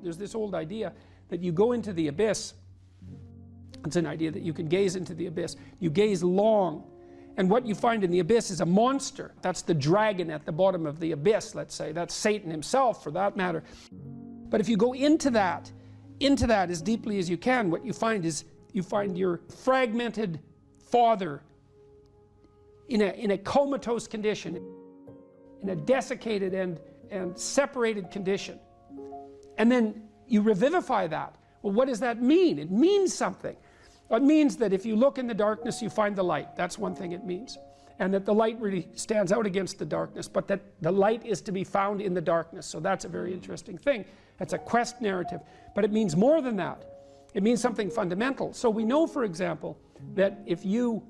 There's this old idea that you go into the abyss. It's an idea that you can gaze into the abyss. You gaze long, and what you find in the abyss is a monster. That's the dragon at the bottom of the abyss, let's say. That's Satan himself, for that matter. But if you go into that as deeply as you can, what you find is you find your fragmented father in a comatose condition, in a desiccated and separated condition. And then you revivify that. Well, what does that mean? It means something. It means that if you look in the darkness, you find the light. That's one thing it means. And that the light really stands out against the darkness, but that the light is to be found in the darkness. So that's a very interesting thing. That's a quest narrative. But it means more than that. It means something fundamental. So we know, for example, that if you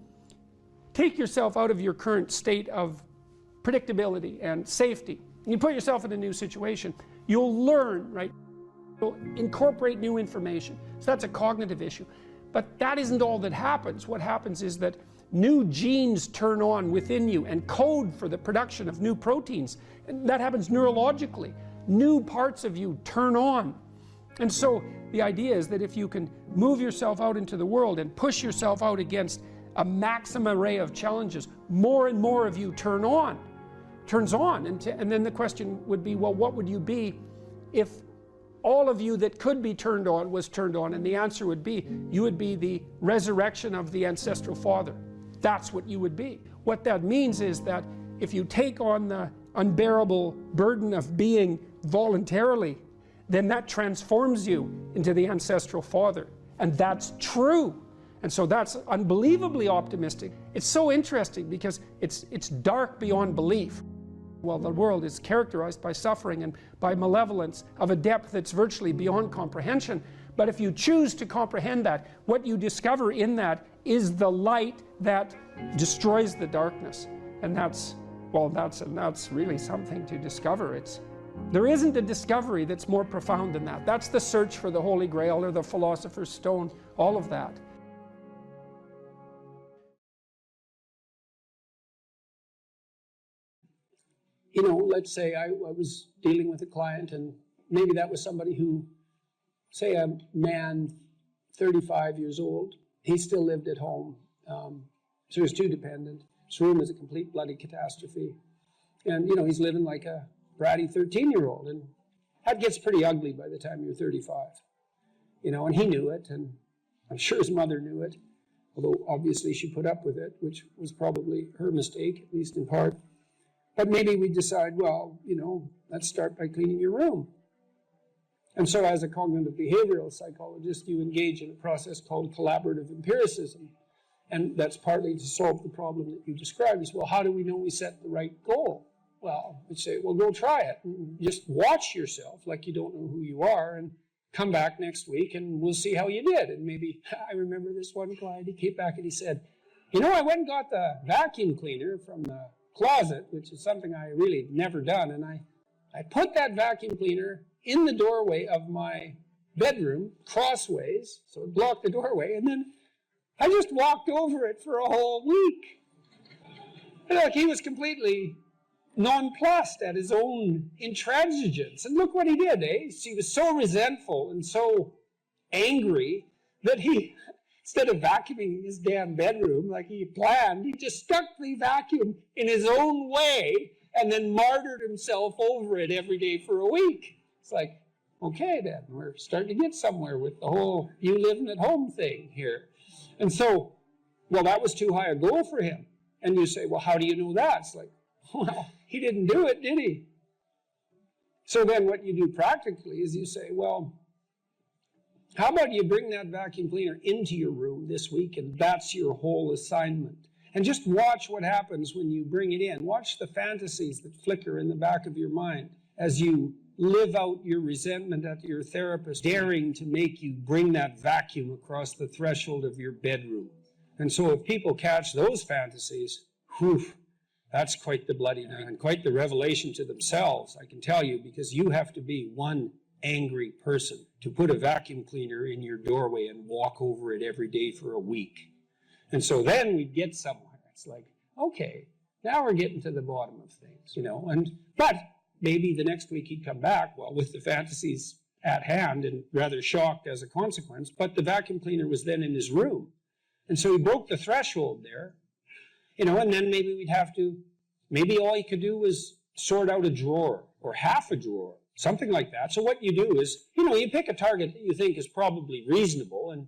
take yourself out of your current state of predictability and safety, and you put yourself in a new situation, you'll learn, right? You'll incorporate new information. So that's a cognitive issue. But that isn't all that happens. What happens is that new genes turn on within you and code for the production of new proteins. And that happens neurologically. New parts of you turn on. And so the idea is that if you can move yourself out into the world and push yourself out against a maximum array of challenges, more and more of you turns on. And then the question would be, well, what would you be if all of you that could be turned on was turned on? And the answer would be, you would be the resurrection of the ancestral father. That's what you would be. What that means is that if you take on the unbearable burden of being voluntarily, then that transforms you into the ancestral father. And that's true. And so that's unbelievably optimistic. It's so interesting because it's dark beyond belief. Well, the world is characterized by suffering and by malevolence of a depth that's virtually beyond comprehension. But if you choose to comprehend that, what you discover in that is the light that destroys the darkness. And that's really something to discover. There isn't a discovery that's more profound than that. That's the search for the Holy Grail or the Philosopher's Stone, all of that. You know, let's say I was dealing with a client, and maybe that was somebody who, say a man, 35 years old, he still lived at home, so he was too dependent. His room is a complete bloody catastrophe. And, you know, he's living like a bratty 13-year-old, and that gets pretty ugly by the time you're 35. You know, and he knew it, and I'm sure his mother knew it, although obviously she put up with it, which was probably her mistake, at least in part. But maybe we decide, well, you know, let's start by cleaning your room. And so as a cognitive behavioral psychologist, you engage in a process called collaborative empiricism. And that's partly to solve the problem that you described. Is, well, how do we know we set the right goal? Well, we'd say, well, go try it. Just watch yourself like you don't know who you are, and come back next week and we'll see how you did. And maybe, I remember this one client, he came back and he said, you know, I went and got the vacuum cleaner from the closet, which is something I really never done, and I put that vacuum cleaner in the doorway of my bedroom, crossways, so it blocked the doorway, and then I just walked over it for a whole week. And look, he was completely nonplussed at his own intransigence, and look what he did, eh? He was so resentful and so angry that he, instead of vacuuming his damn bedroom like he planned, he just stuck the vacuum in his own way and then martyred himself over it every day for a week. It's like, okay then, we're starting to get somewhere with the whole you living at home thing here. And so, well, that was too high a goal for him. And you say, well, how do you know that? It's like, well, he didn't do it, did he? So then what you do practically is you say, well, how about you bring that vacuum cleaner into your room this week, and that's your whole assignment. And just watch what happens when you bring it in. Watch the fantasies that flicker in the back of your mind as you live out your resentment at your therapist, daring to make you bring that vacuum across the threshold of your bedroom. And so if people catch those fantasies, whew, that's quite the bloody night and quite the revelation to themselves, I can tell you, because you have to be one angry person to put a vacuum cleaner in your doorway and walk over it every day for a week. And so then we get somewhere. It's like, okay, now we're getting to the bottom of things, you know. But maybe the next week he'd come back, well, with the fantasies at hand and rather shocked as a consequence, but the vacuum cleaner was then in his room. And so he broke the threshold there, and then maybe all he could do was sort out a drawer or half a drawer, something like that. So what you do is, you pick a target that you think is probably reasonable, and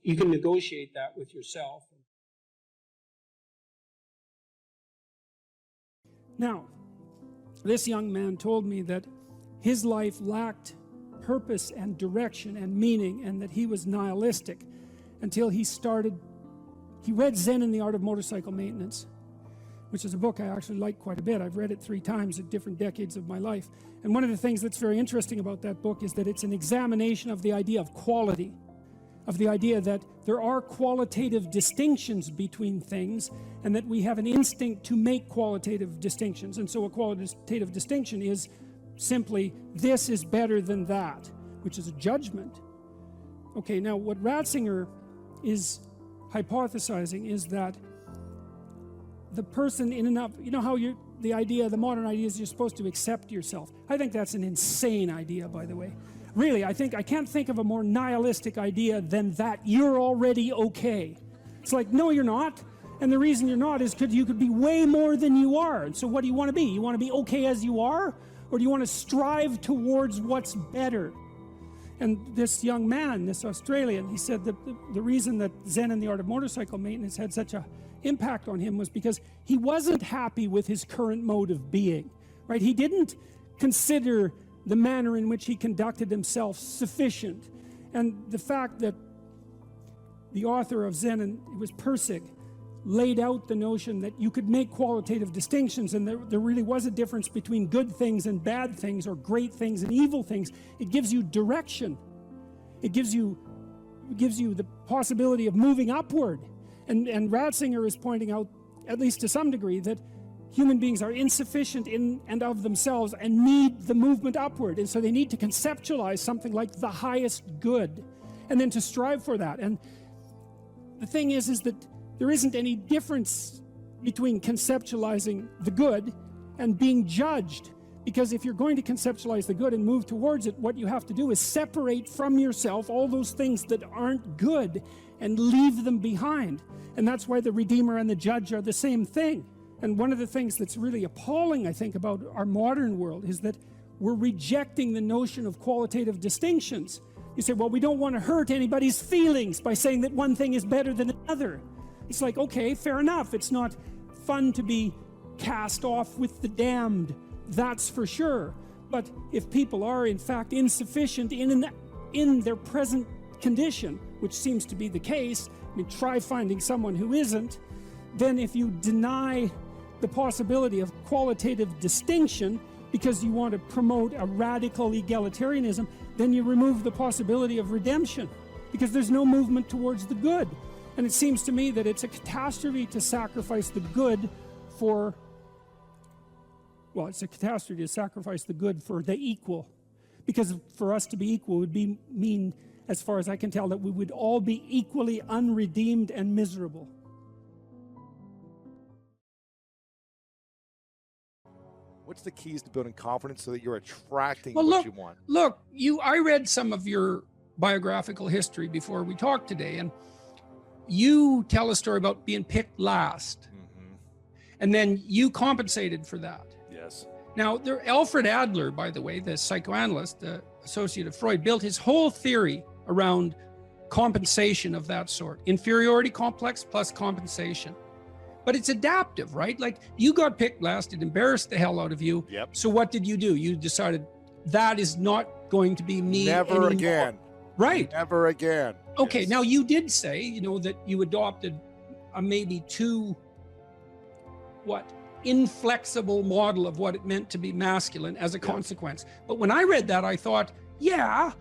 you can negotiate that with yourself. Now, this young man told me that his life lacked purpose and direction and meaning, and that he was nihilistic until he read Zen and the Art of Motorcycle Maintenance, which is a book I actually like quite a bit. I've read it 3 times at different decades of my life. And one of the things that's very interesting about that book is that it's an examination of the idea of quality, of the idea that there are qualitative distinctions between things, and that we have an instinct to make qualitative distinctions. And so a qualitative distinction is simply, this is better than that, which is a judgment. Okay, now what Ratzinger is hypothesizing is that the person in and of, how the modern idea is you're supposed to accept yourself. I think that's an insane idea, by the way. Really, I can't think of a more nihilistic idea than that you're already okay. It's like, no, you're not. And the reason you're not is because you could be way more than you are. And so what do you want to be? You want to be okay as you are? Or do you want to strive towards what's better? And this young man, this Australian, he said that the reason that Zen and the Art of Motorcycle Maintenance had such an impact on him was because he wasn't happy with his current mode of being, right? He didn't consider the manner in which he conducted himself sufficient. And the fact that the author of Zen, and it was Pirsig, laid out the notion that you could make qualitative distinctions, and there really was a difference between good things and bad things, or great things and evil things. It gives you direction. It gives you the possibility of moving upward. And Ratzinger is pointing out, at least to some degree, that human beings are insufficient in and of themselves and need the movement upward. And so they need to conceptualize something like the highest good, and then to strive for that. And the thing is that there isn't any difference between conceptualizing the good and being judged. Because if you're going to conceptualize the good and move towards it, what you have to do is separate from yourself all those things that aren't good and leave them behind. And that's why the Redeemer and the Judge are the same thing. And one of the things that's really appalling, I think, about our modern world is that we're rejecting the notion of qualitative distinctions. You say, well, we don't want to hurt anybody's feelings by saying that one thing is better than another. It's like, okay, fair enough. It's not fun to be cast off with the damned, that's for sure. But if people are in fact insufficient in their present condition, which seems to be the case, I mean, try finding someone who isn't, then if you deny the possibility of qualitative distinction because you want to promote a radical egalitarianism, then you remove the possibility of redemption, because there's no movement towards the good. And it seems to me that it's a catastrophe to sacrifice the good for, well, it's a catastrophe to sacrifice the good for the equal. Because for us to be equal would mean, as far as I can tell, that we would all be equally unredeemed and miserable. What's the keys to building confidence so that you're attracting what you want? Look, I read some of your biographical history before we talked today, and you tell a story about being picked last. Mm-hmm. And then you compensated for that. Yes. Now, Alfred Adler, by the way, the psychoanalyst, the associate of Freud, built his whole theory around compensation of that sort. Inferiority complex plus compensation. But it's adaptive, right? Like, you got picked last, it embarrassed the hell out of you. Yep. So what did you do? You decided that is not going to be me Never anymore. again. Right. Never again. Okay, Yes. Now you did say, that you adopted a maybe too, inflexible model of what it meant to be masculine as a consequence. But when I read that, I thought, yeah,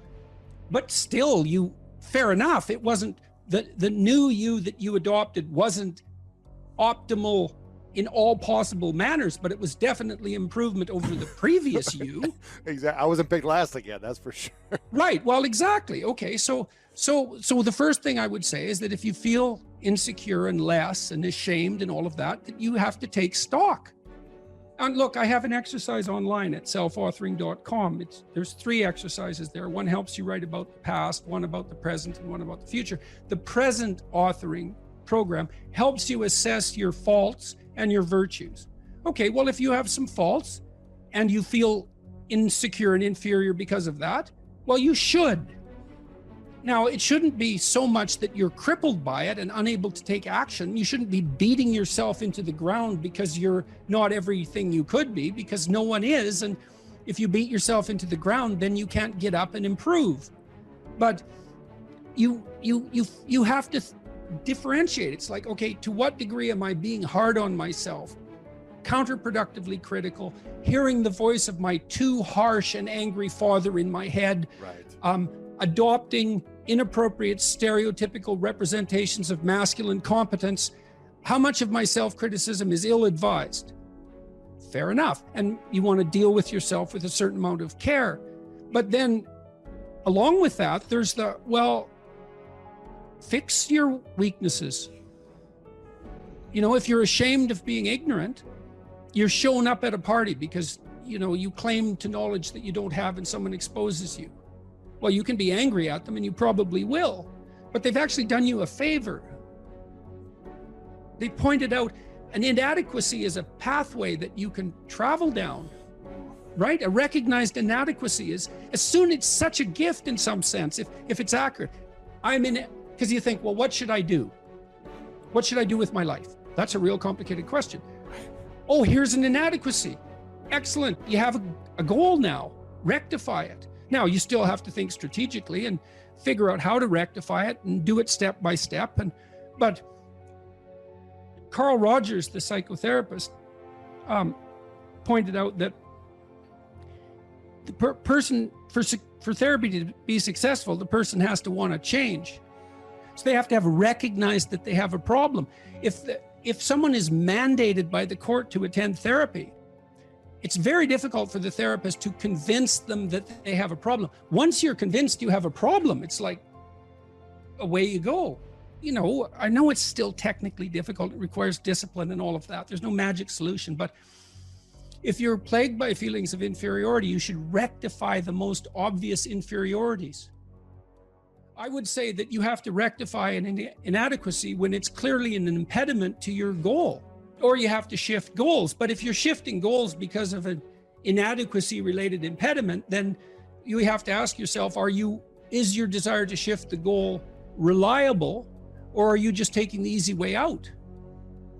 but still, fair enough. It wasn't, the new you that you adopted wasn't optimal in all possible manners, but it was definitely improvement over the previous you. Exactly. I wasn't picked last again, that's for sure. Right. Well, exactly. Okay. So the first thing I would say is that if you feel insecure and less and ashamed and all of that, that you have to take stock. And look, I have an exercise online at selfauthoring.com. There's 3 exercises there. One helps you write about the past, one about the present, and one about the future. The present authoring program helps you assess your faults and your virtues. Okay, well, if you have some faults and you feel insecure and inferior because of that, well, you should. Now, it shouldn't be so much that you're crippled by it and unable to take action. You shouldn't be beating yourself into the ground because you're not everything you could be, because no one is. And if you beat yourself into the ground, then you can't get up and improve. But you have to differentiate. It's like, okay, to what degree am I being hard on myself, counterproductively critical, hearing the voice of my too harsh and angry father in my head, Right. Adopting inappropriate stereotypical representations of masculine competence? How much of my self-criticism is ill-advised? Fair enough. And you want to deal with yourself with a certain amount of care. But then along with that, there's the, well, fix your weaknesses. You know, if you're ashamed of being ignorant, you're showing up at a party because, you know, you claim to knowledge that you don't have and someone exposes you. Well, you can be angry at them, and you probably will, but they've actually done you a favor. They pointed out an inadequacy is a pathway that you can travel down, right? A recognized inadequacy is, as soon it's such a gift in some sense, if it's accurate. I'm in it, because you think, well, what should I do? What should I do with my life? That's a real complicated question. Oh, here's an inadequacy. Excellent, you have a goal now, rectify it. Now, you still have to think strategically and figure out how to rectify it and do it step by step. But Carl Rogers, the psychotherapist, pointed out that the person, for therapy to be successful, the person has to want to change. So they have to have recognized that they have a problem. If someone is mandated by the court to attend therapy, it's very difficult for the therapist to convince them that they have a problem. Once you're convinced you have a problem, it's like, away you go. You know, I know it's still technically difficult. It requires discipline and all of that. There's no magic solution. But if you're plagued by feelings of inferiority, you should rectify the most obvious inferiorities. I would say that you have to rectify an inadequacy when it's clearly an impediment to your goal. Or you have to shift goals. But if you're shifting goals because of an inadequacy related impediment, then you have to ask yourself, is your desire to shift the goal reliable, or are you just taking the easy way out?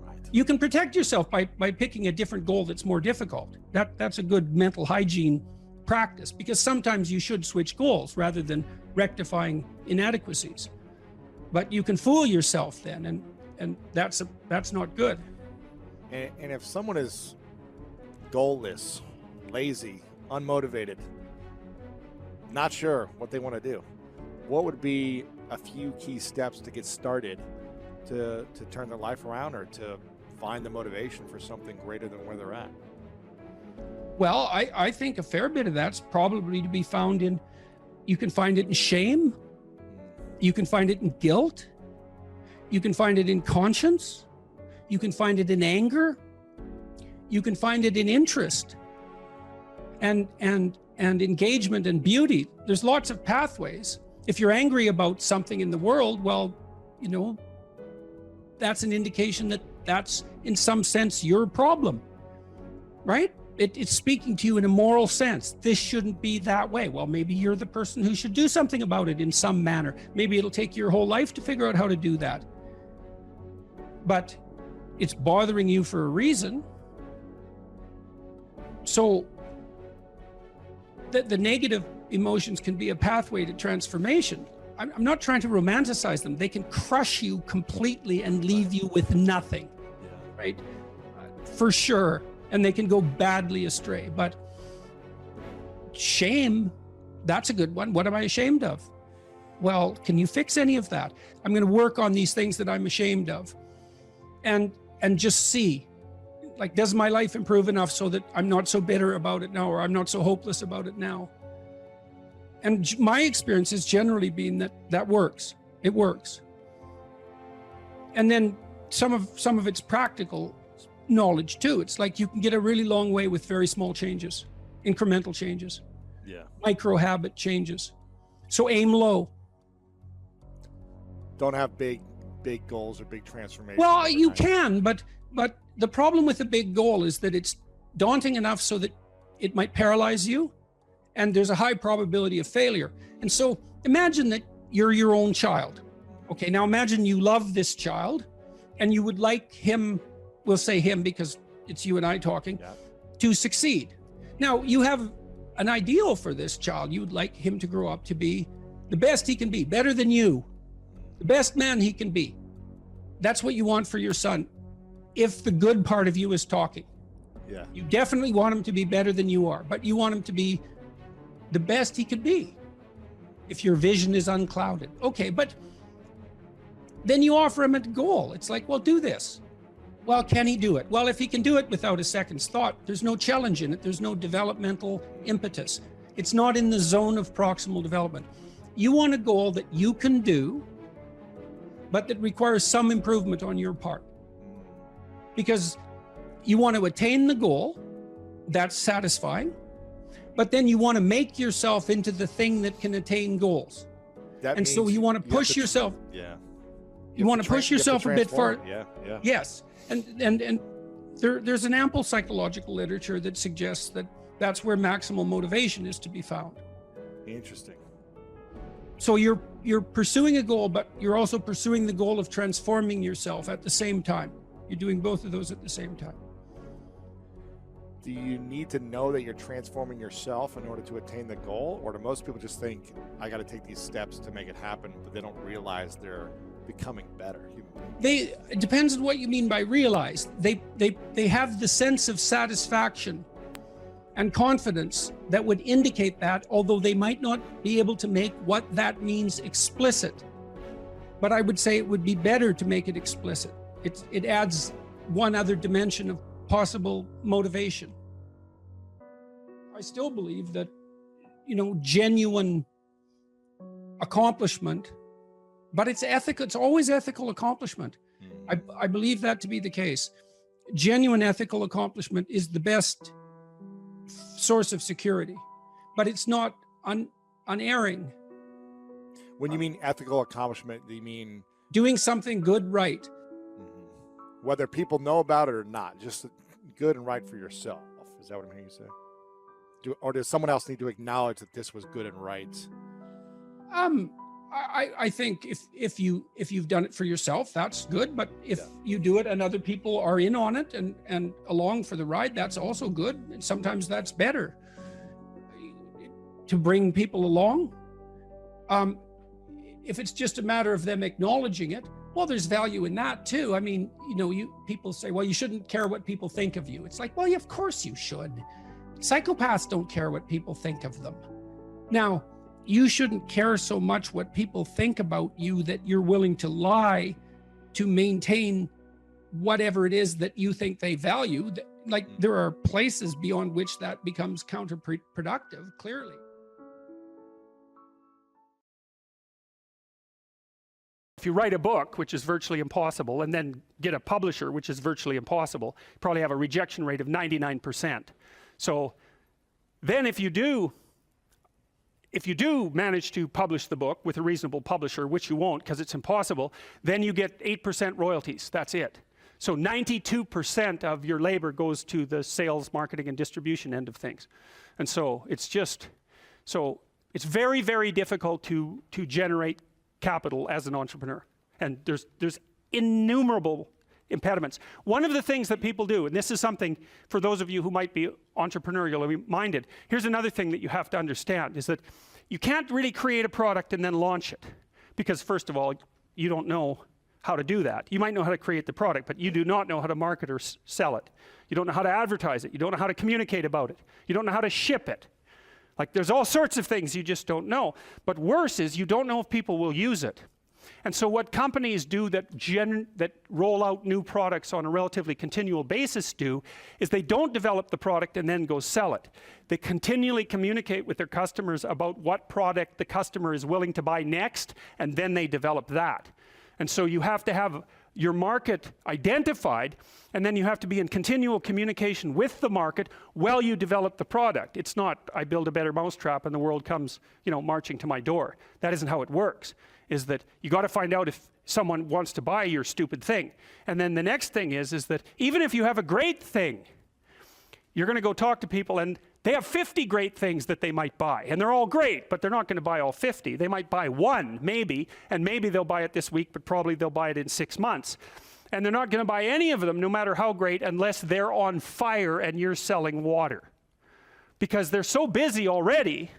Right. You can protect yourself by picking a different goal that's more difficult. That's a good mental hygiene practice, because sometimes you should switch goals rather than rectifying inadequacies. But you can fool yourself then, and that's not good. And if someone is goalless, lazy, unmotivated, not sure what they want to do, what would be a few key steps to get started to turn their life around, or to find the motivation for something greater than where they're at? Well, I think a fair bit of that's probably to be found in, you can find it in shame, you can find it in guilt, you can find it in conscience, you can find it in anger, you can find it in interest and engagement and beauty. There's lots of pathways. If you're angry about something in the world, well, you know, that's an indication that that's in some sense your problem, right? It's speaking to you in a moral sense. This shouldn't be that way. Well, maybe you're the person who should do something about it in some manner. Maybe it'll take your whole life to figure out how to do that. But it's bothering you for a reason. So the negative emotions can be a pathway to transformation. I'm not trying to romanticize them. They can crush you completely and leave you with nothing, right? For sure. And they can go badly astray. But shame, that's a good one. What am I ashamed of? Well, can you fix any of that? I'm going to work on these things that I'm ashamed of. And just see, like, does my life improve enough so that I'm not so bitter about it now, or I'm not so hopeless about it now? And my experience has generally been that works. It works. And then some of it's practical. knowledge too. It's like you can get a really long way with very small changes, incremental changes, Yeah. micro habit changes. So aim low. Don't have big goals or big transformations. Well, you can, but the problem with a big goal is that it's daunting enough so that it might paralyze you, and there's a high probability of failure. And so imagine that you're your own child. Okay, now imagine you love this child and you would like him, we'll say him because it's you and I talking, Yeah. to succeed. Now you have an ideal for this child. You would like him to grow up to be the best he can be, better than you, the best man he can be. That's what you want for your son. If the good part of you is talking, Yeah. you definitely want him to be better than you are, but you want him to be the best he could be. If your vision is unclouded. Okay, but then you offer him a goal. It's like, well, do this. Well, can he do it? Well, if he can do it without a second's thought, there's no challenge in it. There's no developmental impetus. It's not in the zone of proximal development. You want a goal that you can do, but that requires some improvement on your part. Because you want to attain the goal, that's satisfying, but then you want to make yourself into the thing that can attain goals. That And so means you want to have push yourself. Yeah. You want to push yourself a bit far. Yeah. Yeah. Yes, and there's an ample psychological literature that suggests that that's where maximal motivation is to be found. Interesting. So you're pursuing a goal, but you're also pursuing the goal of transforming yourself at the same time. You're doing both of those at the same time. Do you need to know that you're transforming yourself in order to attain the goal? Or do most people just think, I got to take these steps to make it happen, but they don't realize they're becoming better human beings? It depends on what you mean by realize. They have the sense of satisfaction and confidence that would indicate that, although they might not be able to make what that means explicit. But I would say it would be better to make it explicit. It adds one other dimension of possible motivation. I still believe that, genuine accomplishment, but it's ethical, it's always ethical accomplishment. I believe that to be the case. Genuine ethical accomplishment is the best source of security, but it's not unerring. When you mean ethical accomplishment, do you mean doing something good, right? whether people know about it or not, just good and right for yourself? Is that what I'm hearing you say? Or does someone else need to acknowledge that this was good and right? I think if you've done it for yourself, that's good. But if you do it and other people are in on it and along for the ride, that's also good. And sometimes that's better to bring people along. If it's just a matter of them acknowledging it, well, there's value in that too. I mean, people say, well, you shouldn't care what people think of you. It's like, well, yeah, of course you should. Psychopaths don't care what people think of them. Now, you shouldn't care so much what people think about you that you're willing to lie to maintain whatever it is that you think they value. Like, there are places beyond which that becomes counterproductive, clearly. If you write a book, which is virtually impossible, and then get a publisher, which is virtually impossible, you probably have a rejection rate of 99%. So then if you do manage to publish the book with a reasonable publisher, which you won't because it's impossible, then you get 8% royalties. That's it. So 92% of your labor goes to the sales, marketing, and distribution end of things. And so it's very, very difficult to generate capital as an entrepreneur. And there's innumerable impediments. One of the things that people do, and this is something for those of you who might be entrepreneurially minded, here's another thing that you have to understand, is that you can't really create a product and then launch it. Because first of all, you don't know how to do that. You might know how to create the product, but you do not know how to market or sell it. You don't know how to advertise it. You don't know how to communicate about it. You don't know how to ship it. Like, there's all sorts of things you just don't know. But worse is you don't know if people will use it. And so what companies do that roll out new products on a relatively continual basis do is they don't develop the product and then go sell it. They continually communicate with their customers about what product the customer is willing to buy next, and then they develop that. And so you have to have your market identified, and then you have to be in continual communication with the market while you develop the product. It's not, I build a better mousetrap and the world comes, you know, marching to my door. That isn't how it works. Is that you got to find out if someone wants to buy your stupid thing. And then the next thing is that even if you have a great thing, you're going to go talk to people and they have 50 great things that they might buy, and they're all great, but they're not going to buy all 50. They might buy one, maybe, and maybe they'll buy it this week, but probably they'll buy it in 6 months. And they're not going to buy any of them, no matter how great, unless they're on fire and you're selling water. Because they're so busy already,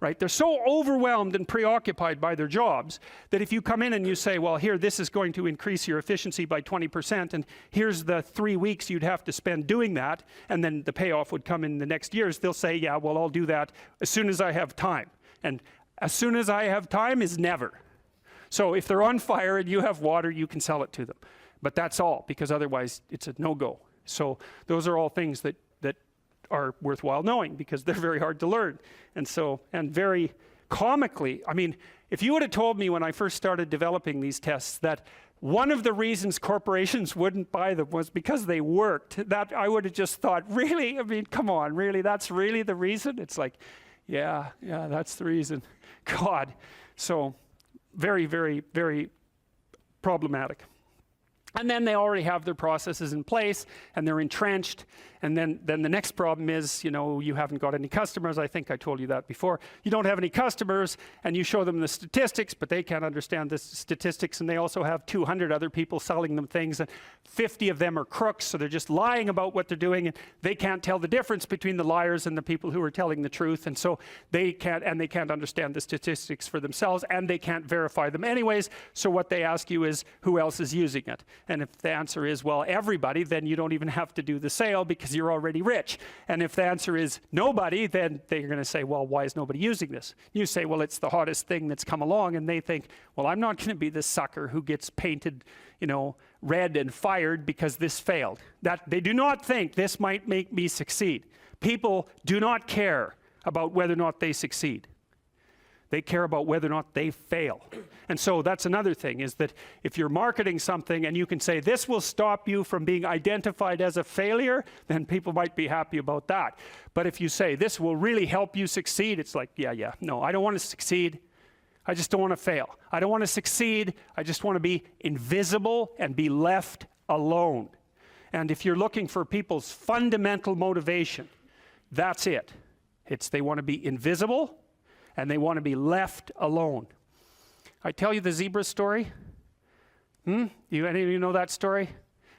right? They're so overwhelmed and preoccupied by their jobs that if you come in and you say, well, here, this is going to increase your efficiency by 20%, and here's the 3 weeks you'd have to spend doing that, and then the payoff would come in the next years, they'll say, yeah, well, I'll do that as soon as I have time. And as soon as I have time is never. So if they're on fire and you have water, you can sell it to them. But that's all, because otherwise it's a no-go. So those are all things that are worthwhile knowing, because they're very hard to learn. And so, and very comically, I mean, if you would have told me when I first started developing these tests that one of the reasons corporations wouldn't buy them was because they worked, that I would have just thought, really? I mean, come on, really? That's really the reason? It's like, yeah, that's the reason. God. So very, very, very problematic. And then they already have their processes in place and they're entrenched. And then the next problem is, you know, you haven't got any customers. I think I told you that before. You don't have any customers and you show them the statistics, but they can't understand the statistics. And they also have 200 other people selling them things, and 50 of them are crooks. So they're just lying about what they're doing, and they can't tell the difference between the liars and the people who are telling the truth. And so they can't understand the statistics for themselves, and they can't verify them anyways. So what they ask you is, who else is using it? And if the answer is, well, everybody, then you don't even have to do the sale because you're already rich. And if the answer is nobody, then they're going to say, well, why is nobody using this? You say, well, it's the hottest thing that's come along. And they think, well, I'm not going to be the sucker who gets painted, you know, red and fired because this failed. That they do not think this might make me succeed. People do not care about whether or not they succeed. They care about whether or not they fail. And so that's another thing, is that if you're marketing something and you can say, this will stop you from being identified as a failure, then people might be happy about that. But if you say, this will really help you succeed, it's like, yeah, no, I don't want to succeed. I just don't want to fail. I don't want to succeed. I just want to be invisible and be left alone. And if you're looking for people's fundamental motivation, that's it. It's they want to be invisible and they want to be left alone. I tell you the zebra story? Any of you know that story?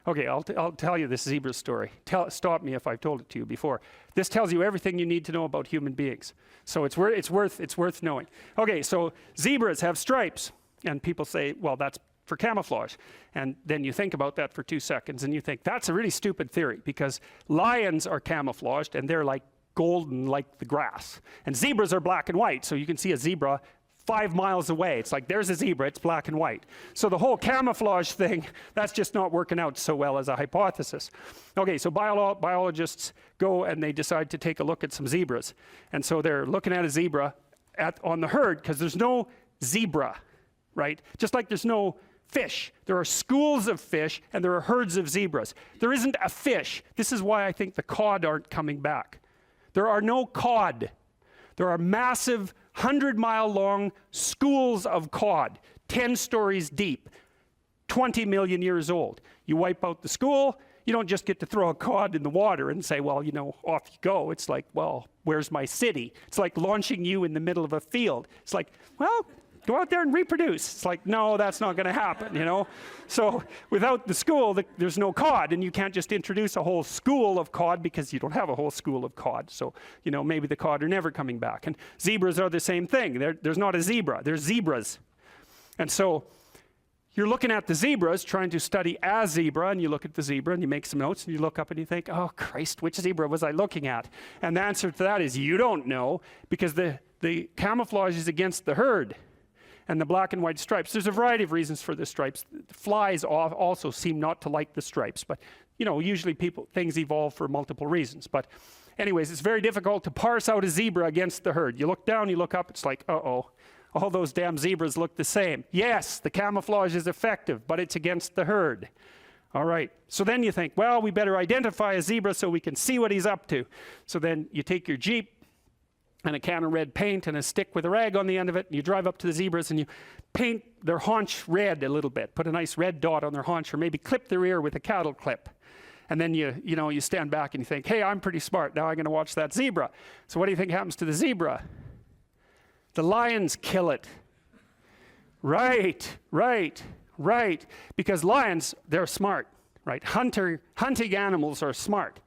Okay, I'll tell you this zebra story. Stop me if I've told it to you before. This tells you everything you need to know about human beings. So it's worth knowing. Okay, so zebras have stripes, and people say, well, that's for camouflage. And then you think about that for 2 seconds, and you think, that's a really stupid theory, because lions are camouflaged, and they're like golden like the grass. And zebras are black and white, so you can see a zebra 5 miles away. It's like, there's a zebra, it's black and white. So the whole camouflage thing, that's just not working out so well as a hypothesis. Okay, so biologists go and they decide to take a look at some zebras. And so they're looking at a zebra on the herd, because there's no zebra, right? Just like there's no fish. There are schools of fish and there are herds of zebras. There isn't a fish. This is why I think the cod aren't coming back. There are no cod. There are massive 100-mile-long schools of cod, 10 stories deep, 20 million years old. You wipe out the school, you don't just get to throw a cod in the water and say, well, you know, off you go. It's like, well, where's my city? It's like launching you in the middle of a field. It's like, well, go out there and reproduce. It's like, no, that's not going to happen, you know? So without the school, there's no cod, and you can't just introduce a whole school of cod because you don't have a whole school of cod. So, you know, maybe the cod are never coming back. And zebras are the same thing. There's not a zebra. There's zebras. And so you're looking at the zebras, trying to study a zebra, and you look at the zebra and you make some notes and you look up and you think, oh, Christ, which zebra was I looking at? And the answer to that is you don't know, because the camouflage is against the herd. And the black and white stripes. There's a variety of reasons for the stripes. Flies also seem not to like the stripes, but you know, usually things evolve for multiple reasons. But anyways, it's very difficult to parse out a zebra against the herd. You look down, you look up, it's like, uh-oh, All those damn zebras look the same. Yes, the camouflage is effective, but it's against the herd. All right, so then you think, well, we better identify a zebra so we can see what he's up to. So then you take your Jeep and a can of red paint and a stick with a rag on the end of it, and you drive up to the zebras and you paint their haunch red a little bit, put a nice red dot on their haunch, or maybe clip their ear with a cattle clip. And then you stand back and you think, hey, I'm pretty smart, now I'm going to watch that zebra. So what do you think happens to the zebra? The lions kill it. Right, right, right. Because lions, they're smart, right? Hunting animals are smart.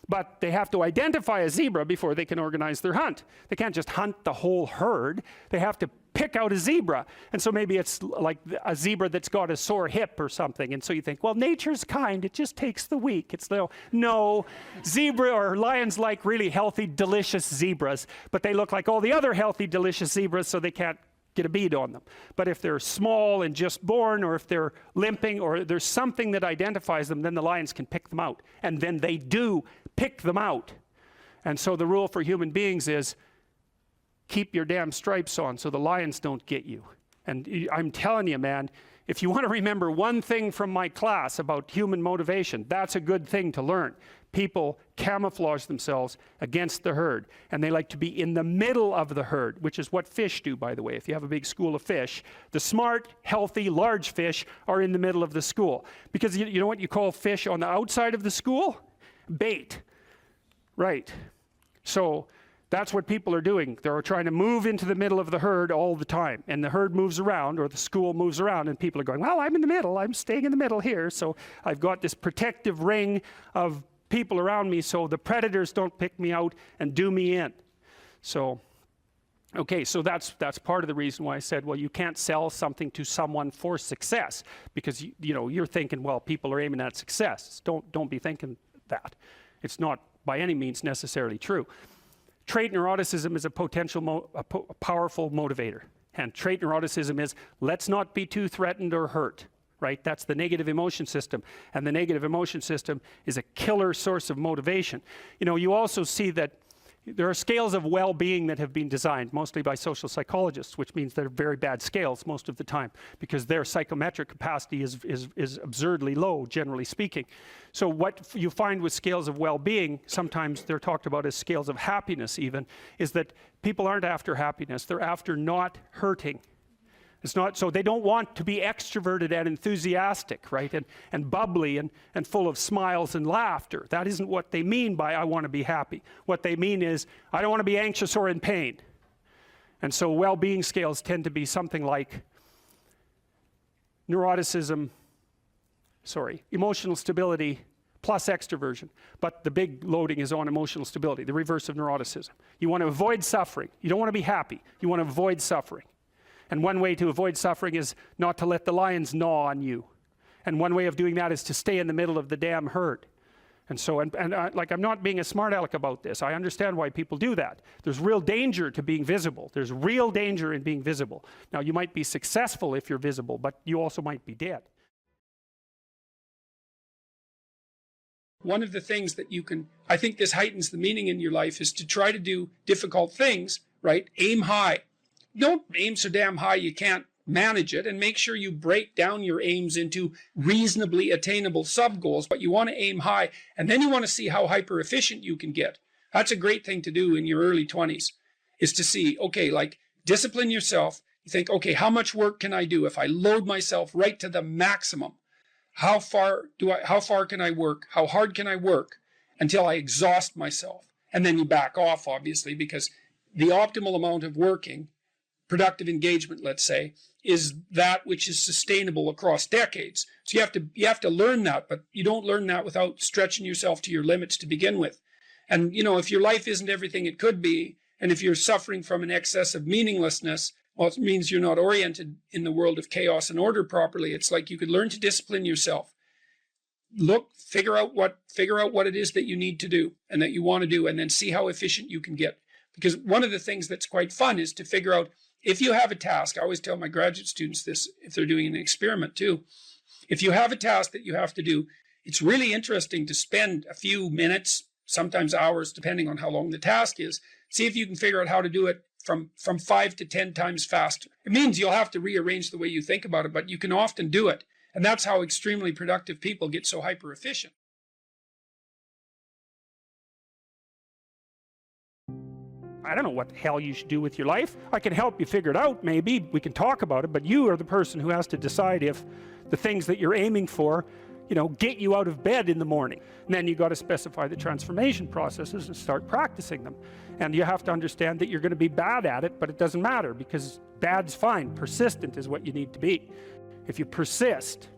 But they have to identify a zebra before they can organize their hunt. They can't just hunt the whole herd. They have to pick out a zebra. And so maybe it's like a zebra that's got a sore hip or something. And so you think, well, nature's kind. It just takes the weak. It's no, zebra or lions like really healthy, delicious zebras. But they look like all the other healthy, delicious zebras, so they can't get a bead on them. But if they're small and just born, or if they're limping, or there's something that identifies them, then the lions can pick them out. And then they do pick them out. And so the rule for human beings is keep your damn stripes on so the lions don't get you. And I'm telling you, man, if you want to remember one thing from my class about human motivation, that's a good thing to learn. People camouflage themselves against the herd, and they like to be in the middle of the herd, which is what fish do, by the way. If you have a big school of fish, the smart, healthy, large fish are in the middle of the school. Because you know what you call fish on the outside of the school? Bait. Right. So that's what people are doing. They're trying to move into the middle of the herd all the time. And the herd moves around, or the school moves around, and people are going, well, I'm in the middle. I'm staying in the middle here. So I've got this protective ring of people around me so the predators don't pick me out and do me in. So, okay, so that's part of the reason why I said, well, you can't sell something to someone for success, because you're thinking, well, people are aiming at success. Don't be thinking that. It's not by any means necessarily true. Trait neuroticism is a powerful motivator. And trait neuroticism is, let's not be too threatened or hurt, right? That's the negative emotion system. And the negative emotion system is a killer source of motivation. You also see that there are scales of well-being that have been designed, mostly by social psychologists, which means they're very bad scales most of the time, because their psychometric capacity is absurdly low, generally speaking. So what you find with scales of well-being, sometimes they're talked about as scales of happiness even, is that people aren't after happiness, they're after not hurting. It's not, so they don't want to be extroverted and enthusiastic, right? And bubbly and full of smiles and laughter. That isn't what they mean by I want to be happy. What they mean is I don't want to be anxious or in pain. And so well-being scales tend to be something like emotional stability plus extroversion. But the big loading is on emotional stability, the reverse of neuroticism. You want to avoid suffering. You don't want to be happy. You want to avoid suffering. And one way to avoid suffering is not to let the lions gnaw on you. And one way of doing that is to stay in the middle of the damn herd. And so, like, I'm not being a smart aleck about this. I understand why people do that. There's real danger to being visible. There's real danger in being visible. Now, you might be successful if you're visible, but you also might be dead. One of the things that I think this heightens the meaning in your life, is to try to do difficult things, right? Aim high. Don't aim so damn high you can't manage it, and make sure you break down your aims into reasonably attainable sub-goals, but you want to aim high, and then you want to see how hyper-efficient you can get. That's a great thing to do in your early 20s, is to see, okay, like, discipline yourself. You think, okay, how much work can I do if I load myself right to the maximum? How far can I work? How hard can I work until I exhaust myself? And then you back off, obviously, because the optimal amount of working, productive engagement, let's say, is that which is sustainable across decades. So you have to learn that, but you don't learn that without stretching yourself to your limits to begin with. And if your life isn't everything it could be, and if you're suffering from an excess of meaninglessness, well, it means you're not oriented in the world of chaos and order properly. It's like you could learn to discipline yourself. Figure out what it is that you need to do and that you want to do, and then see how efficient you can get. Because one of the things that's quite fun is to figure out, if you have a task, I always tell my graduate students this if they're doing an experiment too. If you have a task that you have to do, it's really interesting to spend a few minutes, sometimes hours, depending on how long the task is. See if you can figure out how to do it from 5 to 10 times faster. It means you'll have to rearrange the way you think about it, but you can often do it. And that's how extremely productive people get so hyper efficient. I don't know what the hell you should do with your life. I can help you figure it out, maybe. We can talk about it, but you are the person who has to decide if the things that you're aiming for, you know, get you out of bed in the morning. And then you got to specify the transformation processes and start practicing them. And you have to understand that you're going to be bad at it, but it doesn't matter, because bad's fine. Persistent is what you need to be. If you persist,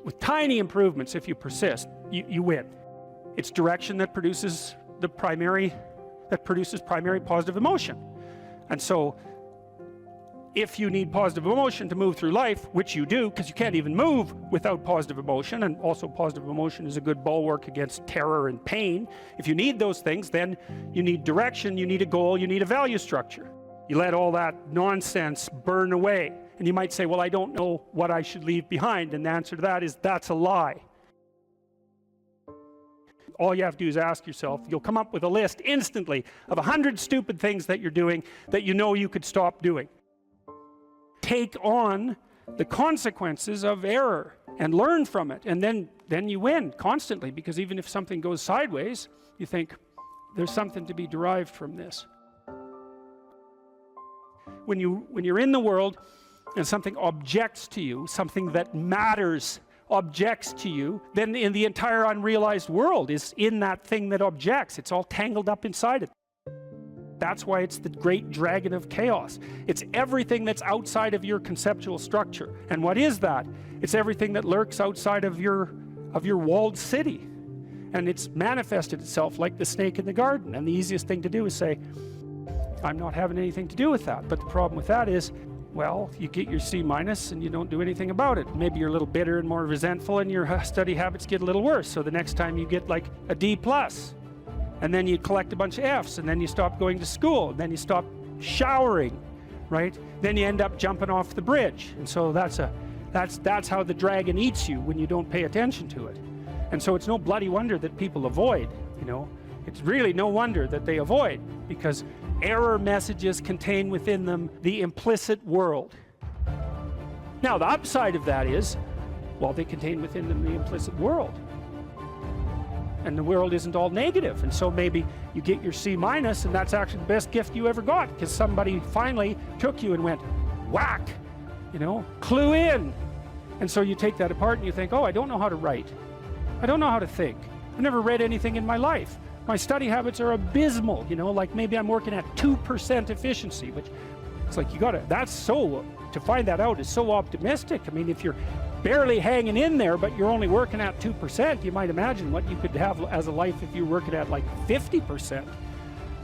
with tiny improvements, if you persist, you win. It's direction that produces the primary positive emotion. And so if you need positive emotion to move through life, which you do, because you can't even move without positive emotion, and also positive emotion is a good bulwark against terror and pain. If you need those things, then you need direction, you need a goal, you need a value structure. You let all that nonsense burn away. And you might say, well, I don't know what I should leave behind. And the answer to that is, that's a lie. All you have to do is ask yourself. You'll come up with a list instantly of 100 stupid things that you're doing that you know you could stop doing. Take on the consequences of error and learn from it, and then you win constantly, because even if something goes sideways, you think there's something to be derived from this. When you're in the world and something objects to you, something that matters objects to you, then in the entire unrealized world is in that thing that objects. It's all tangled up inside it. That's why it's the great dragon of chaos. It's everything that's outside of your conceptual structure. And what is that? It's everything that lurks outside of your walled city. And it's manifested itself like the snake in the garden. And the easiest thing to do is say, I'm not having anything to do with that. But the problem with that is, well, you get your C- and you don't do anything about it. Maybe you're a little bitter and more resentful, and your study habits get a little worse. So the next time you get like a D+, and then you collect a bunch of Fs, and then you stop going to school, and then you stop showering, right? Then you end up jumping off the bridge. And so that's how the dragon eats you when you don't pay attention to it. And so it's no bloody wonder that people avoid, you know. It's really no wonder that they avoid, because error messages contain within them the implicit world. Now, the upside of that is, well, they contain within them the implicit world. And the world isn't all negative. And so maybe you get your C-, and that's actually the best gift you ever got, because somebody finally took you and went, whack, you know, clue in. And so you take that apart and you think, oh, I don't know how to write. I don't know how to think. I've never read anything in my life. My study habits are abysmal, you know, like maybe I'm working at 2% efficiency, which it's like to find that out is so optimistic. I mean, if you're barely hanging in there, but you're only working at 2%, you might imagine what you could have as a life if you're working at like 50%.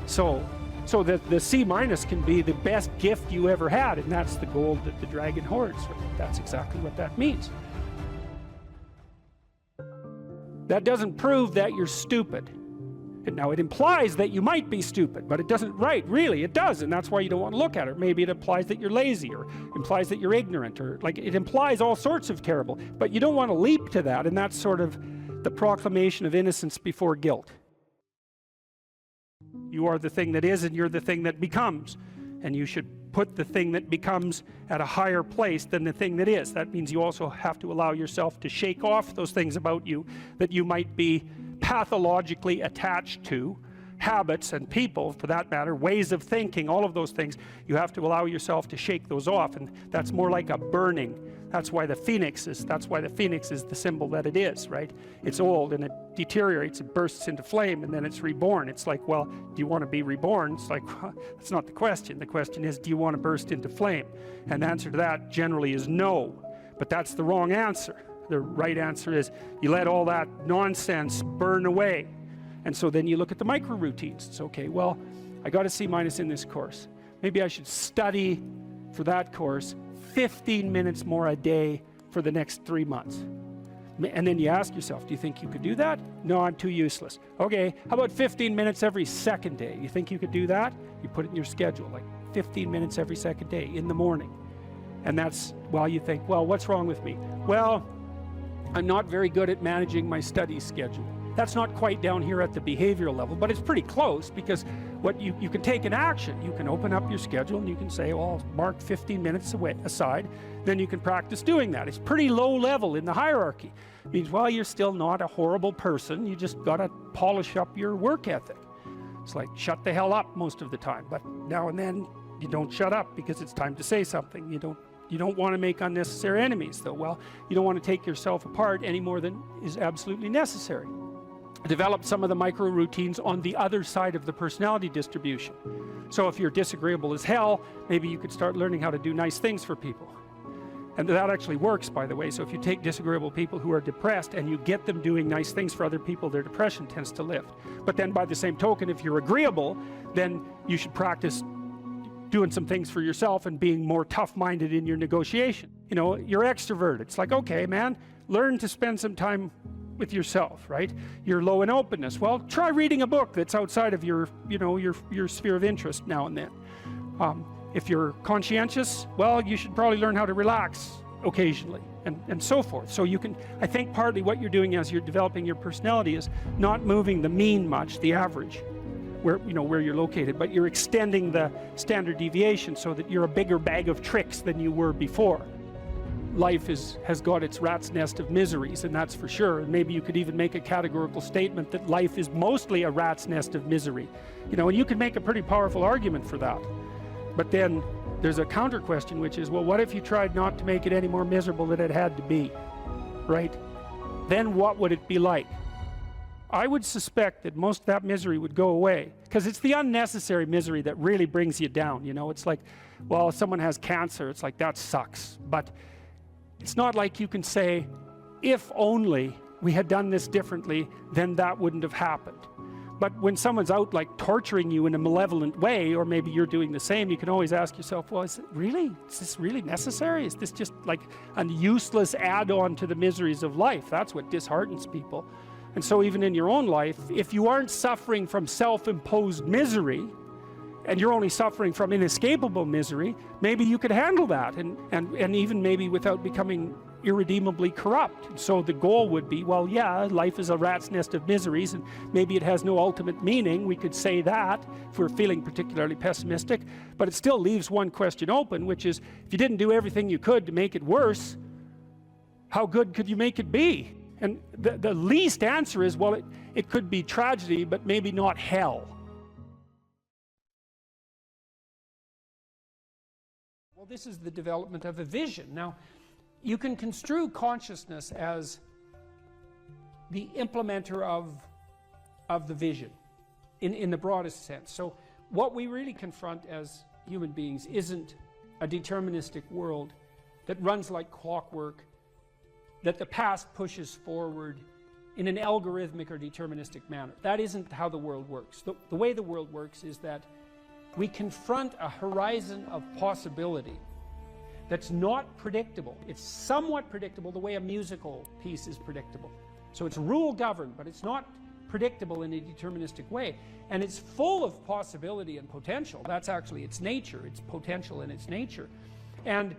So the C- can be the best gift you ever had, and that's the gold that the dragon hoards. That's exactly what that means. That doesn't prove that you're stupid. Now, it implies that you might be stupid, but it doesn't, right, really, it does, and that's why you don't want to look at it. Maybe it implies that you're lazy, or implies that you're ignorant, or like it implies all sorts of terrible, but you don't want to leap to that, and that's sort of the proclamation of innocence before guilt. You are the thing that is, and you're the thing that becomes, and you should put the thing that becomes at a higher place than the thing that is. That means you also have to allow yourself to shake off those things about you that you might be pathologically attached to, habits and people for that matter, ways of thinking, all of those things. You have to allow yourself to shake those off, and that's more like a burning. That's why the phoenix is the symbol that it is, right? It's old and it deteriorates, it bursts into flame, and then it's reborn. It's like, well, do you want to be reborn? It's like, well, that's not the question. The question is, do you want to burst into flame? And the answer to that generally is no, but that's the wrong answer. The right answer is you let all that nonsense burn away. And so then you look at the micro routines. It's okay, well, I got a C- in this course. Maybe I should study for that course 15 minutes more a day for the next 3 months. And then you ask yourself, do you think you could do that? No, I'm too useless. Okay, how about 15 minutes every second day? You think you could do that? You put it in your schedule, like 15 minutes every second day in the morning. And that's, well, you think, well, what's wrong with me? Well, I'm not very good at managing my study schedule. That's not quite down here at the behavioral level, but it's pretty close, because what you can take an action. You can open up your schedule and you can say, well, I'll mark 15 minutes aside. Then you can practice doing that. It's pretty low level in the hierarchy. It means, well, you're still not a horrible person. You just got to polish up your work ethic. It's like, shut the hell up most of the time. But now and then, you don't shut up because it's time to say something. You don't want to make unnecessary enemies, though. Well, you don't want to take yourself apart any more than is absolutely necessary. Develop some of the micro routines on the other side of the personality distribution. So if you're disagreeable as hell, maybe you could start learning how to do nice things for people. And that actually works, by the way. So if you take disagreeable people who are depressed and you get them doing nice things for other people, their depression tends to lift. But then by the same token, if you're agreeable, then you should practice doing some things for yourself and being more tough-minded in your negotiation. You know, you're extrovert. It's like, okay, man, learn to spend some time with yourself, right? You're low in openness. Well, try reading a book that's outside of your, you know, your sphere of interest now and then. If you're conscientious, well, you should probably learn how to relax occasionally, and so forth. So you can, I think partly what you're doing as you're developing your personality is not moving the mean much, the average, where, you know, where you're located, but you're extending the standard deviation so that you're a bigger bag of tricks than you were before. Life has got its rat's nest of miseries, and that's for sure. And maybe you could even make a categorical statement that life is mostly a rat's nest of misery. You know, and you could make a pretty powerful argument for that. But then there's a counter question, which is, well, what if you tried not to make it any more miserable than it had to be, right? Then what would it be like? I would suspect that most of that misery would go away, because it's the unnecessary misery that really brings you down. You know, it's like, well, if someone has cancer, it's like, that sucks. But it's not like you can say, if only we had done this differently, then that wouldn't have happened. But when someone's out like torturing you in a malevolent way, or maybe you're doing the same, you can always ask yourself, well, is this really necessary? Is this just like a useless add-on to the miseries of life? That's what disheartens people. And so even in your own life, if you aren't suffering from self-imposed misery, and you're only suffering from inescapable misery, maybe you could handle that, and even maybe without becoming irredeemably corrupt. So the goal would be, well, yeah, life is a rat's nest of miseries, and maybe it has no ultimate meaning. We could say that if we're feeling particularly pessimistic, but it still leaves one question open, which is, if you didn't do everything you could to make it worse, how good could you make it be? And the least answer is, well, it could be tragedy, but maybe not hell. Well, this is the development of a vision. Now, you can construe consciousness as the implementer of the vision in the broadest sense. So what we really confront as human beings isn't a deterministic world that runs like clockwork, that the past pushes forward in an algorithmic or deterministic manner. That isn't how the world works. The way the world works is that we confront a horizon of possibility that's not predictable. It's somewhat predictable the way a musical piece is predictable. So it's rule governed, but it's not predictable in a deterministic way. And it's full of possibility and potential. That's actually its nature. It's potential in its nature. And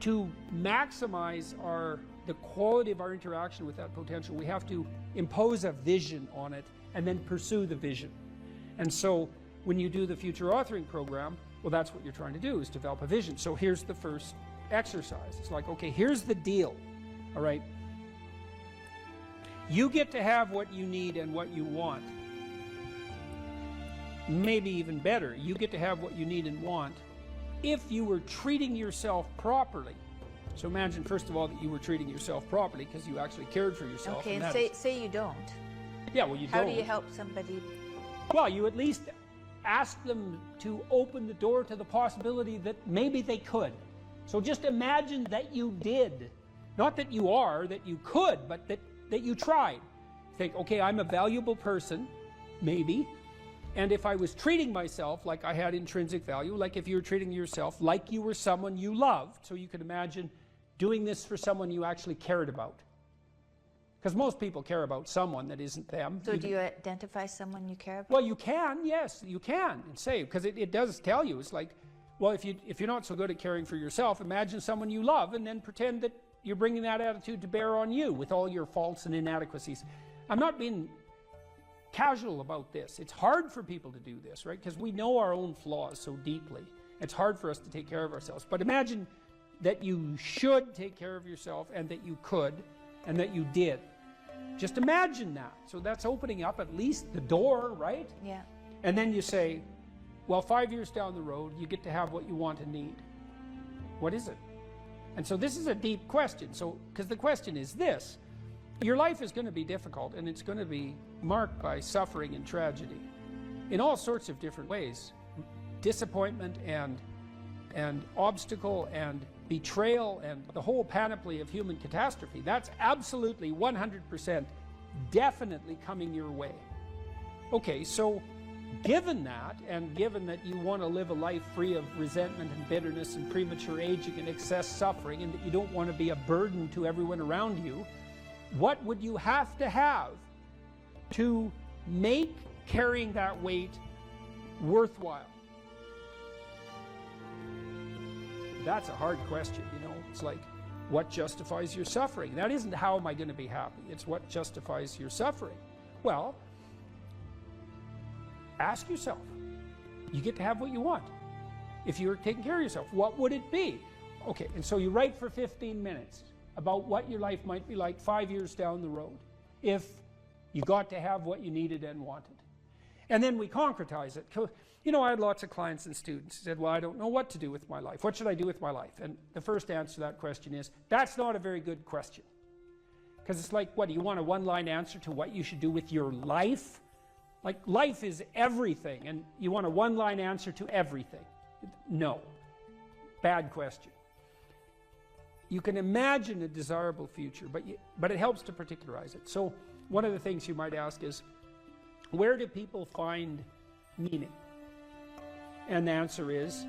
to maximize the quality of our interaction with that potential, we have to impose a vision on it and then pursue the vision. And so when you do the future authoring program, well, that's what you're trying to do, is develop a vision. So here's the first exercise. It's like, okay, here's the deal, all right? You get to have what you need and what you want. Maybe even better, you get to have what you need and want if you were treating yourself properly. So imagine, first of all, that you were treating yourself properly because you actually cared for yourself. Okay, and say you don't. Yeah, well, you don't. How do you help somebody? Well, you at least ask them to open the door to the possibility that maybe they could. So just imagine that you did. Not that you are, that you could, but that you tried. Think, okay, I'm a valuable person, maybe, and if I was treating myself like I had intrinsic value, like if you were treating yourself like you were someone you loved, so you can imagine doing this for someone you actually cared about. Because most people care about someone that isn't them. So do you identify someone you care about? Well, you can, yes, you can, and say, because it does tell you, it's like, well, if you're not so good at caring for yourself, imagine someone you love and then pretend that you're bringing that attitude to bear on you with all your faults and inadequacies. I'm not being casual about this. It's hard for people to do this, right? Because we know our own flaws so deeply. It's hard for us to take care of ourselves. But imagine that you should take care of yourself, and that you could, and that you did. Just imagine that. So that's opening up at least the door, right? Yeah. And then you say, well, 5 years down the road, you get to have what you want and need. What is it? And so this is a deep question. So, because the question is this: your life is going to be difficult, and it's going to be marked by suffering and tragedy in all sorts of different ways. Disappointment and obstacle and betrayal and the whole panoply of human catastrophe. That's absolutely 100% definitely coming your way. Okay, so given that, and given that you want to live a life free of resentment and bitterness and premature aging and excess suffering, and that you don't want to be a burden to everyone around you, what would you have to make carrying that weight worthwhile? That's a hard question, you know. It's like, what justifies your suffering? That isn't how am I going to be happy. It's what justifies your suffering. Well, ask yourself. You get to have what you want. If you're taking care of yourself, what would it be? Okay, and so you write for 15 minutes about what your life might be like 5 years down the road if you got to have what you needed and wanted. And then we concretize it. You know, I had lots of clients and students who said, well, I don't know what to do with my life. What should I do with my life? And the first answer to that question is, that's not a very good question. Because it's like, what, do you want a one-line answer to what you should do with your life? Like, life is everything, and you want a one-line answer to everything. No. Bad question. You can imagine a desirable future, but it helps to particularize it. So one of the things you might ask is, where do people find meaning? And the answer is,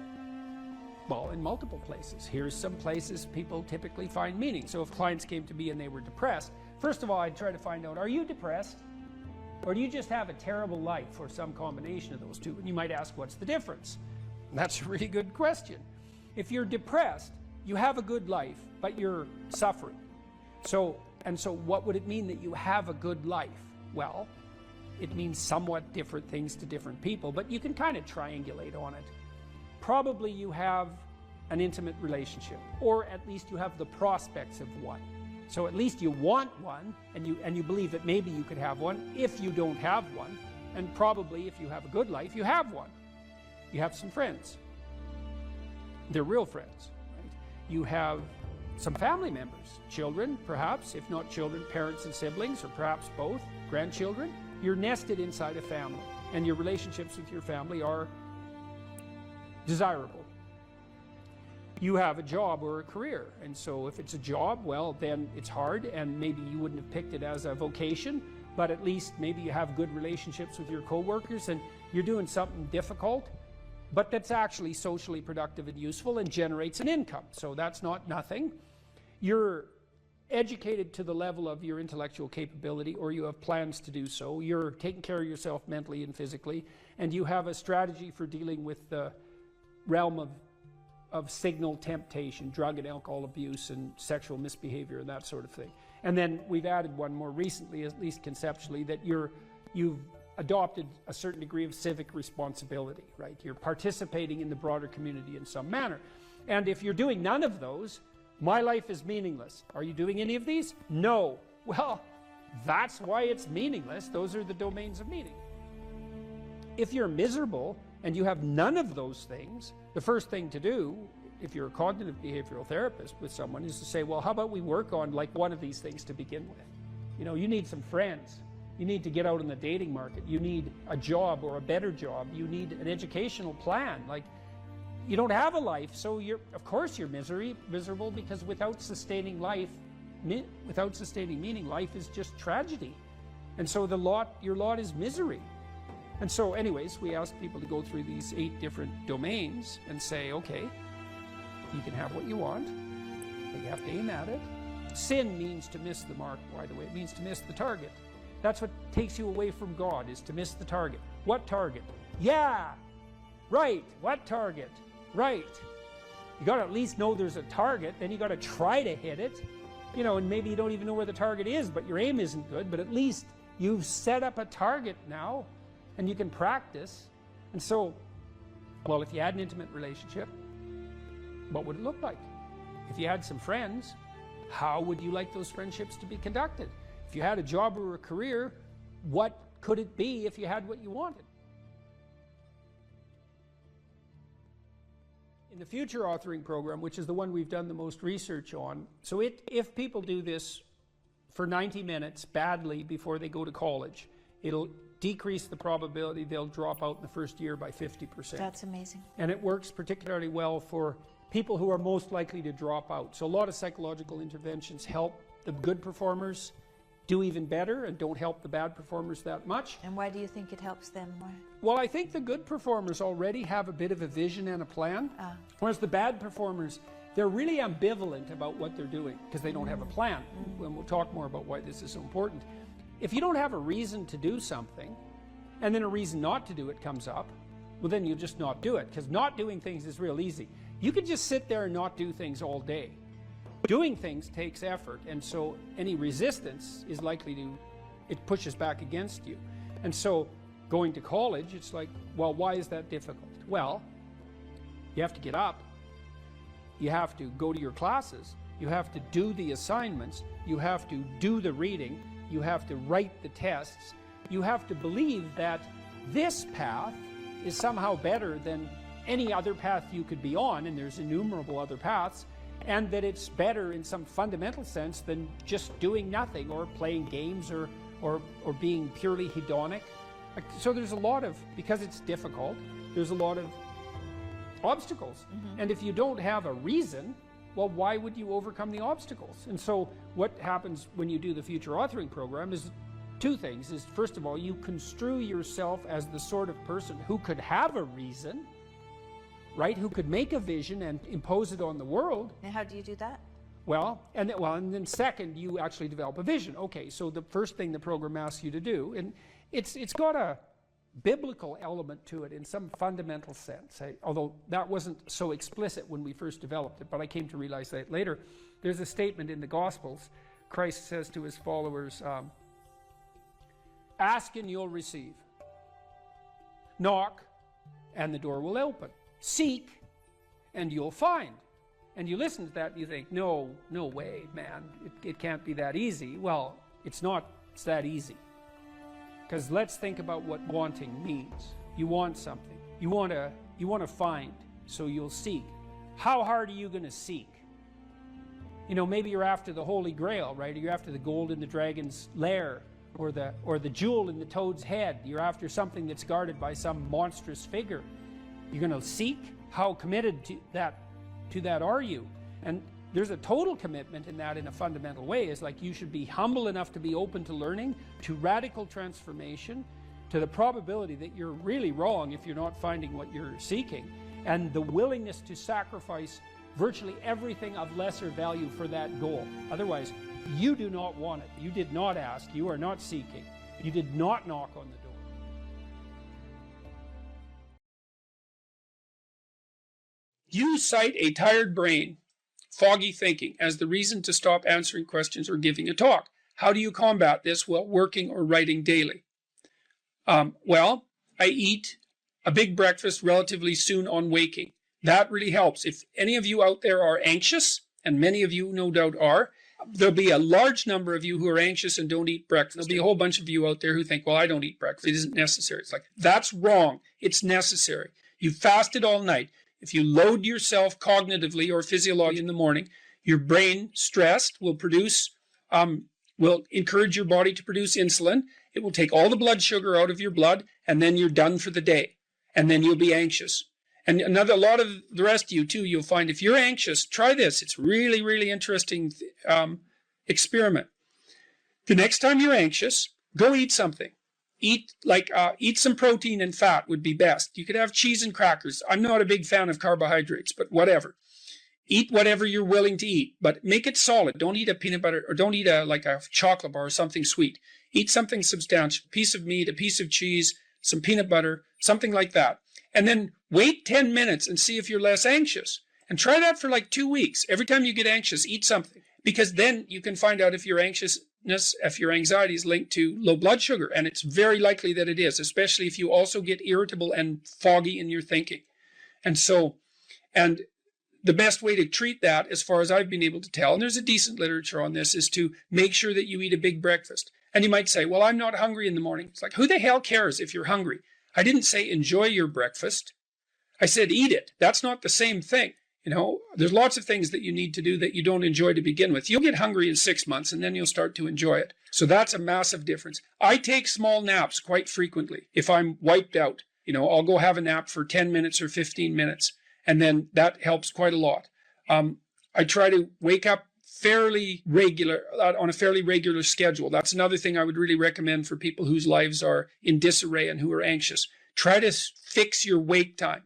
well, in multiple places. Here's some places people typically find meaning. So if clients came to me and they were depressed, first of all, I'd try to find out, are you depressed? Or do you just have a terrible life, or some combination of those two? And you might ask, what's the difference? And that's a really good question. If you're depressed, you have a good life, but you're suffering. So what would it mean that you have a good life? Well, it means somewhat different things to different people, but you can kind of triangulate on it. Probably you have an intimate relationship, or at least you have the prospects of one. So at least you want one, and you believe that maybe you could have one if you don't have one. And probably if you have a good life, you have one. You have some friends. They're real friends, right? You have some family members, children perhaps, if not children, parents and siblings, or perhaps both, grandchildren. You're nested inside a family, and your relationships with your family are desirable. You have a job or a career, and so if it's a job, well, then it's hard, and maybe you wouldn't have picked it as a vocation, but at least maybe you have good relationships with your coworkers, and you're doing something difficult, but that's actually socially productive and useful and generates an income. So that's not nothing. You're educated to the level of your intellectual capability, or you have plans to do so. You're taking care of yourself mentally and physically, and you have a strategy for dealing with the realm of signal temptation, drug and alcohol abuse and sexual misbehavior and that sort of thing. And then we've added one more recently, at least conceptually, that you've adopted a certain degree of civic responsibility, right? You're participating in the broader community in some manner. And if you're doing none of those, my life is meaningless. Are you doing any of these? No. Well, that's why it's meaningless. Those are the domains of meaning. If you're miserable and you have none of those things, the first thing to do, if you're a cognitive behavioral therapist with someone, is to say, well, how about we work on like one of these things to begin with? You know, you need some friends. You need to get out in the dating market. You need a job or a better job. You need an educational plan. Like, you don't have a life, so of course you're miserable, because without sustaining life, without sustaining meaning, life is just tragedy. And so your lot is misery. And so anyways, we ask people to go through these 8 different domains and say, okay, you can have what you want, but you have to aim at it. Sin means to miss the mark, by the way. It means to miss the target. That's what takes you away from God, is to miss the target. What target? Yeah, right. What target? Right. You got to at least know there's a target, then you got to try to hit it. You know, and maybe you don't even know where the target is, but your aim isn't good, but at least You've set up a target now, and you can practice. And so, well, if you had an intimate relationship, what would it look like? If you had some friends, how would you like those friendships to be conducted? If you had a job or a career, what could it be if you had what you wanted? In the future authoring program, which is the one we've done the most research on, so if people do this for 90 minutes badly before they go to college, it'll decrease the probability they'll drop out in the first year by 50%. That's amazing. And it works particularly well for people who are most likely to drop out. So a lot of psychological interventions help the good performers do even better and don't help the bad performers that much. And why do you think it helps them more? Well, I think the good performers already have a bit of a vision and a plan, whereas the bad performers, they're really ambivalent about what they're doing because they don't have a plan. And we'll talk more about why this is so important. If you don't have a reason to do something, and then a reason not to do it comes up, well, then you just not do it, because not doing things is real easy. You can just sit there and not do things all day. Doing things takes effort, and so any resistance is likely to, it pushes back against you. And so going to college, it's like, well, why is that difficult? Well, you have to get up, you have to go to your classes, you have to do the assignments, you have to do the reading, you have to write the tests, you have to believe that this path is somehow better than any other path you could be on, and there's innumerable other paths, and that it's better in some fundamental sense than just doing nothing or playing games or being purely hedonic. So there's a lot of, because it's difficult, there's a lot of obstacles. And if you don't have a reason, well, why would you overcome the obstacles? And so what happens when you do the future authoring program is two things. Is first of all, you construe yourself as the sort of person who could have a reason, right? Who could make a vision and impose it on the world. And how do you do that? Well, and then second, you actually develop a vision. Okay, so the first thing the program asks you to do, and it's got a biblical element to it in some fundamental sense, although that wasn't so explicit when we first developed it, but I came to realize that later. There's a statement in the Gospels. Christ says to his followers, ask and you'll receive. Knock and the door will open. Seek and you'll find. And you listen to that and you think, no way, man, it can't be that easy. Well, it's that easy. Because let's think about what wanting means. You want something. You want to find, so you'll seek. How hard are you going to seek? You know, maybe you're after the Holy Grail, right? Or you're after the gold in the dragon's lair, or the jewel in the toad's head. You're after something that's guarded by some monstrous figure. You're going to seek? How committed to that are you? And there's a total commitment in that in a fundamental way. Is like you should be humble enough to be open to learning, to radical transformation, to the probability that you're really wrong if you're not finding what you're seeking, and the willingness to sacrifice virtually everything of lesser value for that goal. Otherwise, you do not want it. You did not ask. You are not seeking. You did not knock on the door. You cite a tired brain, foggy thinking, as the reason to stop answering questions or giving a talk. How do you combat this while working or writing daily? Well, I eat a big breakfast relatively soon on waking. That really helps. If any of you out there are anxious, and many of you no doubt are, there'll be a large number of you who are anxious and don't eat breakfast. There'll be a whole bunch of you out there who think, well, I don't eat breakfast. It isn't necessary. It's like, that's wrong. It's necessary. You fasted all night. If you load yourself cognitively or physiologically in the morning, your brain, stressed, will encourage your body to produce insulin. It will take all the blood sugar out of your blood, and then you're done for the day. And then you'll be anxious. And a lot of the rest of you too, you'll find if you're anxious, try this. It's really, really interesting experiment. The next time you're anxious, go eat something. Eat some protein and fat would be best. You could have cheese and crackers. I'm not a big fan of carbohydrates, but whatever. Eat whatever you're willing to eat, but make it solid. Don't eat a peanut butter, or don't eat a chocolate bar or something sweet. Eat something substantial, a piece of meat, a piece of cheese, some peanut butter, something like that. And then wait 10 minutes and see if you're less anxious. And try that for like 2 weeks. Every time you get anxious, eat something. Because then you can find out if you're anxious if your anxiety is linked to low blood sugar, and it's very likely that it is, especially if you also get irritable and foggy in your thinking. And so, and the best way to treat that, as far as I've been able to tell, and there's a decent literature on this, is to make sure that you eat a big breakfast. And you might say, well, I'm not hungry in the morning. It's like, who the hell cares if you're hungry? I didn't say enjoy your breakfast. I said eat it. That's not the same thing. You know, there's lots of things that you need to do that you don't enjoy to begin with. You'll get hungry in 6 months and then you'll start to enjoy it. So that's a massive difference. I take small naps quite frequently. If I'm wiped out, you know, I'll go have a nap for 10 minutes or 15 minutes. And then that helps quite a lot. I try to wake up on a fairly regular schedule. That's another thing I would really recommend for people whose lives are in disarray and who are anxious. Try to fix your wake time.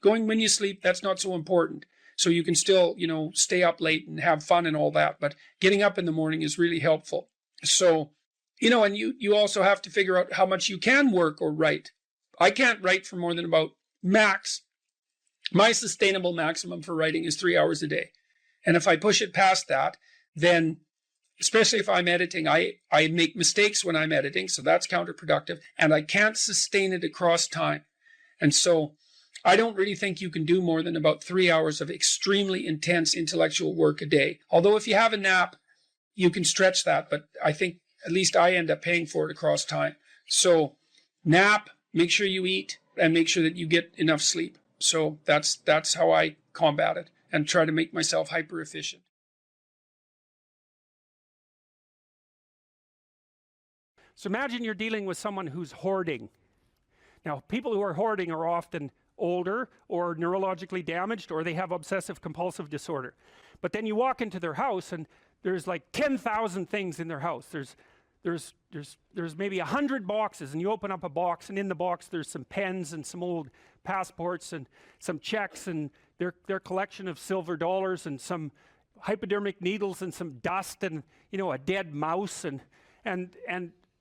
Going when you sleep, that's not so important. So you can still, you know, stay up late and have fun and all that. But getting up in the morning is really helpful. So, you know, and you also have to figure out how much you can work or write. I can't write for more than about max. My sustainable maximum for writing is 3 hours a day. And if I push it past that, then, especially if I'm editing, I make mistakes when I'm editing, so that's counterproductive, and I can't sustain it across time. And so I don't really think you can do more than about 3 hours of extremely intense intellectual work a day. Although if you have a nap, you can stretch that, but I think at least I end up paying for it across time. So nap, make sure you eat, and make sure that you get enough sleep. So that's how I combat it and try to make myself hyper efficient. So imagine you're dealing with someone who's hoarding. Now, people who are hoarding are often older or neurologically damaged, or they have obsessive compulsive disorder. But then you walk into their house and there's like 10,000 things in their house. There's maybe 100 boxes, and you open up a box, and in the box there's some pens and some old passports and some checks and their collection of silver dollars and some hypodermic needles and some dust and, you know, a dead mouse, and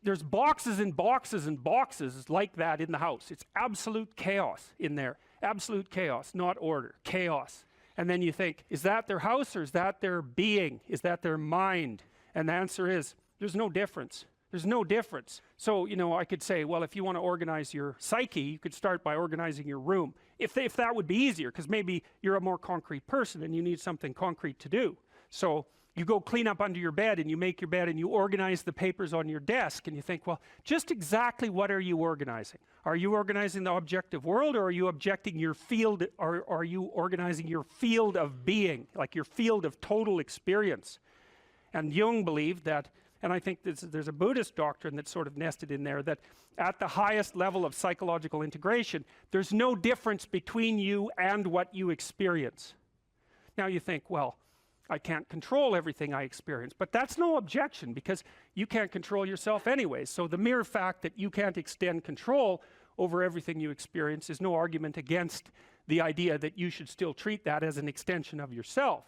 there's boxes and boxes and boxes like that in the house. It's absolute chaos in there. Absolute chaos, not order, chaos. And then you think, is that their house, or is that their being? Is that their mind? And the answer is, there's no difference. There's no difference. So, you know, I could say, well, if you want to organize your psyche, you could start by organizing your room. If that would be easier, because maybe you're a more concrete person and you need something concrete to do. So you go clean up under your bed and you make your bed and you organize the papers on your desk, and you think, well, just exactly what are you organizing? Are you organizing the objective world, or are you objecting your field, or are you organizing your field of being, like your field of total experience? And Jung believed that, and I think there's a Buddhist doctrine that's sort of nested in there, that at the highest level of psychological integration, there's no difference between you and what you experience. Now you think, well, I can't control everything I experience, but that's no objection, because you can't control yourself anyways. So the mere fact that you can't extend control over everything you experience is no argument against the idea that you should still treat that as an extension of yourself.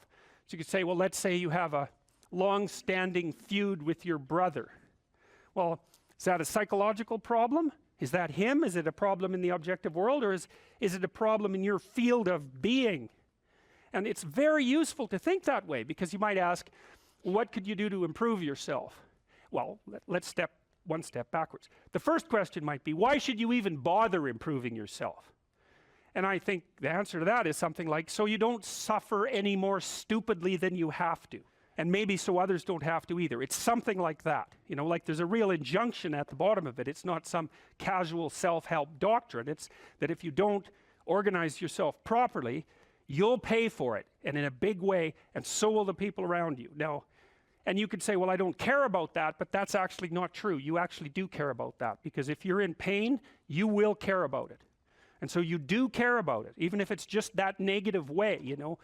So you could say, well, let's say you have a long-standing feud with your brother. Well, is that a psychological problem? Is that him? Is it a problem in the objective world, or is it a problem in your field of being? And it's very useful to think that way, because you might ask, what could you do to improve yourself? Well, let's step one step backwards. The first question might be, why should you even bother improving yourself? And I think the answer to that is something like, so you don't suffer any more stupidly than you have to. And maybe so others don't have to either. It's something like that. You know, like there's a real injunction at the bottom of it. It's not some casual self-help doctrine. It's that if you don't organize yourself properly, you'll pay for it, and in a big way, and so will the people around you. Now, and you could say, well, I don't care about that, but that's actually not true. You actually do care about that, because if you're in pain, you will care about it. And so you do care about it, even if it's just that negative way, you know.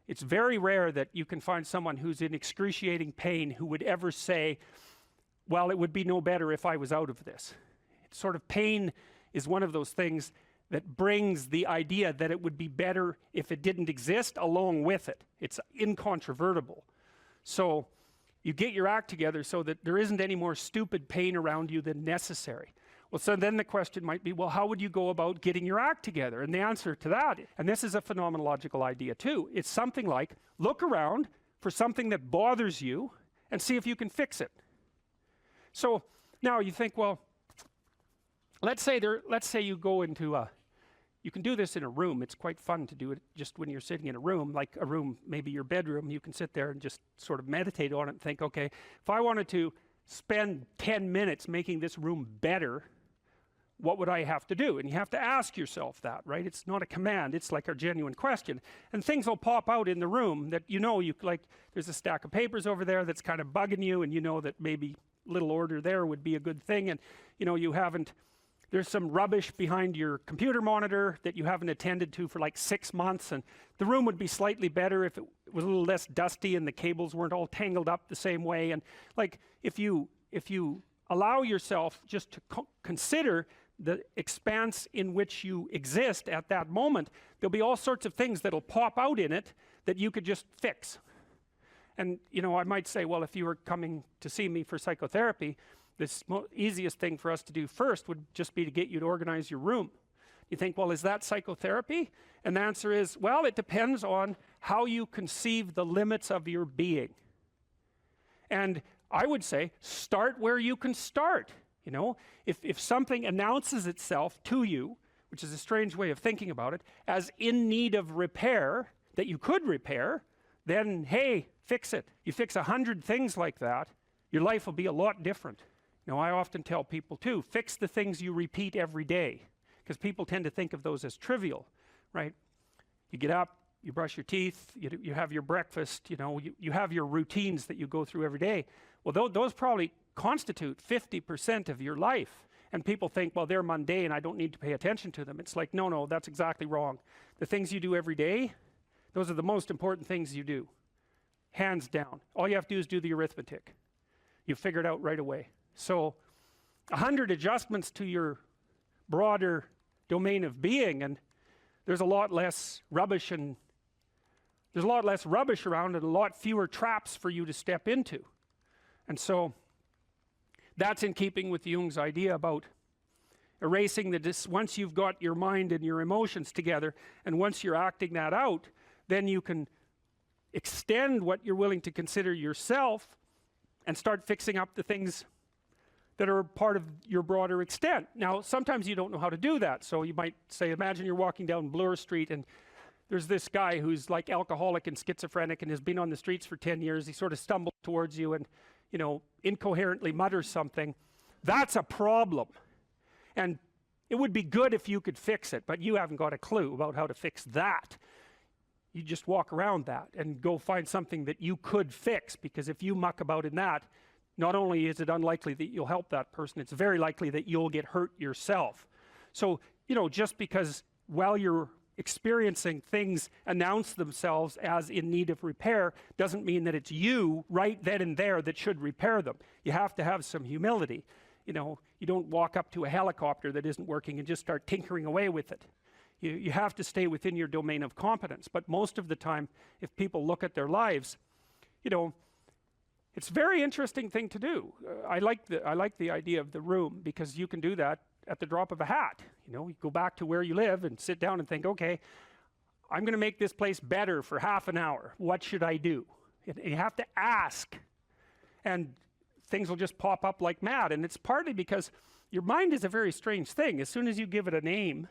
It's very rare that you can find someone who's in excruciating pain who would ever say, well, it would be no better if I was out of this. It's sort of, pain is one of those things that brings the idea that it would be better if it didn't exist along with it. It's incontrovertible. So you get your act together so that there isn't any more stupid pain around you than necessary. Well, so then the question might be, well, how would you go about getting your act together? And the answer to that, and this is a phenomenological idea too, it's something like, look around for something that bothers you and see if you can fix it. So now you think, well, let's say you go into you can do this in a room. It's quite fun to do it just when you're sitting in a room, like a room, maybe your bedroom. You can sit there and just sort of meditate on it and think, okay, if I wanted to spend 10 minutes making this room better, what would I have to do? And you have to ask yourself that, right? It's not a command, it's like a genuine question. And things will pop out in the room that you like, there's a stack of papers over there that's kind of bugging you, and you know that maybe little order there would be a good thing, and there's some rubbish behind your computer monitor that you haven't attended to for like 6 months, and the room would be slightly better if it was a little less dusty and the cables weren't all tangled up the same way. And like, if you allow yourself just to consider the expanse in which you exist at that moment, there'll be all sorts of things that'll pop out in it that you could just fix. And I might say, well, if you were coming to see me for psychotherapy, the easiest thing for us to do first would just be to get you to organize your room. You think, well, is that psychotherapy? And the answer is, well, it depends on how you conceive the limits of your being. And I would say, start where you can start. If something announces itself to you, which is a strange way of thinking about it, as in need of repair, that you could repair, then, hey, fix it. You fix 100 things like that, your life will be a lot different. I often tell people too, fix the things you repeat every day, because people tend to think of those as trivial, right? You get up, you brush your teeth, you have your breakfast, you have your routines that you go through every day. Well, those probably constitute 50% of your life. And people think, well, they're mundane, I don't need to pay attention to them. It's like, no, that's exactly wrong. The things you do every day, those are the most important things you do. Hands down. All you have to do is do the arithmetic. You figure it out right away. So 100 adjustments to your broader domain of being, and there's a lot less rubbish around, and a lot fewer traps for you to step into. And so that's in keeping with Jung's idea about erasing once you've got your mind and your emotions together, and once you're acting that out, then you can extend what you're willing to consider yourself and start fixing up the things that are part of your broader extent. Now, sometimes you don't know how to do that. So you might say, imagine you're walking down Bloor Street and there's this guy who's like alcoholic and schizophrenic and has been on the streets for 10 years. He sort of stumbles towards you and, incoherently mutters something. That's a problem. And it would be good if you could fix it, but you haven't got a clue about how to fix that. You just walk around that and go find something that you could fix, because if you muck about in that, not only is it unlikely that you'll help that person, it's very likely that you'll get hurt yourself. So, just because while you're experiencing things announce themselves as in need of repair doesn't mean that it's you right then and there that should repair them. You have to have some humility. You don't walk up to a helicopter that isn't working and just start tinkering away with it. You have to stay within your domain of competence. But most of the time, if people look at their lives, it's a very interesting thing to do. I like the idea of the room, because you can do that at the drop of a hat. You go back to where you live and sit down and think, okay, I'm going to make this place better for half an hour. What should I do? And you have to ask, and things will just pop up like mad. And it's partly because your mind is a very strange thing. As soon as you give it a name,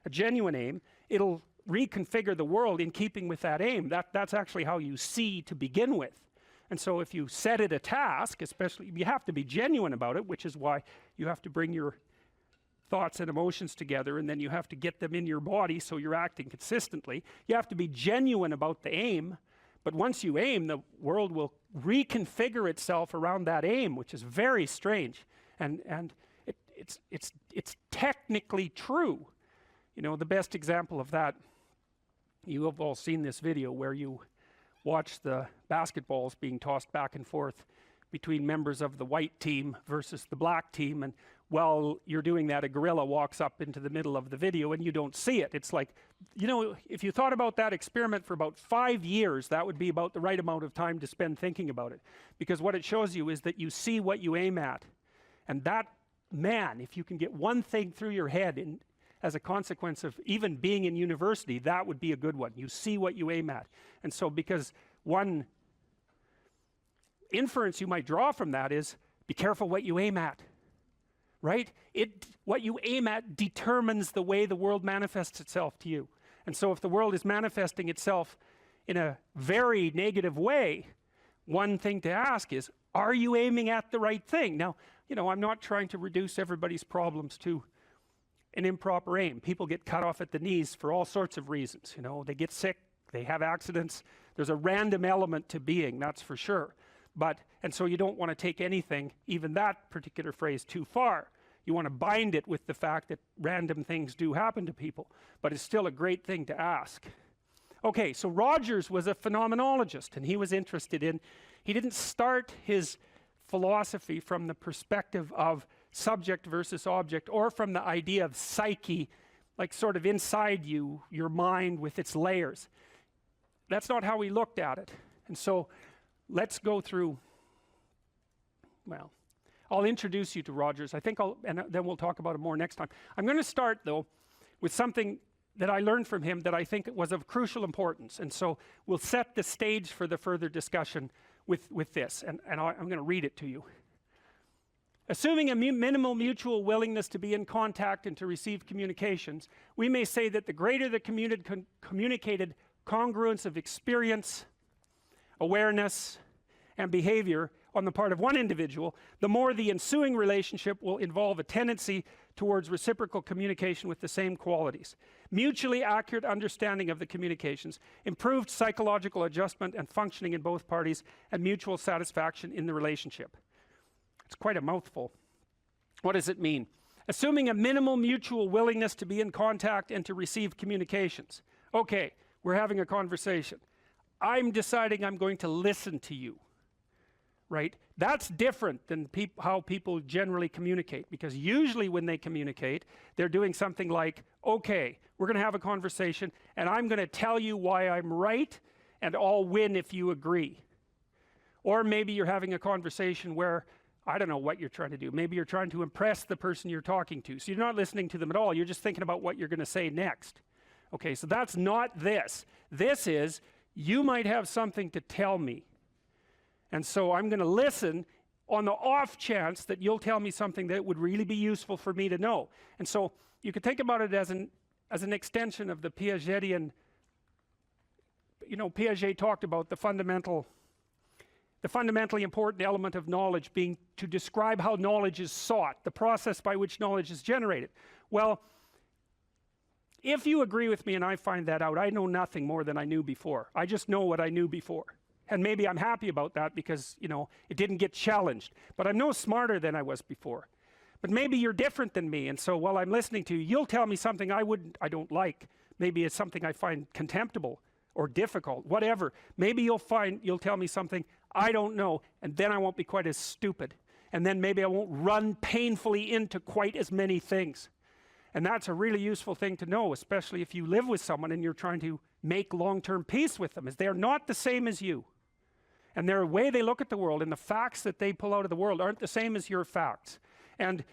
a genuine aim, it'll reconfigure the world in keeping with that aim. That's actually how you see to begin with. And so if you set it a task, especially, you have to be genuine about it, which is why you have to bring your thoughts and emotions together, and then you have to get them in your body so you're acting consistently. You have to be genuine about the aim, but once you aim, the world will reconfigure itself around that aim, which is very strange. And it's technically true. The best example of that, you have all seen this video where you watch the basketballs being tossed back and forth between members of the white team versus the black team, and while you're doing that, a gorilla walks up into the middle of the video and you don't see it. It's like, if you thought about that experiment for about 5 years, that would be about the right amount of time to spend thinking about it, because what it shows you is that you see what you aim at. And that, man, if you can get one thing through your head as a consequence of even being in university, that would be a good one. You see what you aim at. And so because one inference you might draw from that is, be careful what you aim at, right? What you aim at determines the way the world manifests itself to you. And so if the world is manifesting itself in a very negative way, one thing to ask is, are you aiming at the right thing? Now, you know, I'm not trying to reduce everybody's problems to an improper aim. People get cut off at the knees for all sorts of reasons. You know, they get sick, they have accidents. There's a random element to being, that's for sure. And so you don't want to take anything, even that particular phrase, too far. You want to bind it with the fact that random things do happen to people, but it's still a great thing to ask. Okay, so Rogers was a phenomenologist, and he was interested in, he didn't start his philosophy from the perspective of subject versus object, or from the idea of psyche, like sort of inside you, your mind with its layers. That's not how he looked at it. And so let's go through, well, I'll introduce you to Rogers. I think and then we'll talk about it more next time. I'm going to start, though, with something that I learned from him that I think was of crucial importance. And so we'll set the stage for the further discussion with this. And I'm going to read it to you. Assuming a minimal mutual willingness to be in contact and to receive communications, we may say that the greater the communicated congruence of experience, awareness, and behavior on the part of one individual, the more the ensuing relationship will involve a tendency towards reciprocal communication with the same qualities. Mutually accurate understanding of the communications, improved psychological adjustment and functioning in both parties, and mutual satisfaction in the relationship. It's quite a mouthful. What does it mean? Assuming a minimal mutual willingness to be in contact and to receive communications. Okay, we're having a conversation. I'm deciding I'm going to listen to you, right? That's different than how people generally communicate, because usually when they communicate, they're doing something like, okay, we're going to have a conversation, and I'm going to tell you why I'm right, and I'll win if you agree. Or maybe you're having a conversation where, I don't know what you're trying to do. Maybe you're trying to impress the person you're talking to. So you're not listening to them at all. You're just thinking about what you're going to say next. Okay, so that's not this. This is, you might have something to tell me. And so I'm going to listen on the off chance that you'll tell me something that would really be useful for me to know. And so you could think about it as an extension of the Piagetian, you know, Piaget talked about the fundamentally important element of knowledge being to describe how knowledge is sought, the process by which knowledge is generated. Well, if you agree with me and I find that out, I know nothing more than I knew before. I just know what I knew before. And maybe I'm happy about that because, you know, it didn't get challenged. But I'm no smarter than I was before. But maybe you're different than me, and so while I'm listening to you, you'll tell me something I don't like. Maybe it's something I find contemptible or difficult, whatever. Maybe you'll tell me something I don't know, and then I won't be quite as stupid. And then maybe I won't run painfully into quite as many things. And that's a really useful thing to know, especially if you live with someone and you're trying to make long-term peace with them, is they're not the same as you. And their way they look at the world and the facts that they pull out of the world aren't the same as your facts. And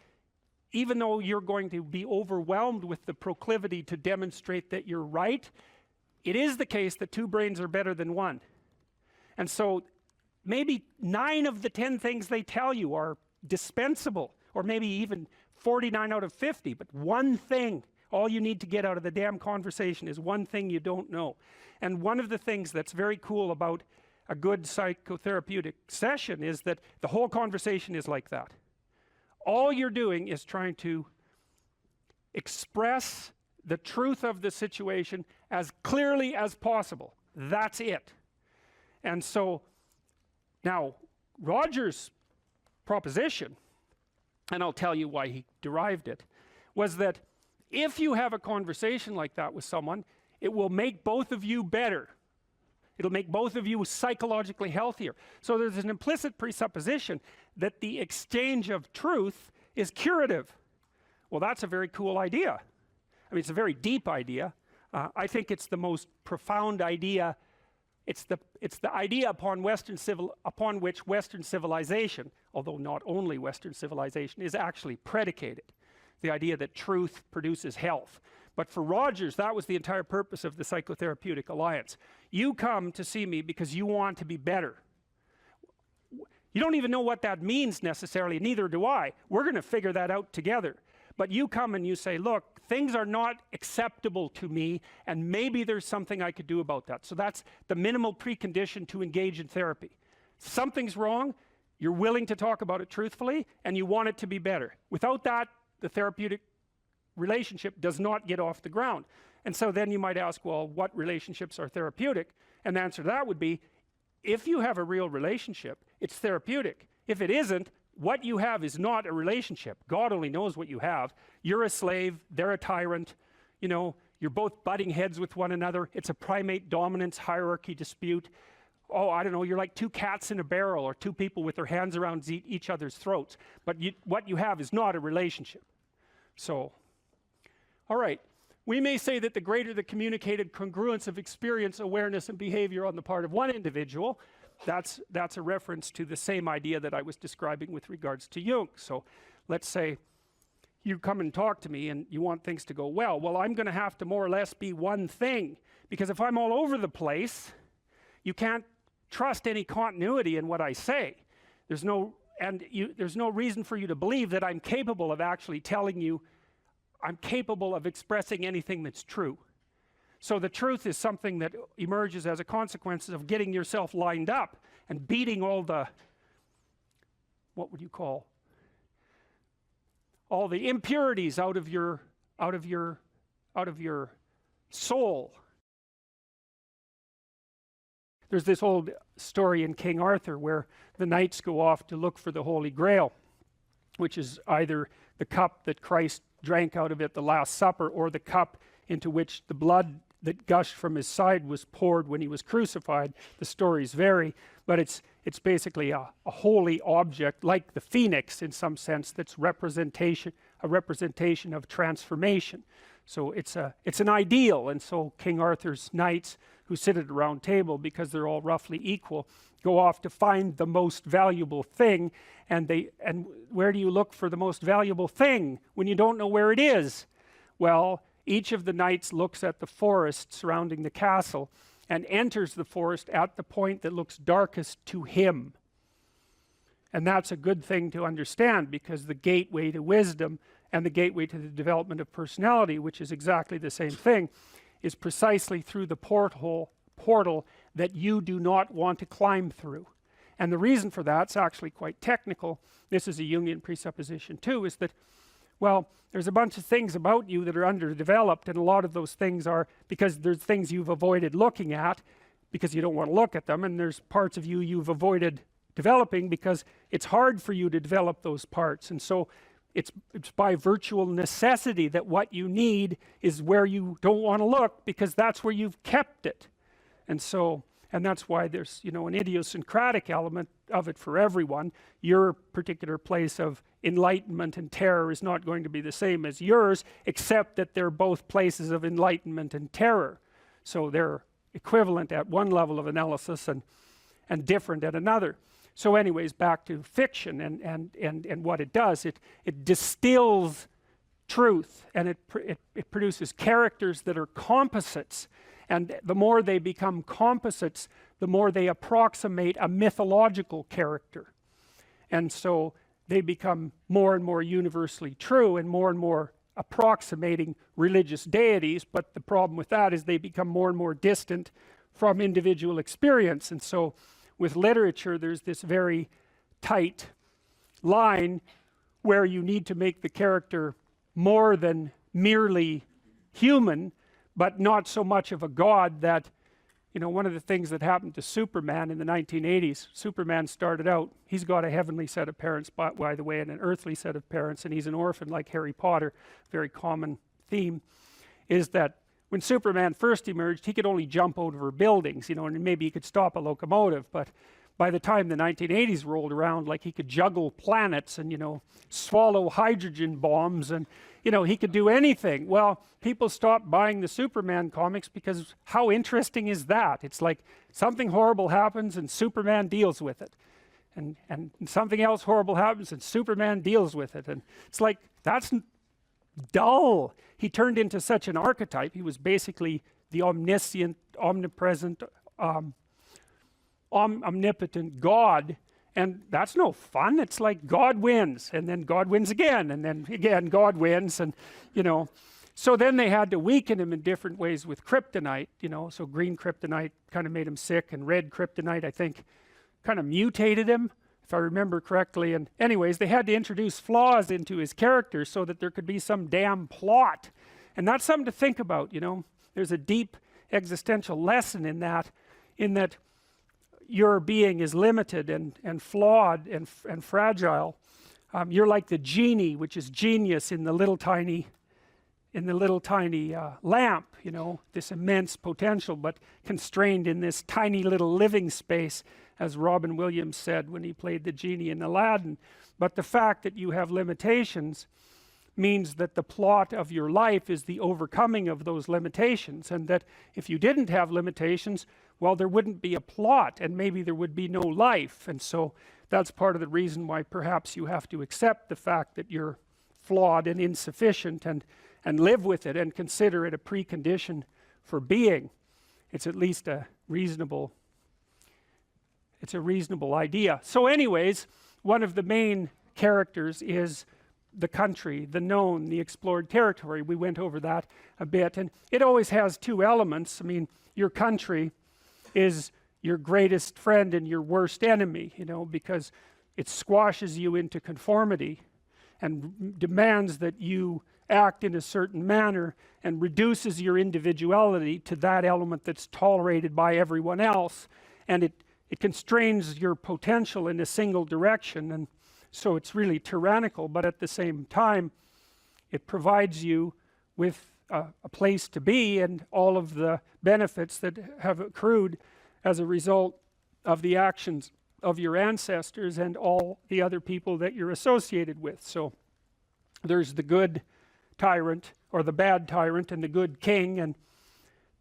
even though you're going to be overwhelmed with the proclivity to demonstrate that you're right, it is the case that two brains are better than one. And so maybe 9 of the 10 things they tell you are dispensable, or maybe even 49 out of 50, but one thing, all you need to get out of the damn conversation is one thing you don't know. And one of the things that's very cool about a good psychotherapeutic session is that the whole conversation is like that. All you're doing is trying to express the truth of the situation as clearly as possible. That's it. And so now Rogers' proposition, and I'll tell you why he derived it, was that if you have a conversation like that with someone, it will make both of you better. It'll make both of you psychologically healthier. So there's an implicit presupposition that the exchange of truth is curative. Well, that's a very cool idea. I mean, it's a very deep idea. I think it's the most profound idea. It's the idea upon which Western civilization, although not only Western civilization, is actually predicated. The idea that truth produces health. But for Rogers, that was the entire purpose of the Psychotherapeutic Alliance. You come to see me because you want to be better. You don't even know what that means necessarily, neither do I. We're going to figure that out together. But you come and you say, look, things are not acceptable to me, and maybe there's something I could do about that. So that's the minimal precondition to engage in therapy. Something's wrong, you're willing to talk about it truthfully, and you want it to be better. Without that, the therapeutic relationship does not get off the ground. And so then you might ask, well, what relationships are therapeutic? And the answer to that would be, if you have a real relationship, it's therapeutic. If it isn't, what you have is not a relationship. God only knows what you have. You're a slave, they're a tyrant, you know, you're both butting heads with one another. It's a primate dominance hierarchy dispute. Oh, I don't know, you're like two cats in a barrel, or two people with their hands around each other's throats. But what you have is not a relationship. So, all right. We may say that the greater the communicated congruence of experience, awareness, and behavior on the part of one individual, that's a reference to the same idea that I was describing with regards to Jung. So let's say you come and talk to me and you want things to go well. Well, I'm going to have to more or less be one thing, because if I'm all over the place, you can't trust any continuity in what I say. There's no reason for you to believe that I'm capable of actually telling you, I'm capable of expressing anything that's true. So the truth is something that emerges as a consequence of getting yourself lined up and beating all the, what would you call, all the impurities out of your soul. There's this old story in King Arthur where the knights go off to look for the Holy Grail, which is either the cup that Christ drank out of at the Last Supper, or the cup into which the blood that gushed from his side was poured when he was crucified. The stories vary, but it's basically a holy object, like the phoenix in some sense, that's a representation of transformation. So it's an ideal, and so King Arthur's knights, who sit at a round table because they're all roughly equal, go off to find the most valuable thing. And where do you look for the most valuable thing when you don't know where it is? Well, each of the knights looks at the forest surrounding the castle and enters the forest at the point that looks darkest to him. And that's a good thing to understand, because the gateway to wisdom and the gateway to the development of personality, which is exactly the same thing, is precisely through the portal that you do not want to climb through. And the reason for that's actually quite technical. This is a Jungian presupposition too, is that, well, there's a bunch of things about you that are underdeveloped, and a lot of those things are because there's things you've avoided looking at because you don't want to look at them, and there's parts of you you've avoided developing because it's hard for you to develop those parts. And so it's by virtual necessity that what you need is where you don't want to look, because that's where you've kept it. And so, and that's why there's, you know, an idiosyncratic element of it for everyone. Your particular place of enlightenment and terror is not going to be the same as yours, except that they're both places of enlightenment and terror. So they're equivalent at one level of analysis and different at another. So anyways, back to fiction and what it does. It distills truth, and it produces characters that are composites. And the more they become composites, the more they approximate a mythological character. And so they become more and more universally true and more approximating religious deities. But the problem with that is they become more and more distant from individual experience. And so with literature, there's this very tight line where you need to make the character more than merely human, but not so much of a god that, you know, one of the things that happened to Superman in the 1980s, Superman started out, he's got a heavenly set of parents, by the way, and an earthly set of parents, and he's an orphan like Harry Potter. Very common theme is that when Superman first emerged, he could only jump over buildings, you know, and maybe he could stop a locomotive. But by the time the 1980s rolled around, like, he could juggle planets and, you know, swallow hydrogen bombs, and, you know, he could do anything. Well, people stopped buying the Superman comics because how interesting is that? It's like something horrible happens and Superman deals with it. And something else horrible happens and Superman deals with it. And it's like, that's dull. He turned into such an archetype. He was basically the omniscient, omnipresent, omnipotent God, And that's no fun. It's like God wins, and then God wins again, and then again God wins, and you know. So then they had to weaken him in different ways with kryptonite, you know. So green kryptonite kind of made him sick, and red kryptonite, I think, kind of mutated him, if I remember correctly. And anyways, they had to introduce flaws into his character so that there could be some damn plot. And that's something to think about, you know. There's a deep existential lesson in that your being is limited and flawed and fragile. You're like the genie, which is genius in the little tiny lamp, you know, this immense potential, but constrained in this tiny little living space, as Robin Williams said when he played the genie in Aladdin. But the fact that you have limitations means that the plot of your life is the overcoming of those limitations, and that if you didn't have limitations, well, there wouldn't be a plot, and maybe there would be no life. And so that's part of the reason why perhaps you have to accept the fact that you're flawed and insufficient, and live with it and consider it a precondition for being. It's at least a reasonable idea. So anyways, one of the main characters is the country, the known, the explored territory. We went over that a bit, and it always has two elements. I mean, your country is your greatest friend and your worst enemy, you know, because it squashes you into conformity and demands that you act in a certain manner, and reduces your individuality to that element that's tolerated by everyone else, and it constrains your potential in a single direction. And so it's really tyrannical, but at the same time it provides you with a place to be and all of the benefits that have accrued as a result of the actions of your ancestors and all the other people that you're associated with. So there's the good tyrant, or the bad tyrant, and the good king, and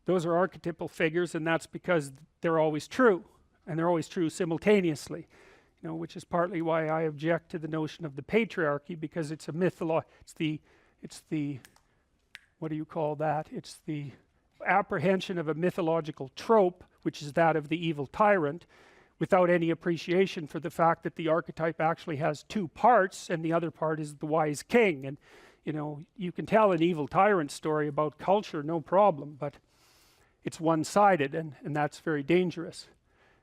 those are archetypal figures, and that's because they're always true, and they're always true simultaneously, you know, which is partly why I object to the notion of the patriarchy, because it's a it's the what do you call that? It's the apprehension of a mythological trope, which is that of the evil tyrant, without any appreciation for the fact that the archetype actually has two parts, and the other part is the wise king. And you know, you can tell an evil tyrant story about culture, no problem, but it's one-sided, and that's very dangerous,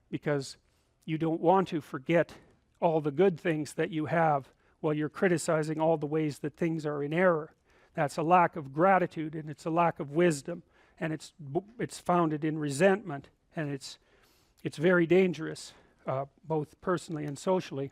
because you don't want to forget all the good things that you have while you're criticizing all the ways that things are in error. That's a lack of gratitude, and it's a lack of wisdom, and it's founded in resentment, and it's very dangerous, both personally and socially.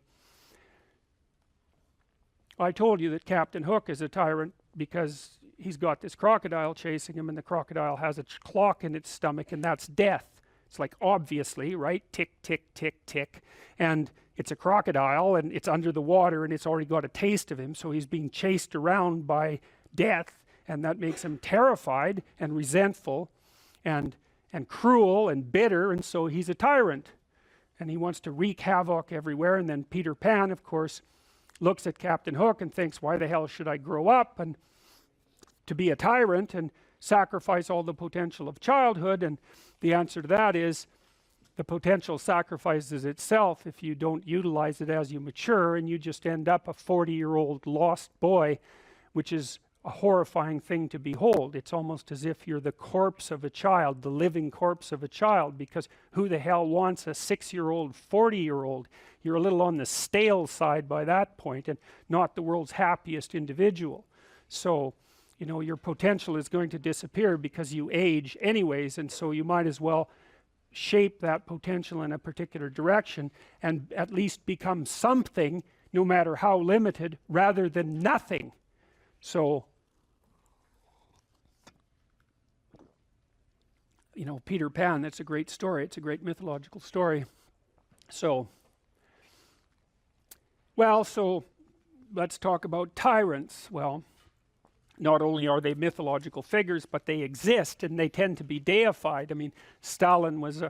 I told you that Captain Hook is a tyrant because he's got this crocodile chasing him, and the crocodile has a clock in its stomach, and that's death. It's like, obviously, right? Tick, tick, tick, tick. And it's a crocodile, and it's under the water, and it's already got a taste of him, so he's being chased around by death, and that makes him terrified and resentful and cruel and bitter, and so he's a tyrant. And he wants to wreak havoc everywhere. And then Peter Pan, of course, looks at Captain Hook and thinks, why the hell should I grow up and to be a tyrant and sacrifice all the potential of childhood? And the answer to that is, the potential sacrifices itself if you don't utilize it as you mature, and you just end up a 40-year-old lost boy, which is a horrifying thing to behold. It's almost as if you're the corpse of a child, the living corpse of a child, because who the hell wants a 6-year-old, 40-year-old? You're a little on the stale side by that point, and not the world's happiest individual. So, you know, your potential is going to disappear because you age anyways, and so you might as well shape that potential in a particular direction and at least become something, no matter how limited, rather than nothing. So, you know, Peter Pan, that's a great story. It's a great mythological story. So, well, so let's talk about tyrants. Well, not only are they mythological figures, but they exist, and they tend to be deified. I mean, Stalin was,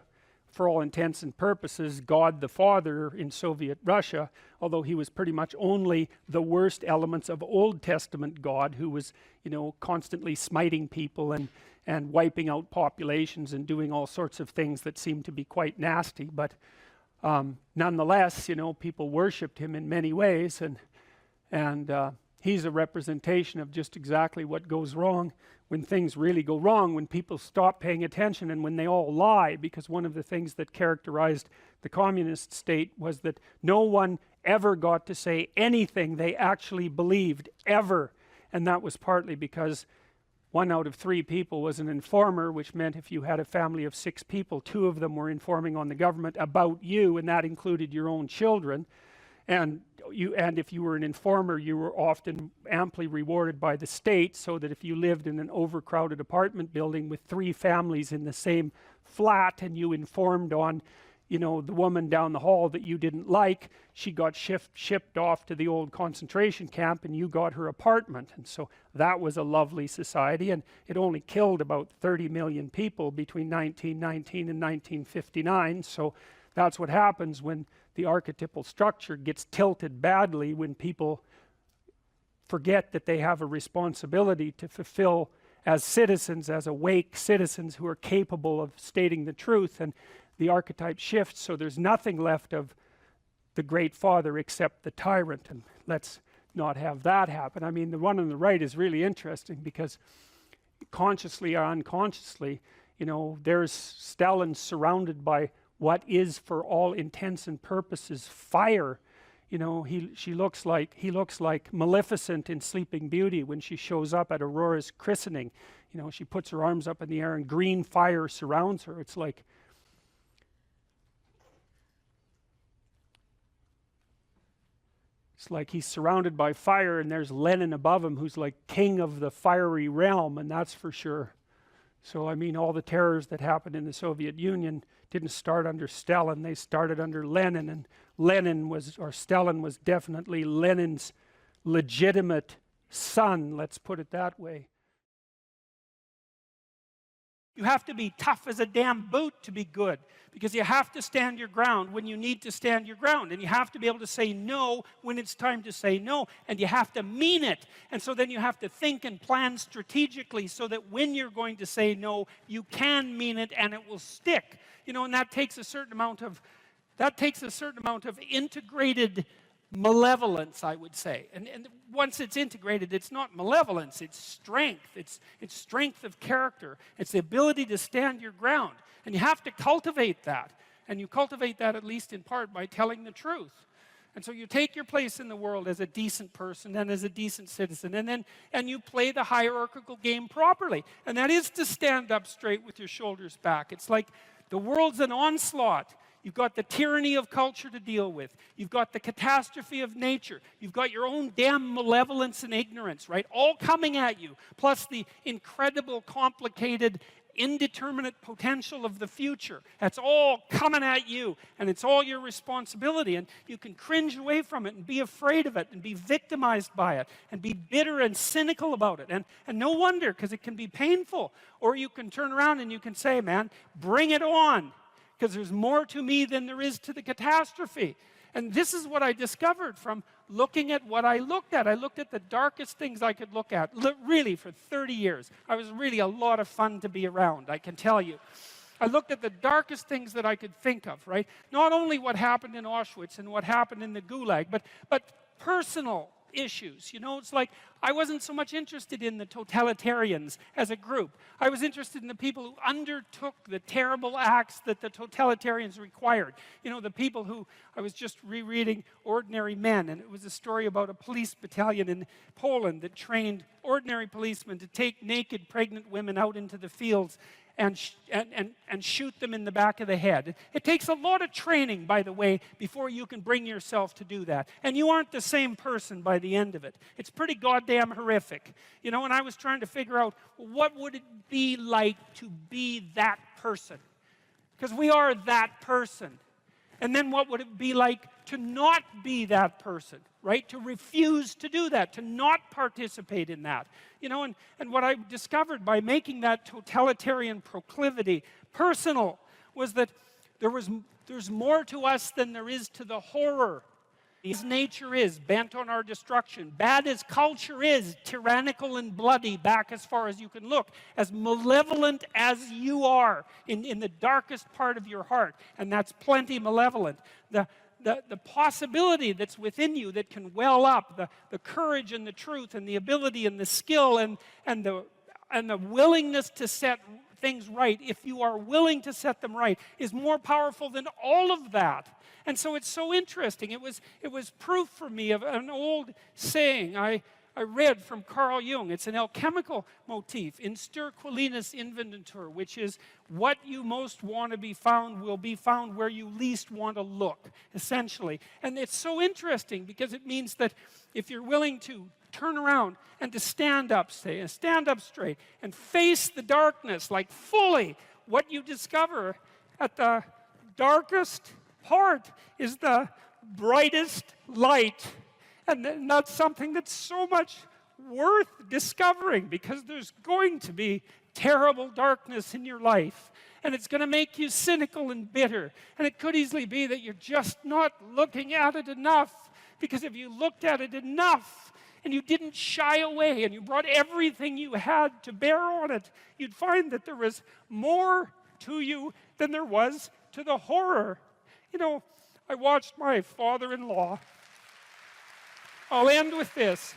for all intents and purposes, God the Father in Soviet Russia, although he was pretty much only the worst elements of Old Testament God, who was, you know, constantly smiting people and wiping out populations and doing all sorts of things that seemed to be quite nasty. But Nonetheless, you know, people worshipped him in many ways, and he's a representation of just exactly what goes wrong when things really go wrong, when people stop paying attention and when they all lie, because one of the things that characterized the communist state was that no one ever got to say anything they actually believed, ever. And that was partly because 1 out of 3 people was an informer, which meant if you had a family of 6 people, 2 of them were informing on the government about you, and that included your own children. And if you were an informer, you were often amply rewarded by the state, so that if you lived in an overcrowded apartment building with 3 families in the same flat and you informed on, you know, the woman down the hall that you didn't like, she got shipped off to the old concentration camp and you got her apartment. And so that was a lovely society, and it only killed about 30 million people between 1919 and 1959. So that's what happens when the archetypal structure gets tilted badly, when people forget that they have a responsibility to fulfill as citizens, as awake citizens who are capable of stating the truth, and the archetype shifts, so there's nothing left of the great father except the tyrant. And let's not have that happen. I mean, the one on the right is really interesting, because consciously or unconsciously, you know, there's Stalin surrounded by what is, for all intents and purposes, fire. You know, he looks like Maleficent in Sleeping Beauty when she shows up at Aurora's christening. You know, she puts her arms up in the air and green fire surrounds her. It's like he's surrounded by fire, and there's Lenin above him, who's like king of the fiery realm, and that's for sure. So I mean, all the terrors that happened in the Soviet Union didn't start under Stalin, they started under Lenin, and Stalin was definitely Lenin's legitimate son, let's put it that way. You have to be tough as a damn boot to be good, because you have to stand your ground when you need to stand your ground, and you have to be able to say no when it's time to say no, and you have to mean it. And so then you have to think and plan strategically so that when you're going to say no, you can mean it and it will stick. You know, and that takes a certain amount of integrated malevolence, I would say. And once it's integrated, it's not malevolence, it's strength. It's strength of character. It's the ability to stand your ground. And you have to cultivate that. And you cultivate that at least in part by telling the truth. And so you take your place in the world as a decent person and as a decent citizen, and you play the hierarchical game properly. And that is to stand up straight with your shoulders back. It's like the world's an onslaught. You've got the tyranny of culture to deal with. You've got the catastrophe of nature. You've got your own damn malevolence and ignorance, right? All coming at you, plus the incredible, complicated, indeterminate potential of the future. That's all coming at you, and it's all your responsibility, and you can cringe away from it and be afraid of it and be victimized by it and be bitter and cynical about it, and no wonder, because it can be painful. Or you can turn around and you can say, man, bring it on, because there's more to me than there is to the catastrophe. And this is what I discovered from looking at what I looked at. I looked at the darkest things I could look at, really, for 30 years. I was really a lot of fun to be around, I can tell you. I looked at the darkest things that I could think of, right? Not only what happened in Auschwitz and what happened in the Gulag, but personal issues. You know, it's like I wasn't so much interested in the totalitarians as a group. I was interested in the people who undertook the terrible acts that the totalitarians required. You know, the people who, I was just rereading Ordinary Men, and it was a story about a police battalion in Poland that trained ordinary policemen to take naked pregnant women out into the fields and shoot them in the back of the head. It takes a lot of training, by the way, before you can bring yourself to do that. And you aren't the same person by the end of it. It's pretty goddamn horrific. You know, and I was trying to figure out, what would it be like to be that person? Because we are that person. And then what would it be like to not be that person, right? To refuse to do that, to not participate in that. You know, and what I discovered by making that totalitarian proclivity personal was that there's more to us than there is to the horror. as nature is, bent on our destruction, bad as culture is, tyrannical and bloody, back as far as you can look, as malevolent as you are in the darkest part of your heart, and that's plenty malevolent, the possibility that's within you that can well up, the courage and the truth and the ability and the skill and the willingness to set things right, if you are willing to set them right, is more powerful than all of that. And so it's so interesting. It was proof for me of an old saying I read from Carl Jung. It's an alchemical motif, in stir qualinus inventur, which is what you most want to be found will be found where you least want to look, essentially. And it's so interesting because it means that if you're willing to turn around and to stand up straight and face the darkness like fully, what you discover at the darkest part is the brightest light. And that's something that's so much worth discovering, because there's going to be terrible darkness in your life. And it's going to make you cynical and bitter. And it could easily be that you're just not looking at it enough. Because if you looked at it enough and you didn't shy away and you brought everything you had to bear on it, you'd find that there was more to you than there was to the horror. You know, I watched my father-in-law. I'll end with this.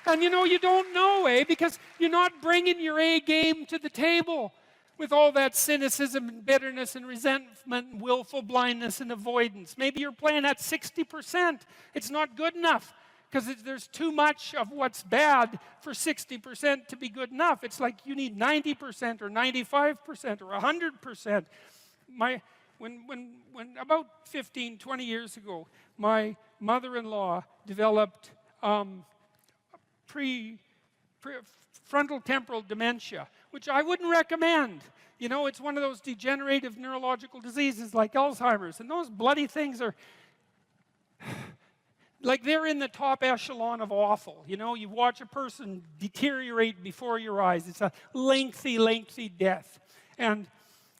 And you know, you don't know, because you're not bringing your A game to the table with all that cynicism and bitterness and resentment and willful blindness and avoidance. Maybe you're playing at 60%. It's not good enough because there's too much of what's bad for 60% to be good enough. It's like you need 90% or 95% or 100%. When about 15, 20 years ago, my mother-in-law developed frontal temporal dementia, which I wouldn't recommend. You know, it's one of those degenerative neurological diseases like Alzheimer's, and those bloody things are like they're in the top echelon of awful. You know, you watch a person deteriorate before your eyes. It's a lengthy, lengthy death. And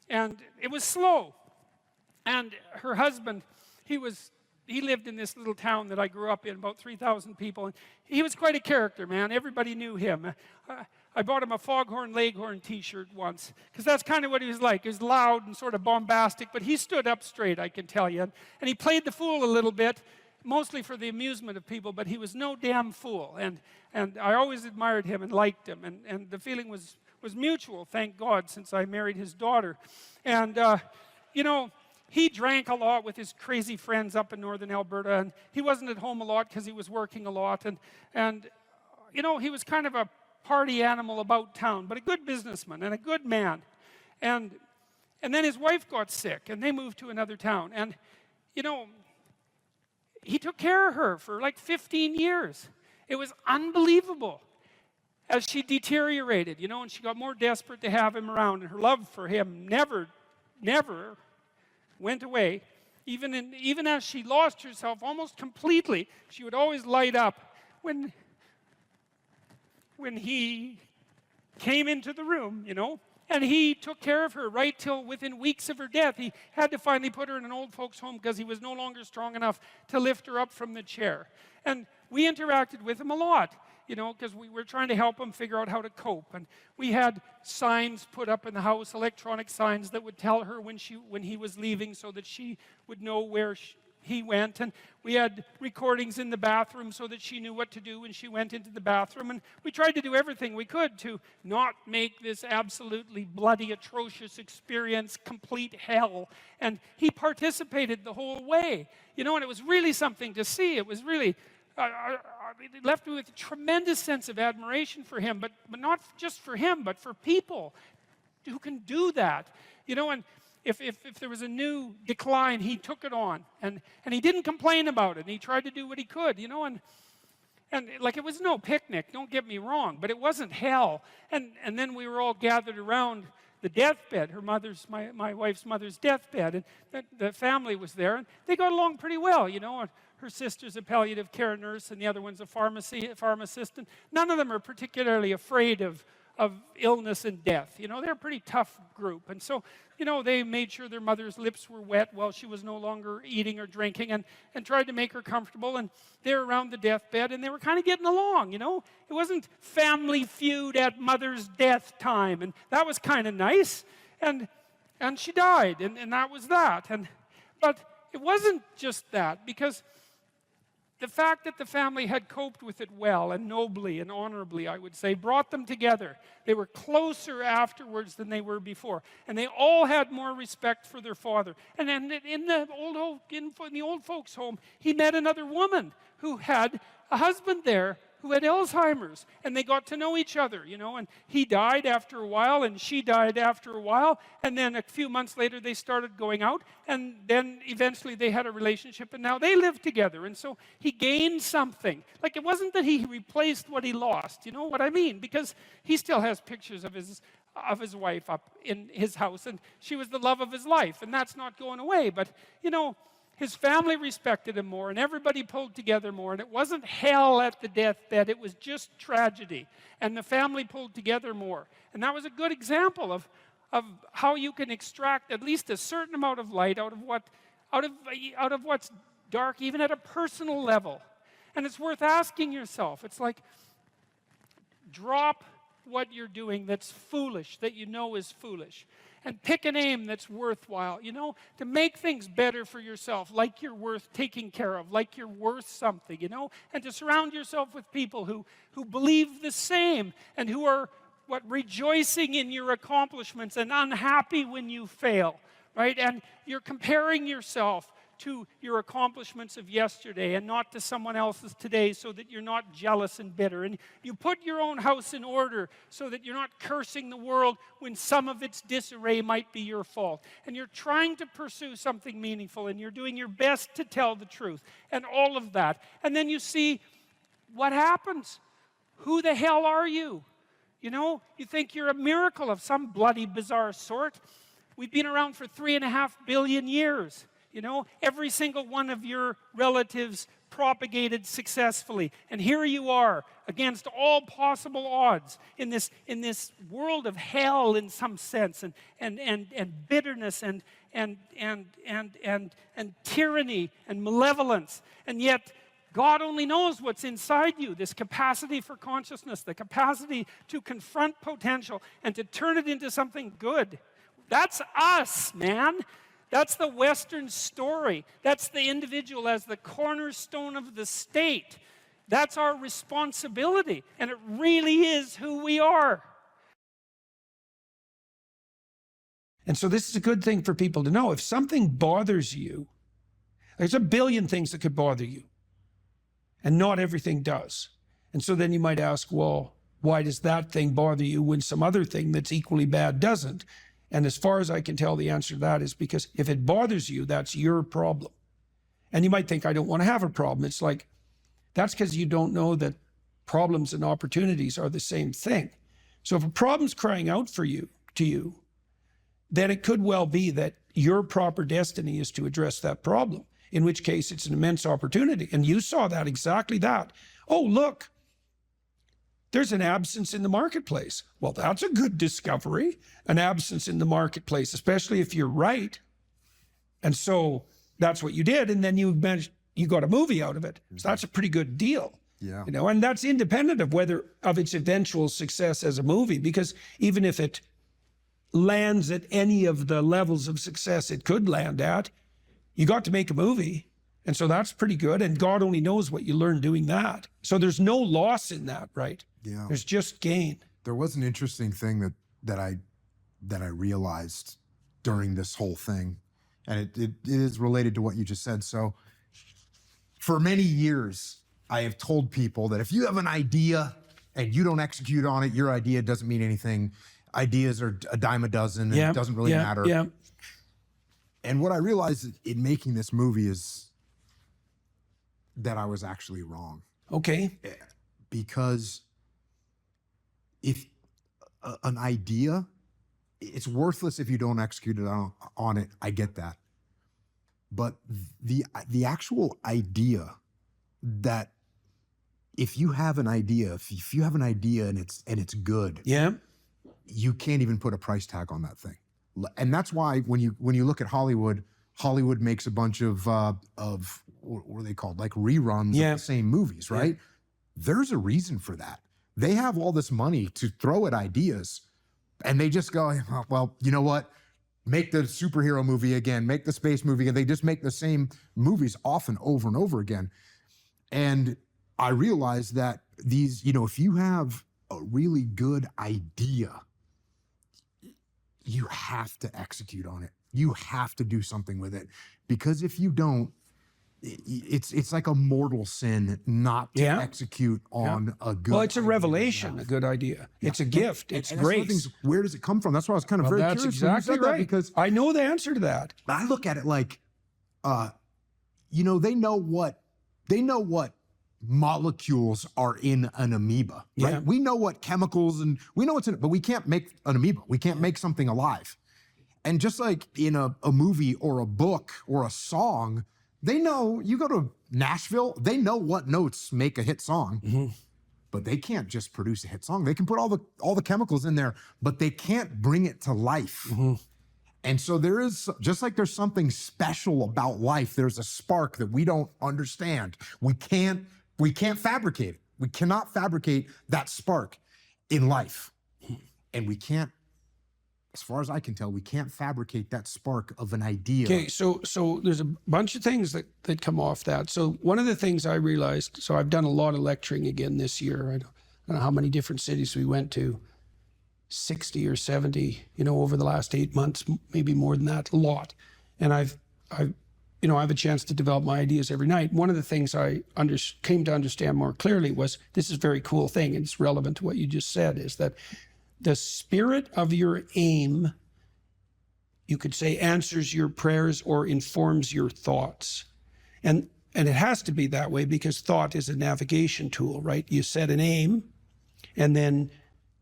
it was slow. And her husband, he lived in this little town that I grew up in, about 3,000 people. And he was quite a character, man. Everybody knew him. I bought him a Foghorn Leghorn t-shirt once, because that's kind of what he was like. He was loud and sort of bombastic, but he stood up straight, I can tell you. And he played the fool a little bit, mostly for the amusement of people, but he was no damn fool. And I always admired him and liked him. And the feeling was mutual, thank God, since I married his daughter. And, you know, he drank a lot with his crazy friends up in northern Alberta, and he wasn't at home a lot because he was working a lot. And you know, he was kind of a party animal about town, but a good businessman and a good man. And then his wife got sick, and they moved to another town. And, you know, he took care of her for like 15 years. It was unbelievable as she deteriorated, you know, and she got more desperate to have him around, and her love for him never went away. Even as she lost herself almost completely, she would always light up when he came into the room, you know. And he took care of her right till within weeks of her death. He had to finally put her in an old folks' home because he was no longer strong enough to lift her up from the chair. And we interacted with him a lot, you know, because we were trying to help him figure out how to cope. And we had signs put up in the house, electronic signs that would tell her when he was leaving, so that she would know where he went. And we had recordings in the bathroom so that she knew what to do when she went into the bathroom. And we tried to do everything we could to not make this absolutely bloody, atrocious experience complete hell. And he participated the whole way, you know, and it was really something to see. It was really it left me with a tremendous sense of admiration for him, but not just for him, but for people who can do that, you know. And if there was a new decline, he took it on, and he didn't complain about it, and he tried to do what he could, you know. And like, it was no picnic, don't get me wrong, but it wasn't hell. And then we were all gathered around the deathbed, my wife's mother's deathbed, and the family was there, and they got along pretty well, you know. Her sister's a palliative care nurse, and the other one's a pharmacist, and none of them are particularly afraid of of illness and death. You know, they're a pretty tough group. And so, you know, they made sure their mother's lips were wet while she was no longer eating or drinking, and tried to make her comfortable. And they were around the deathbed, and they were kind of getting along, you know. It wasn't Family Feud at mother's death time, and that was kind of nice. And she died, and that was that. But it wasn't just that, because the fact that the family had coped with it well and nobly and honorably, I would say, brought them together. They were closer afterwards than they were before. And they all had more respect for their father. And then in the old folks' home, he met another woman who had a husband there who had Alzheimer's. And they got to know each other, you know. And he died after a while, and she died after a while. And then a few months later, they started going out. And then eventually they had a relationship, and now they live together. And so he gained something. Like, it wasn't that he replaced what he lost, you know what I mean? Because he still has pictures of his wife up in his house, and she was the love of his life, and that's not going away. But, you know, his family respected him more, and everybody pulled together more, and it wasn't hell at the deathbed, it was just tragedy, and the family pulled together more. And that was a good example of how you can extract at least a certain amount of light out of what's dark, even at a personal level. And it's worth asking yourself. It's like, drop what you're doing that's foolish, that you know is foolish, and pick an aim that's worthwhile, you know, to make things better for yourself, like you're worth taking care of, like you're worth something, you know, and to surround yourself with people who believe the same, and who are rejoicing in your accomplishments and unhappy when you fail, right? And you're comparing yourself to your accomplishments of yesterday and not to someone else's today, so that you're not jealous and bitter. And you put your own house in order so that you're not cursing the world when some of its disarray might be your fault. And you're trying to pursue something meaningful, and you're doing your best to tell the truth, and all of that. And then you see what happens. Who the hell are you? You know, you think you're a miracle of some bloody bizarre sort. We've been around for 3.5 billion years. You know, every single one of your relatives propagated successfully. And here you are, against all possible odds, in this world of hell in some sense, and bitterness and tyranny and malevolence. And yet, God only knows what's inside you, this capacity for consciousness, the capacity to confront potential and to turn it into something good. That's us, man. That's the Western story. That's the individual as the cornerstone of the state. That's our responsibility, and it really is who we are. And so this is a good thing for people to know. If something bothers you, there's a billion things that could bother you, and not everything does. And so then you might ask, well, why does that thing bother you when some other thing that's equally bad doesn't? And as far as I can tell, the answer to that is because if it bothers you, that's your problem. And you might think, I don't want to have a problem. It's like, that's because you don't know that problems and opportunities are the same thing. So if a problem's crying out to you, then it could well be that your proper destiny is to address that problem, in which case it's an immense opportunity. And you saw that, exactly that. Oh, look, there's an absence in the marketplace. Well, that's a good discovery, an absence in the marketplace, especially if you're right. And so that's what you did. And then you got a movie out of it. So that's a pretty good deal. Yeah. You know, and that's independent of its eventual success as a movie, because even if it lands at any of the levels of success it could land at, you got to make a movie. And so that's pretty good. And God only knows what you learn doing that. So there's no loss in that, right? Yeah. There's just gain. There was an interesting thing that I realized during this whole thing, and it is related to what you just said. So for many years, I have told people that if you have an idea and you don't execute on it, your idea doesn't mean anything. Ideas are a dime a dozen, and it doesn't really matter. Yeah. And what I realized in making this movie is that I was actually wrong. Okay. Because if an idea, it's worthless if you don't execute it on it. I get that. But the actual idea that if you have an idea, if you have an idea and it's good, Yeah. you can't even put a price tag on that thing. And that's why when you look at Hollywood makes a bunch of what are they called? Like reruns Yeah. of the same movies, right? There's a reason for that. They have all this money to throw at ideas, and they just go, "Oh, well, you know what? Make the superhero movie again, make the space movie again." They just make the same movies often over and over again. And I realized that these, if you have a really good idea, you have to execute on it. You have to do something with it, because if you don't, it's like a mortal sin not to Yeah. execute on a good. Well, it's a idea. revelation, a good idea. It's a gift. It's And that's one of the grace. things, where does it come from? That's why I was kind of Well, very that's curious when you exactly said that, right. because I know the answer to that. I look at it like, they know what molecules are in an amoeba, right? Yeah. We know what chemicals and we know what's in it, but we can't make an amoeba. We can't make something alive. And just like in a movie or a book or a song, they know, you go to Nashville, they know what notes make a hit song, but they can't just produce a hit song. They can put all the chemicals in there, but they can't bring it to life. And so there is, just like there's something special about life, there's a spark that we don't understand. We can't fabricate it. We cannot fabricate that spark in life. And we can't, as far as I can tell, we can't fabricate that spark of an idea. Okay, so there's a bunch of things that come off that. So one of the things I realized, so I've done a lot of lecturing again this year. I don't know how many different cities we went to, 60 or 70, over the last 8 months, maybe more than that, a lot. And I have a chance to develop my ideas every night. One of the things I came to understand more clearly was, this is a very cool thing, and it's relevant to what you just said, is that the spirit of your aim, you could say, answers your prayers or informs your thoughts. And it has to be that way, because thought is a navigation tool, right? You set an aim, and then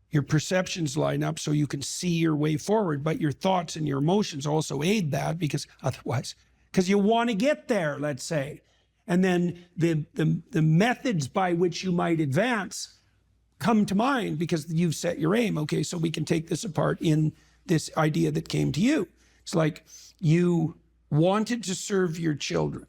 your perceptions line up so you can see your way forward, but your thoughts and your emotions also aid that, because you want to get there, let's say. And then the methods by which you might advance come to mind because you've set your aim. Okay, so we can take this apart in this idea that came to you. It's like you wanted to serve your children.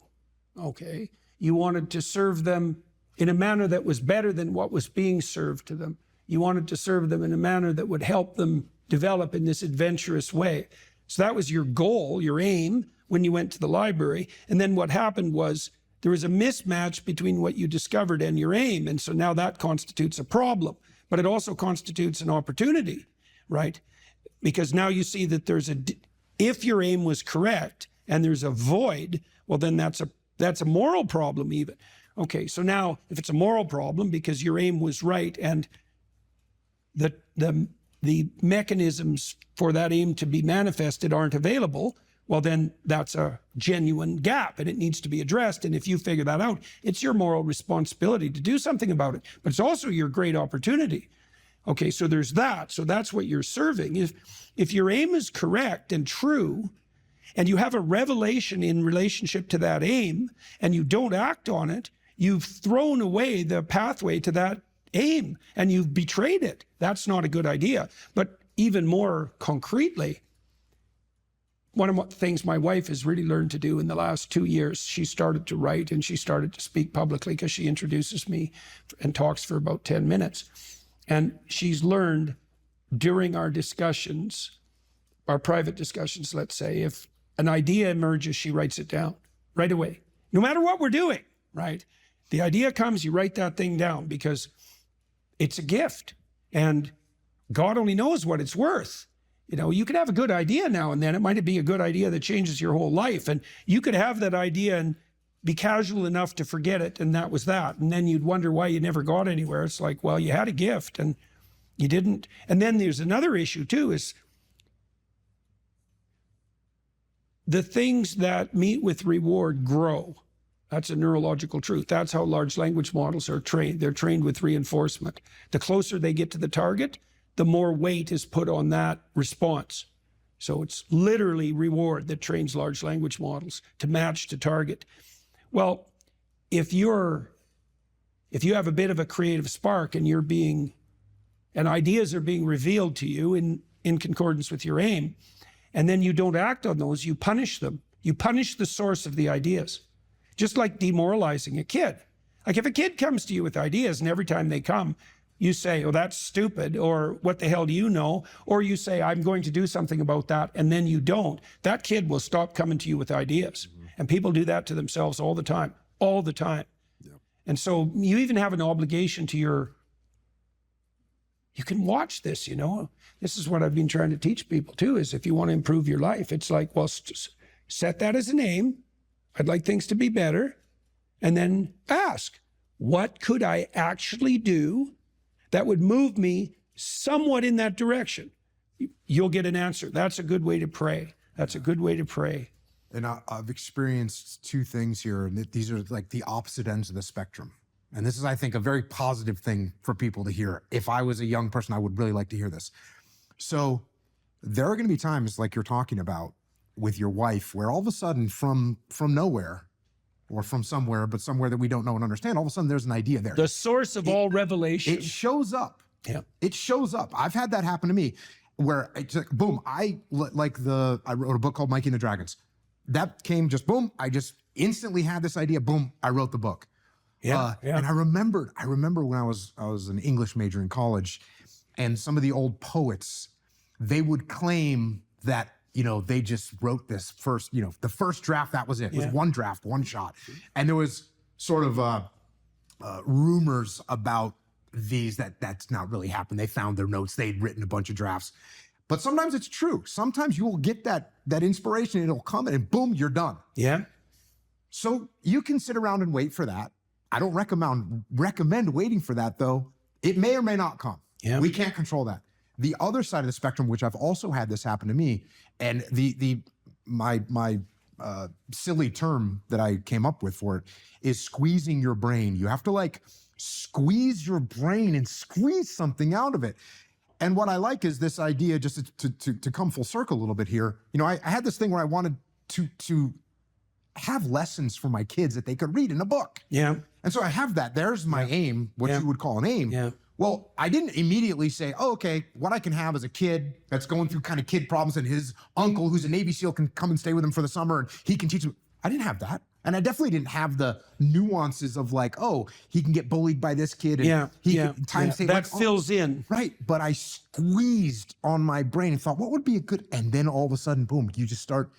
Okay, you wanted to serve them in a manner that was better than what was being served to them. You wanted to serve them in a manner that would help them develop in this adventurous way. So that was your goal, your aim, when you went to the library. And then what happened was there was a mismatch between what you discovered and your aim. And so now that constitutes a problem, but it also constitutes an opportunity, right? Because now you see that if your aim was correct and there's a void, well, then that's a moral problem even. Okay, so now if it's a moral problem because your aim was right and the mechanisms for that aim to be manifested aren't available, well, then that's a genuine gap and it needs to be addressed. And if you figure that out, it's your moral responsibility to do something about it, but it's also your great opportunity. Okay, so there's that. So that's what you're serving. If your aim is correct and true, and you have a revelation in relationship to that aim, and you don't act on it, you've thrown away the pathway to that aim and you've betrayed it. That's not a good idea. But even more concretely, one of the things my wife has really learned to do in the last 2 years, she started to write and she started to speak publicly because she introduces me and talks for about 10 minutes. And she's learned during our discussions, our private discussions, let's say, if an idea emerges, she writes it down right away, no matter what we're doing, right? The idea comes, you write that thing down because it's a gift and God only knows what it's worth. You could have a good idea now and then. It might be a good idea that changes your whole life. And you could have that idea and be casual enough to forget it. And that was that. And then you'd wonder why you never got anywhere. It's like, well, you had a gift and you didn't. And then there's another issue too, is the things that meet with reward grow. That's a neurological truth. That's how large language models are trained. They're trained with reinforcement. The closer they get to the target, the more weight is put on that response. So it's literally reward that trains large language models to match to target. Well, if you're if you have a bit of a creative spark and and ideas are being revealed to you in concordance with your aim, and then you don't act on those, you punish them. You punish the source of the ideas. Just like demoralizing a kid. Like if a kid comes to you with ideas and every time they come, you say, oh, that's stupid, or what the hell do you know? Or you say, I'm going to do something about that, and then you don't. That kid will stop coming to you with ideas. And people do that to themselves all the time, all the time. Yep. And so you even have an obligation to you can watch this, you know. This is what I've been trying to teach people too, is if you want to improve your life, it's like, well, set that as an aim. I'd like things to be better. And then ask, what could I actually do that would move me somewhat in that direction? You'll get an answer. That's a good way to pray. That's a good way to pray. And I've experienced two things here, and these are like the opposite ends of the spectrum. And this is, I think, a very positive thing for people to hear. If I was a young person, I would really like to hear this. So there are going to be times like you're talking about with your wife where all of a sudden from nowhere, or from somewhere, but somewhere that we don't know and understand, all of a sudden there's an idea there. The source of all revelation. It shows up. Yeah. It shows up. I've had that happen to me where it's like, boom, I wrote a book called Mikey and the Dragons. That came just boom. I just instantly had this idea. Boom, I wrote the book. Yeah. And I remember when I was an English major in college, and some of the old poets, they would claim that, you know, they just wrote this first, you know, the first draft, that was it. It was one draft, one shot. And there was sort of rumors about these that's not really happened. They found their notes. They'd written a bunch of drafts. But sometimes it's true. Sometimes you will get that inspiration, and it'll come and boom, you're done. Yeah. So you can sit around and wait for that. I don't recommend waiting for that, though. It may or may not come. Yeah. We can't control that. The other side of the spectrum, which I've also had this happen to me, and my silly term that I came up with for it is squeezing your brain. You have to like squeeze your brain and squeeze something out of it. And what I like is this idea, just to come full circle a little bit here. You know, I had this thing where I wanted to have lessons for my kids that they could read in a book. Yeah. And so I have that. There's my aim, what you would call an aim. Yeah. Well, I didn't immediately say, oh, okay, what I can have as a kid that's going through kind of kid problems, and his uncle, who's a Navy SEAL, can come and stay with him for the summer and he can teach him. I didn't have that. And I definitely didn't have the nuances of like, oh, he can get bullied by this kid. And that fills in. Right. But I squeezed on my brain and thought, what would be a good, and then all of a sudden, boom, you just start,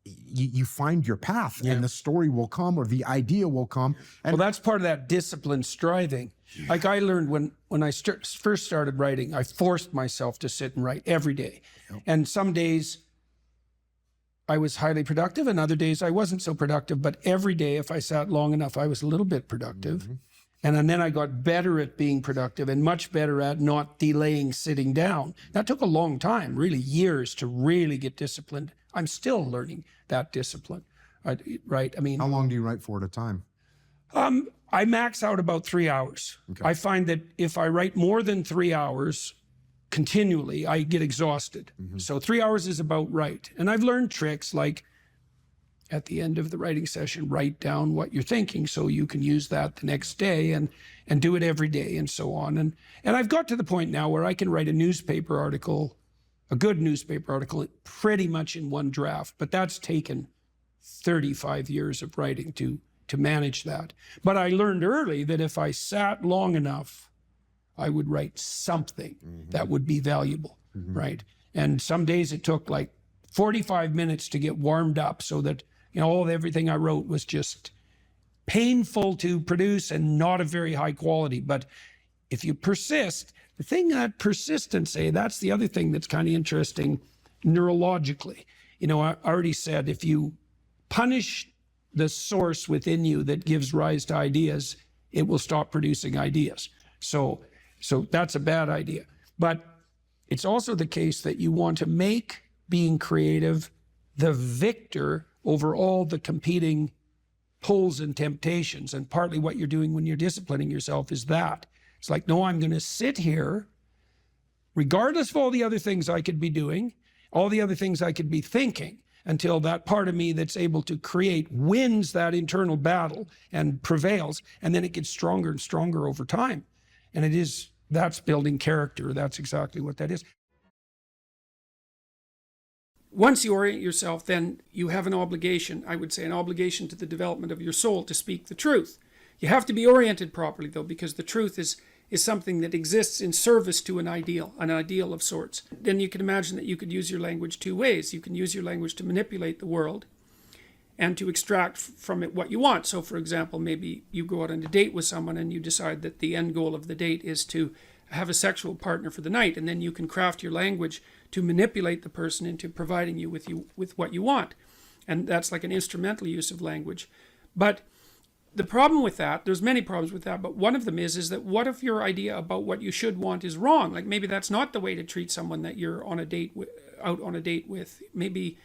you find your path, and the story will come, or the idea will come. And well, that's part of that disciplined striving. Like I learned when I first started writing, I forced myself to sit and write every day. Yep. And some days I was highly productive, and other days I wasn't so productive. But every day, if I sat long enough, I was a little bit productive. Mm-hmm. And then I got better at being productive, and much better at not delaying sitting down. That took a long time, really years, to really get disciplined. I'm still learning that discipline, right? I mean, how long do you write for at a time? I max out about 3 hours. Okay. I find that if I write more than 3 hours continually, I get exhausted. Mm-hmm. So 3 hours is about right. And I've learned tricks like at the end of the writing session, write down what you're thinking so you can use that the next day and do it every day and so on. And I've got to the point now where I can write a newspaper article, a good newspaper article, pretty much in one draft. But that's taken 35 years of writing to manage that. But I learned early that if I sat long enough, I would write something that would be valuable, right? And some days it took like 45 minutes to get warmed up so that, you know, everything I wrote was just painful to produce and not of very high quality. But if you persist, the thing that persistence, that's the other thing that's kind of interesting neurologically. You know, I already said, if you punish the source within you that gives rise to ideas, it will stop producing ideas. So that's a bad idea. But it's also the case that you want to make being creative the victor over all the competing pulls and temptations. And partly what you're doing when you're disciplining yourself is that. It's like, no, I'm going to sit here, regardless of all the other things I could be doing, all the other things I could be thinking, until that part of me that's able to create wins that internal battle and prevails, and then it gets stronger and stronger over time. And that's building character. That's exactly what that is. Once you orient yourself, then you have an obligation, I would say an obligation to the development of your soul to speak the truth. You have to be oriented properly, though, because the truth is something that exists in service to an ideal of sorts. Then you can imagine that you could use your language two ways. You can use your language to manipulate the world and to extract from it what you want. So, for example, maybe you go out on a date with someone and you decide that the end goal of the date is to have a sexual partner for the night, and then you can craft your language to manipulate the person into providing you with what you want. And that's like an instrumental use of language. But the problem with that, there's many problems with that, but one of them is that what if your idea about what you should want is wrong? Like maybe that's not the way to treat someone that you're on a date with, out on a date with. Maybe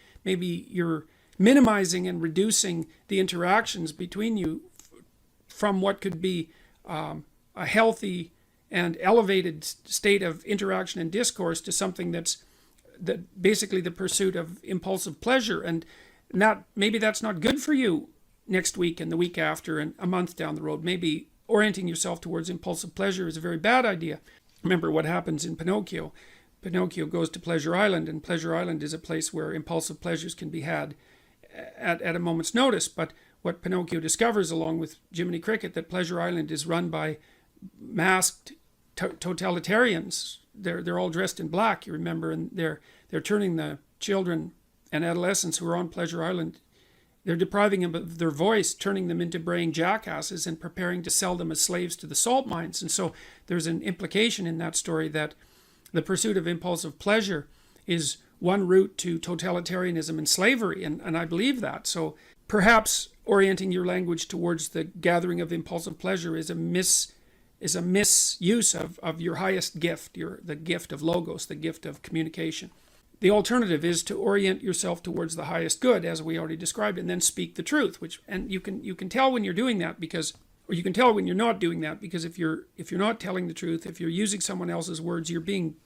you're minimizing and reducing the interactions between you from what could be a healthy and elevated state of interaction and discourse to something that basically the pursuit of impulsive pleasure, and maybe that's not good for you next week and the week after and a month down the road. Maybe orienting yourself towards impulsive pleasure is a very bad idea. Remember what happens in Pinocchio. Pinocchio goes to Pleasure Island, and Pleasure Island is a place where impulsive pleasures can be had at a moment's notice. But what Pinocchio discovers, along with Jiminy Cricket, that Pleasure Island is run by masked totalitarians. They're all dressed in black, you remember, and they're turning the children and adolescents who are on Pleasure Island, they're depriving them of their voice, turning them into braying jackasses, and preparing to sell them as slaves to the salt mines. And so there's an implication in that story that the pursuit of impulsive pleasure is one route to totalitarianism and slavery, and I believe that. So perhaps orienting your language towards the gathering of impulsive pleasure is a misuse of your highest gift, the gift of logos, the gift of communication. The alternative is to orient yourself towards the highest good, as we already described, and then speak the truth. And you can tell when you're doing that, or you can tell when you're not doing that, because if you're not telling the truth, if you're using someone else's words, you're being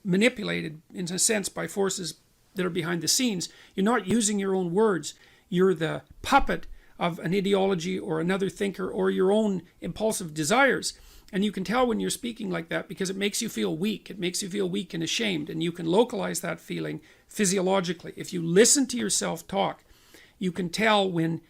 manipulated in a sense by forces that are behind the scenes. You're not using your own words. You're the puppet of an ideology or another thinker or your own impulsive desires. And you can tell when you're speaking like that because it makes you feel weak. It makes you feel weak and ashamed. And you can localize that feeling physiologically. If you listen to yourself talk, you can tell when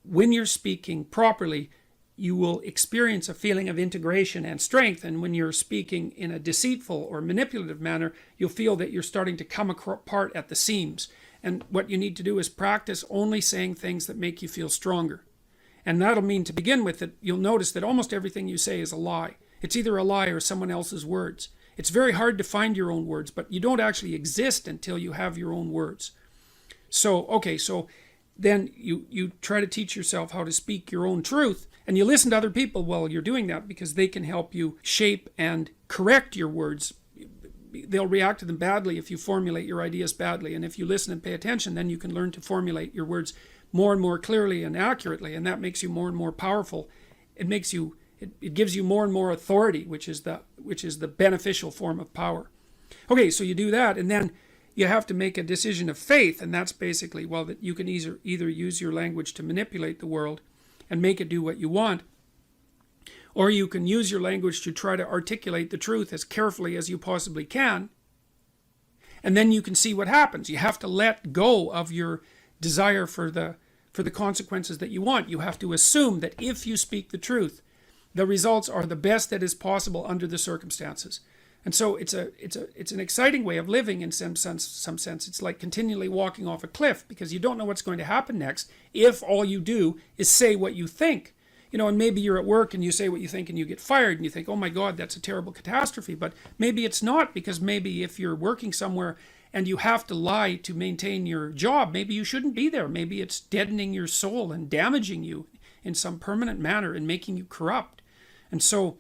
you're speaking properly, you will experience a feeling of integration and strength. And when you're speaking in a deceitful or manipulative manner, you'll feel that you're starting to come apart at the seams. And what you need to do is practice only saying things that make you feel stronger. And that'll mean, to begin with, that you'll notice that almost everything you say is a lie. It's either a lie or someone else's words. It's very hard to find your own words, but you don't actually exist until you have your own words. So then you try to teach yourself how to speak your own truth, and you listen to other people while you're doing that, because they can help you shape and correct your words. They'll react to them badly if you formulate your ideas badly, and if you listen and pay attention, then you can learn to formulate your words more and more clearly and accurately, and that makes you more and more powerful. It gives you more and more authority, which is the beneficial form of power. Okay, so you do that, and then you have to make a decision of faith, and that's basically, well, that you can either use your language to manipulate the world and make it do what you want, or you can use your language to try to articulate the truth as carefully as you possibly can, and then you can see what happens. You have to let go of your desire for the consequences that you want. You have to assume that if you speak the truth, the results are the best that is possible under the circumstances. And so it's an exciting way of living in some sense. It's like continually walking off a cliff, because you don't know what's going to happen next if all you do is say what you think. And maybe you're at work and you say what you think and you get fired and you think, oh my God, that's a terrible catastrophe. But maybe it's not, because maybe if you're working somewhere and you have to lie to maintain your job, maybe you shouldn't be there. Maybe it's deadening your soul and damaging you in some permanent manner and making you corrupt. And so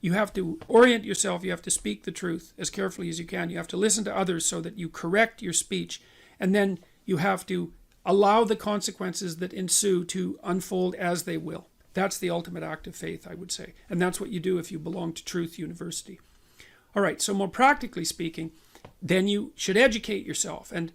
you have to orient yourself. You have to speak the truth as carefully as you can. You have to listen to others so that you correct your speech. And then you have to allow the consequences that ensue to unfold as they will. That's the ultimate act of faith, I would say. And that's what you do if you belong to Truth University. All right, so more practically speaking, then you should educate yourself. And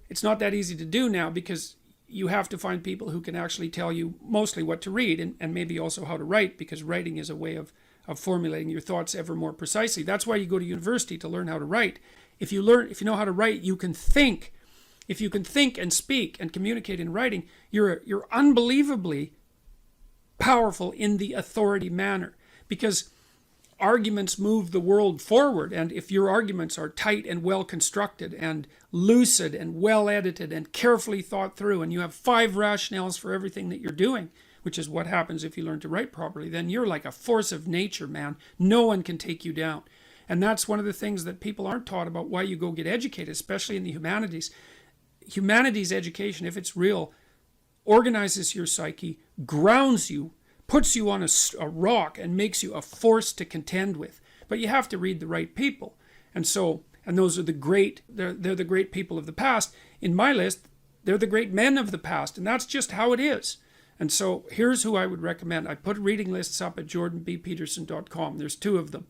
it's not that easy to do now, because you have to find people who can actually tell you mostly what to read, and maybe also how to write, because writing is a way of formulating your thoughts ever more precisely. That's why you go to university, to learn how to write. If you know how to write, you can think. If you can think and speak and communicate in writing, you're unbelievably powerful in the authority manner, because arguments move the world forward, and if your arguments are tight and well constructed and lucid and well edited and carefully thought through, and you have 5 rationales for everything that you're doing, which is what happens if you learn to write properly, then you're like a force of nature, man. No one can take you down. And that's one of the things that people aren't taught about why you go get educated, especially in the humanities. Humanities education, if it's real, organizes your psyche, grounds you, puts you on a rock, and makes you a force to contend with. But you have to read the right people. And those are the great, they're the great people of the past. In my list, they're the great men of the past, and that's just how it is. And so here's who I would recommend. I put reading lists up at jordanbpeterson.com. There's 2 of them.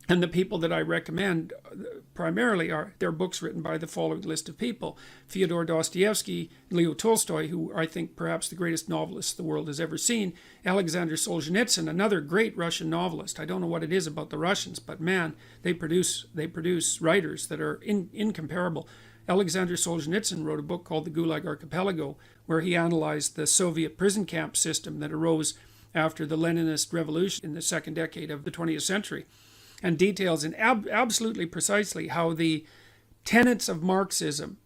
And the people that I recommend primarily are their books written by the following list of people: Fyodor Dostoevsky, Leo Tolstoy, who I think perhaps the greatest novelist the world has ever seen, Alexander Solzhenitsyn, another great Russian novelist. I don't know what it is about the Russians, but man, they produce writers that are incomparable. Alexander Solzhenitsyn wrote a book called The Gulag Archipelago, where he analyzed the Soviet prison camp system that arose after the Leninist revolution in the second decade of the 20th century. And details in absolutely precisely how the tenets of Marxism,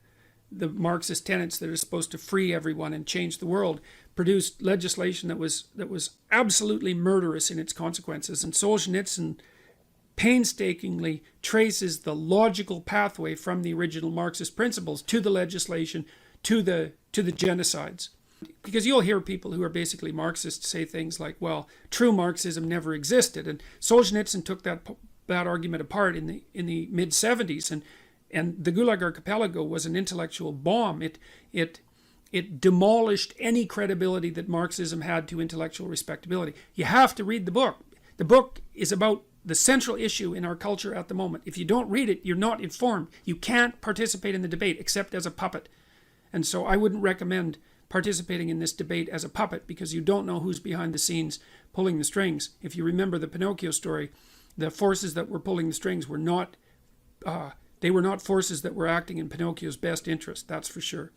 the Marxist tenets that are supposed to free everyone and change the world, produced legislation that was absolutely murderous in its consequences. And Solzhenitsyn painstakingly traces the logical pathway from the original Marxist principles to the legislation, to the genocides. Because you'll hear people who are basically Marxists say things like, well, true Marxism never existed. And Solzhenitsyn took that argument apart in the mid-70s, and the Gulag Archipelago was an intellectual bomb. It demolished any credibility that Marxism had to intellectual respectability. You have to read the book. The book is about the central issue in our culture at the moment. If you don't read it, you're not informed. You can't participate in the debate except as a puppet. And so I wouldn't recommend participating in this debate as a puppet, because you don't know who's behind the scenes pulling the strings. If you remember the Pinocchio story, the forces that were pulling the strings were not forces that were acting in Pinocchio's best interest, that's for sure.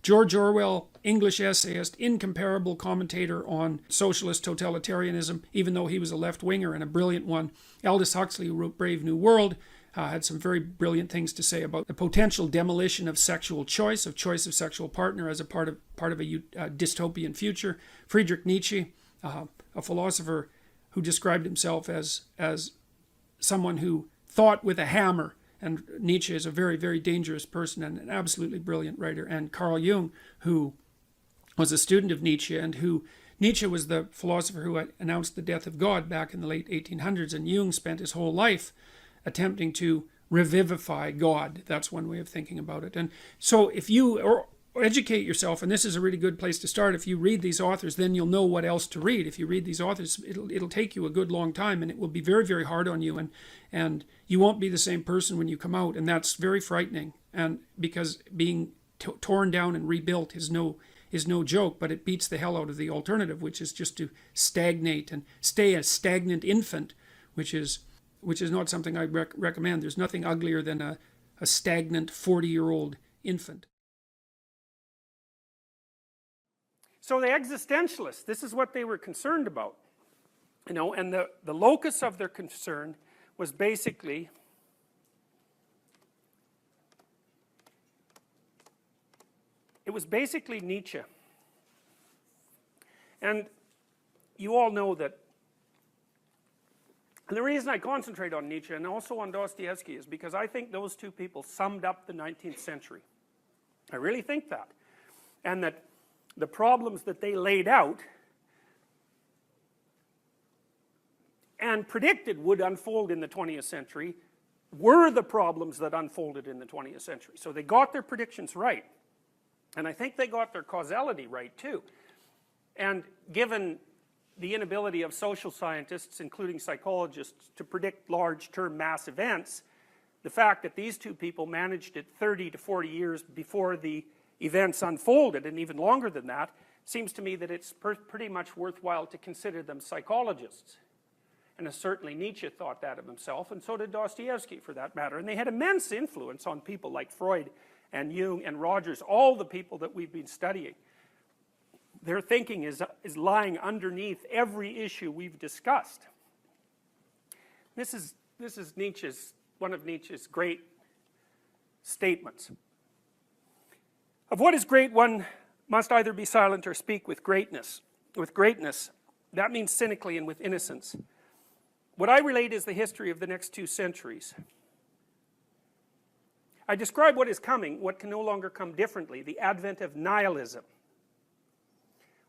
George Orwell, English essayist, incomparable commentator on socialist totalitarianism, even though he was a left-winger and a brilliant one. Aldous Huxley, who wrote Brave New World, had some very brilliant things to say about the potential demolition of sexual choice of sexual partner as a part of a dystopian future. Friedrich Nietzsche, a philosopher who described himself as someone who thought with a hammer, and Nietzsche is a very, very dangerous person and an absolutely brilliant writer. And Carl Jung, who was a student of Nietzsche, and who Nietzsche was the philosopher who announced the death of God back in the late 1800s, and Jung spent his whole life attempting to revivify God. That's one way of thinking about it. And so if you educate yourself, and this is a really good place to start, if you read these authors, then you'll know what else to read. If you read these authors, it'll take you a good long time, and it will be very, very hard on you, and you won't be the same person when you come out, and that's very frightening. And because being torn down and rebuilt is no joke, but it beats the hell out of the alternative, which is just to stagnate and stay a stagnant infant, which is not something I recommend. There's nothing uglier than a stagnant 40-year-old infant. So the existentialists, this is what they were concerned about, and the locus of their concern was basically Nietzsche. And you all know that. And the reason I concentrate on Nietzsche and also on Dostoevsky is because I think those 2 people summed up the 19th century. I really think that. And that the problems that they laid out and predicted would unfold in the 20th century were the problems that unfolded in the 20th century. So they got their predictions right. And I think they got their causality right too. And given the inability of social scientists, including psychologists, to predict large-term mass events, the fact that these two people managed it 30 to 40 years before the events unfolded, and even longer than that, seems to me that it's pretty much worthwhile to consider them psychologists. And certainly Nietzsche thought that of himself, and so did Dostoevsky for that matter. And they had immense influence on people like Freud and Jung and Rogers, all the people that we've been studying. Their thinking is lying underneath every issue we've discussed. This is Nietzsche's, one of Nietzsche's great statements. Of what is great, one must either be silent or speak with greatness. With greatness, that means cynically and with innocence. What I relate is the history of the next 2 centuries. I describe what is coming, what can no longer come differently, the advent of nihilism.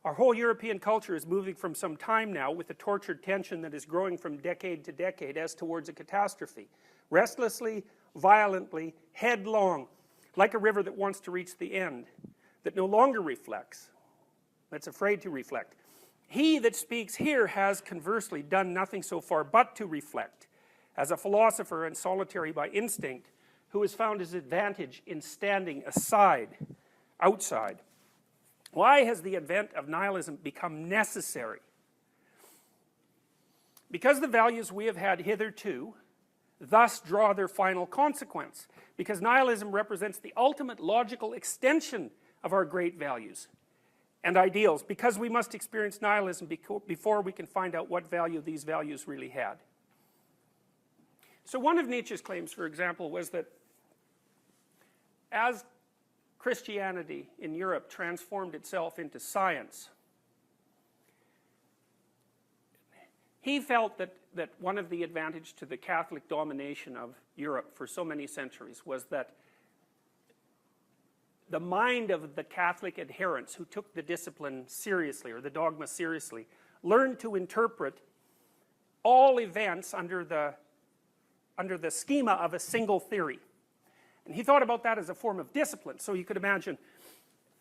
Our whole European culture is moving from some time now with a tortured tension that is growing from decade to decade as towards a catastrophe. Restlessly, violently, headlong, like a river that wants to reach the end, that no longer reflects, that's afraid to reflect. He that speaks here has conversely done nothing so far but to reflect, as a philosopher and solitary by instinct, who has found his advantage in standing aside, outside. Why has the advent of nihilism become necessary? Because the values we have had hitherto thus draw their final consequence. Because nihilism represents the ultimate logical extension of our great values and ideals. Because we must experience nihilism before we can find out what value these values really had. So one of Nietzsche's claims, for example, was that as Christianity in Europe transformed itself into science, he felt that one of the advantages to the Catholic domination of Europe for so many centuries was that the mind of the Catholic adherents who took the discipline seriously, or the dogma seriously, learned to interpret all events under the schema of a single theory. And he thought about that as a form of discipline. So you could imagine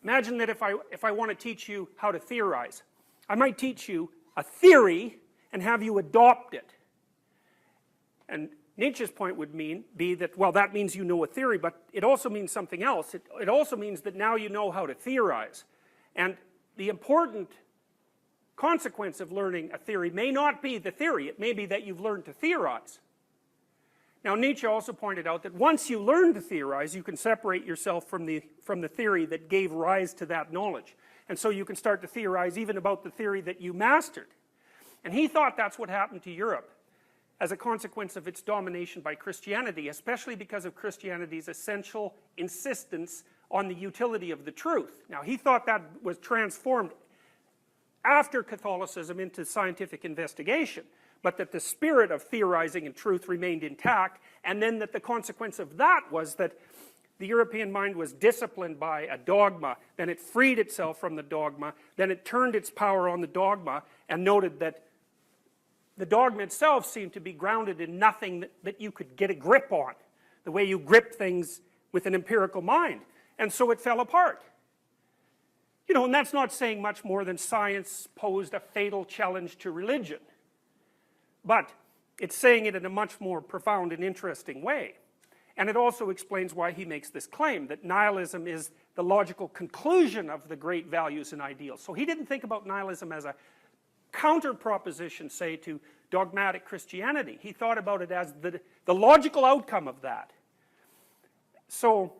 that if I want to teach you how to theorize, I might teach you a theory and have you adopt it. And Nietzsche's point would be that, well, that means you know a theory, but it also means something else. It also means that now you know how to theorize. And the important consequence of learning a theory may not be the theory, it may be that you've learned to theorize. Now Nietzsche also pointed out that once you learn to theorize, you can separate yourself from the theory that gave rise to that knowledge. And so you can start to theorize even about the theory that you mastered. And he thought that's what happened to Europe as a consequence of its domination by Christianity, especially because of Christianity's essential insistence on the utility of the truth. Now he thought that was transformed after Catholicism into scientific investigation, but that the spirit of theorizing and truth remained intact, and then that the consequence of that was that the European mind was disciplined by a dogma, then it freed itself from the dogma, then it turned its power on the dogma, and noted that the dogma itself seemed to be grounded in nothing that you could get a grip on, the way you grip things with an empirical mind. And so it fell apart. You know, and that's not saying much more than science posed a fatal challenge to religion. But it's saying it in a much more profound and interesting way. And it also explains why he makes this claim, that nihilism is the logical conclusion of the great values and ideals. So he didn't think about nihilism as a counter proposition, say, to dogmatic Christianity. He thought about it as the logical outcome of that. So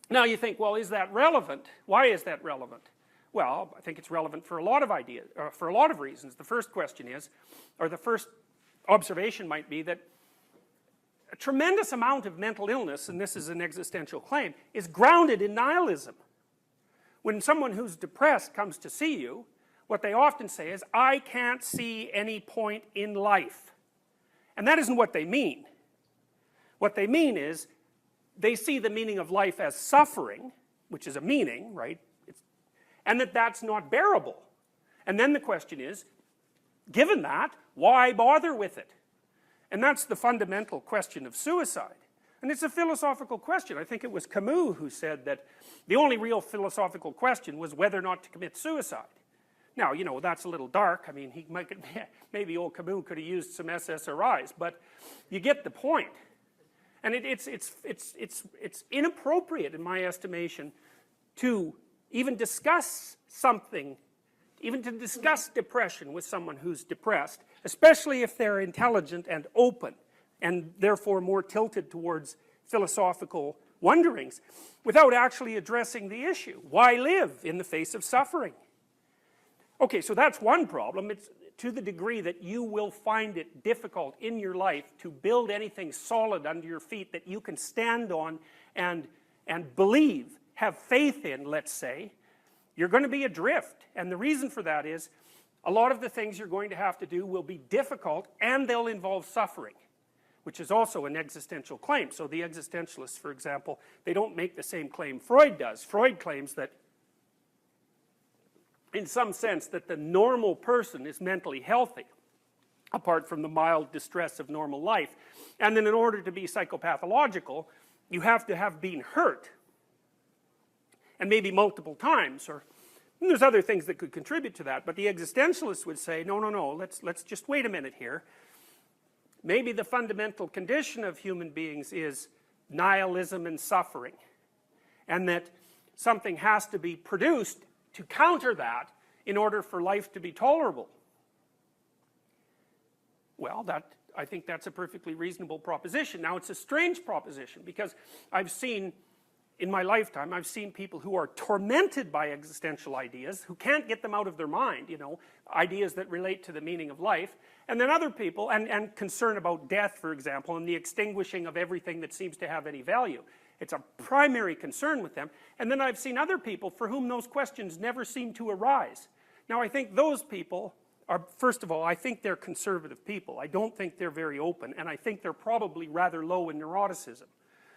now you think, well, is that relevant? Why is that relevant? Well, I think it's relevant for a lot of ideas, for a lot of reasons. The first question is, or the first observation might be, that a tremendous amount of mental illness, and this is an existential claim, is grounded in nihilism. When someone who's depressed comes to see you, what they often say is, I can't see any point in life. And that isn't what they mean. What they mean is, they see the meaning of life as suffering, which is a meaning, right? And that's not bearable. And then the question is, given that, why bother with it? And that's the fundamental question of suicide. And it's a philosophical question. I think it was Camus who said that the only real philosophical question was whether or not to commit suicide. Now, you know, that's a little dark. I mean, maybe old Camus could have used some SSRIs, but you get the point. And it's inappropriate, in my estimation, to even discuss something, even to discuss depression with someone who's depressed, especially if they're intelligent and open, and therefore more tilted towards philosophical wonderings, without actually addressing the issue. Why live in the face of suffering? Okay, so that's one problem. It's to the degree that you will find it difficult in your life to build anything solid under your feet that you can stand on and believe, have faith in, let's say, you're going to be adrift. And the reason for that is a lot of the things you're going to have to do will be difficult and they'll involve suffering, which is also an existential claim. So the existentialists, for example, they don't make the same claim Freud does. Freud claims that, in some sense, that the normal person is mentally healthy, apart from the mild distress of normal life. And then in order to be psychopathological, you have to have been hurt, and maybe multiple times, or there's other things that could contribute to that. But the existentialists would say, no, no, no, let's just wait a minute here. Maybe the fundamental condition of human beings is nihilism and suffering, and that something has to be produced to counter that in order for life to be tolerable. Well, I think that's a perfectly reasonable proposition. Now, it's a strange proposition, because I've seen, in my lifetime, I've seen people who are tormented by existential ideas, who can't get them out of their mind, you know, ideas that relate to the meaning of life, and then other people, and concern about death, for example, and the extinguishing of everything that seems to have any value. It's a primary concern with them. And then I've seen other people for whom those questions never seem to arise. Now, I think those people are, first of all, I think they're conservative people. I don't think they're very open, and I think they're probably rather low in neuroticism.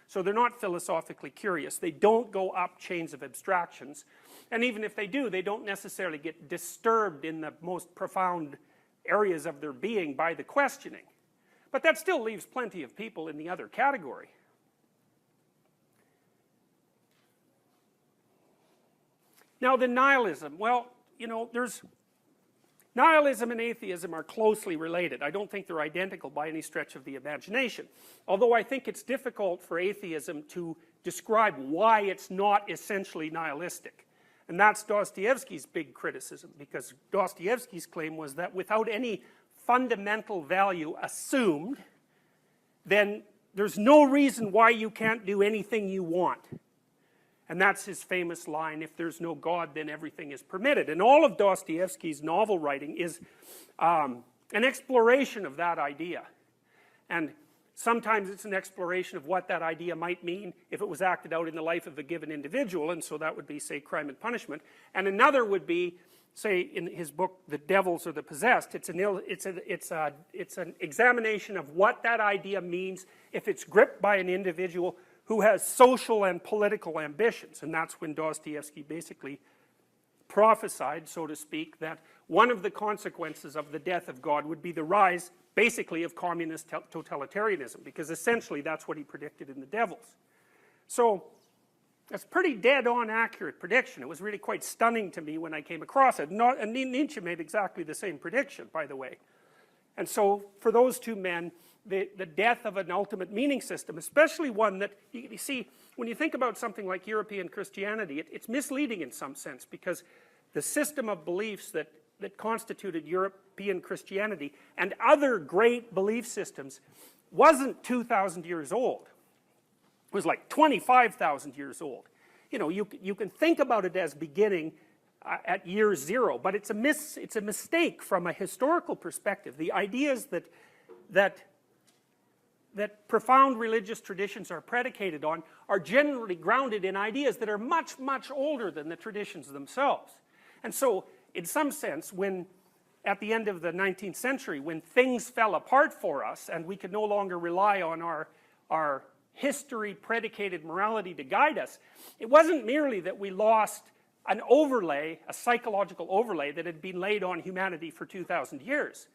So they're not philosophically curious. They don't go up chains of abstractions. And even if they do, they don't necessarily get disturbed in the most profound areas of their being by the questioning. But that still leaves plenty of people in the other category. Now, the nihilism, well, you know, nihilism and atheism are closely related. I don't think they're identical by any stretch of the imagination. Although I think it's difficult for atheism to describe why it's not essentially nihilistic. And that's Dostoevsky's big criticism, because Dostoevsky's claim was that without any fundamental value assumed, then there's no reason why you can't do anything you want. And that's his famous line, if there's no God, then everything is permitted. And all of Dostoevsky's novel writing is an exploration of that idea. And sometimes it's an exploration of what that idea might mean if it was acted out in the life of a given individual, and so that would be, say, Crime and Punishment. And another would be, say, in his book, The Devils or the Possessed, it's an examination of what that idea means if it's gripped by an individual who has social and political ambitions. And that's when Dostoevsky basically prophesied, so to speak, that one of the consequences of the death of God would be the rise, basically, of communist totalitarianism, because essentially that's what he predicted in The Devils. So that's pretty dead-on accurate prediction. It was really quite stunning to me when I came across it. And Nietzsche made exactly the same prediction, by the way. And so for those two men, the death of an ultimate meaning system, especially one that, you see, when you think about something like European Christianity, it's misleading in some sense, because the system of beliefs that constituted European Christianity and other great belief systems wasn't 2,000 years old. It was like 25,000 years old. You know, you can think about it as beginning at year zero, but it's a mistake from a historical perspective. The ideas that profound religious traditions are predicated on are generally grounded in ideas that are much, much older than the traditions themselves. And so, in some sense, when at the end of the 19th century, when things fell apart for us and we could no longer rely on our history-predicated morality to guide us, it wasn't merely that we lost an overlay, a psychological overlay that had been laid on humanity for 2,000 years.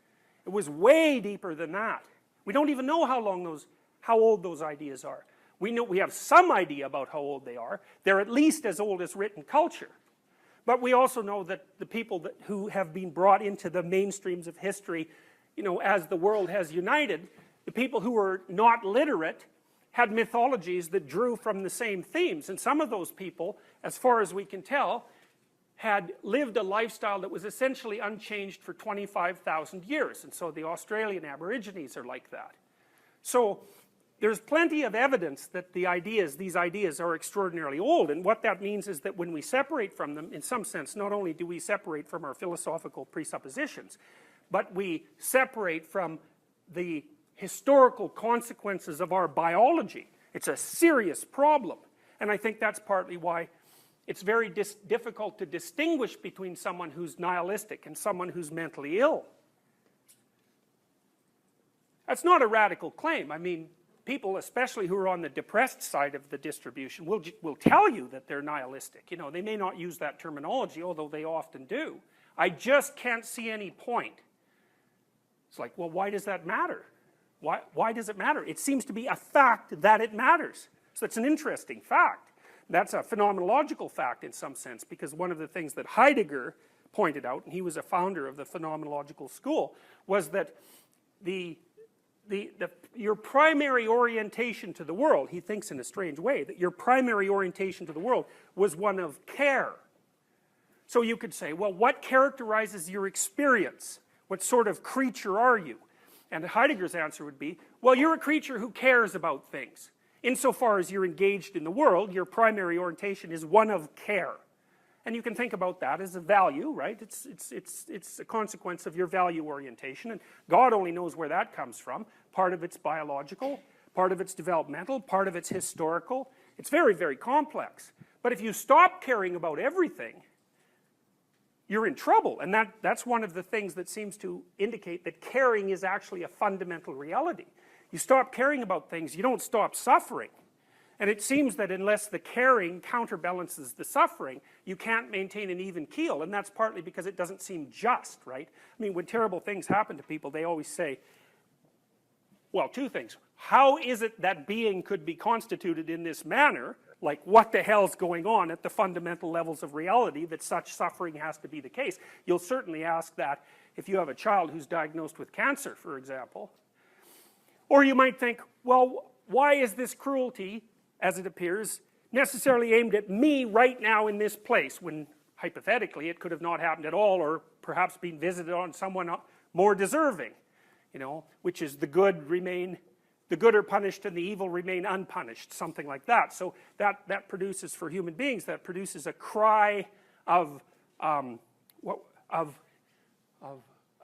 It was way deeper than that. We don't even know how old those ideas are. We have some idea about how old they are. They're at least as old as written culture. But we also know that the people who have been brought into the mainstreams of history, you know, as the world has united, the people who were not literate had mythologies that drew from the same themes, and some of those people, as far as we can tell, had lived a lifestyle that was essentially unchanged for 25,000 years, and so the Australian Aborigines are like that. So there's plenty of evidence that these ideas are extraordinarily old, and what that means is that when we separate from them, in some sense, not only do we separate from our philosophical presuppositions, but we separate from the historical consequences of our biology. It's a serious problem, and I think that's partly why it's very difficult to distinguish between someone who's nihilistic and someone who's mentally ill. That's not a radical claim. I mean, people, especially who are on the depressed side of the distribution, will tell you that they're nihilistic. You know, they may not use that terminology, although they often do. I just can't see any point. It's like, well, why does that matter? Why does it matter? It seems to be a fact that it matters. So it's an interesting fact. That's a phenomenological fact in some sense, because one of the things that Heidegger pointed out, and he was a founder of the phenomenological school, was that your primary orientation to the world, he thinks in a strange way, that your primary orientation to the world was one of care. So you could say, well, what characterizes your experience? What sort of creature are you? And Heidegger's answer would be, well, you're a creature who cares about things. Insofar as you're engaged in the world, your primary orientation is one of care. And you can think about that as a value, right? It's a consequence of your value orientation, and God only knows where that comes from. Part of it's biological, part of it's developmental, part of it's historical. It's very, very complex. But if you stop caring about everything, you're in trouble, and that's one of the things that seems to indicate that caring is actually a fundamental reality. You stop caring about things, you don't stop suffering. And it seems that unless the caring counterbalances the suffering, you can't maintain an even keel, and that's partly because it doesn't seem just, right? I mean, when terrible things happen to people, they always say, well, two things. How is it that being could be constituted in this manner? Like, what the hell's going on at the fundamental levels of reality that such suffering has to be the case? You'll certainly ask that if you have a child who's diagnosed with cancer, for example. Or you might think, well, why is this cruelty, as it appears, necessarily aimed at me right now in this place, when hypothetically it could have not happened at all, or perhaps been visited on someone more deserving, you know, which is the good are punished and the evil remain unpunished, something like that. So that produces, for human beings, that produces a cry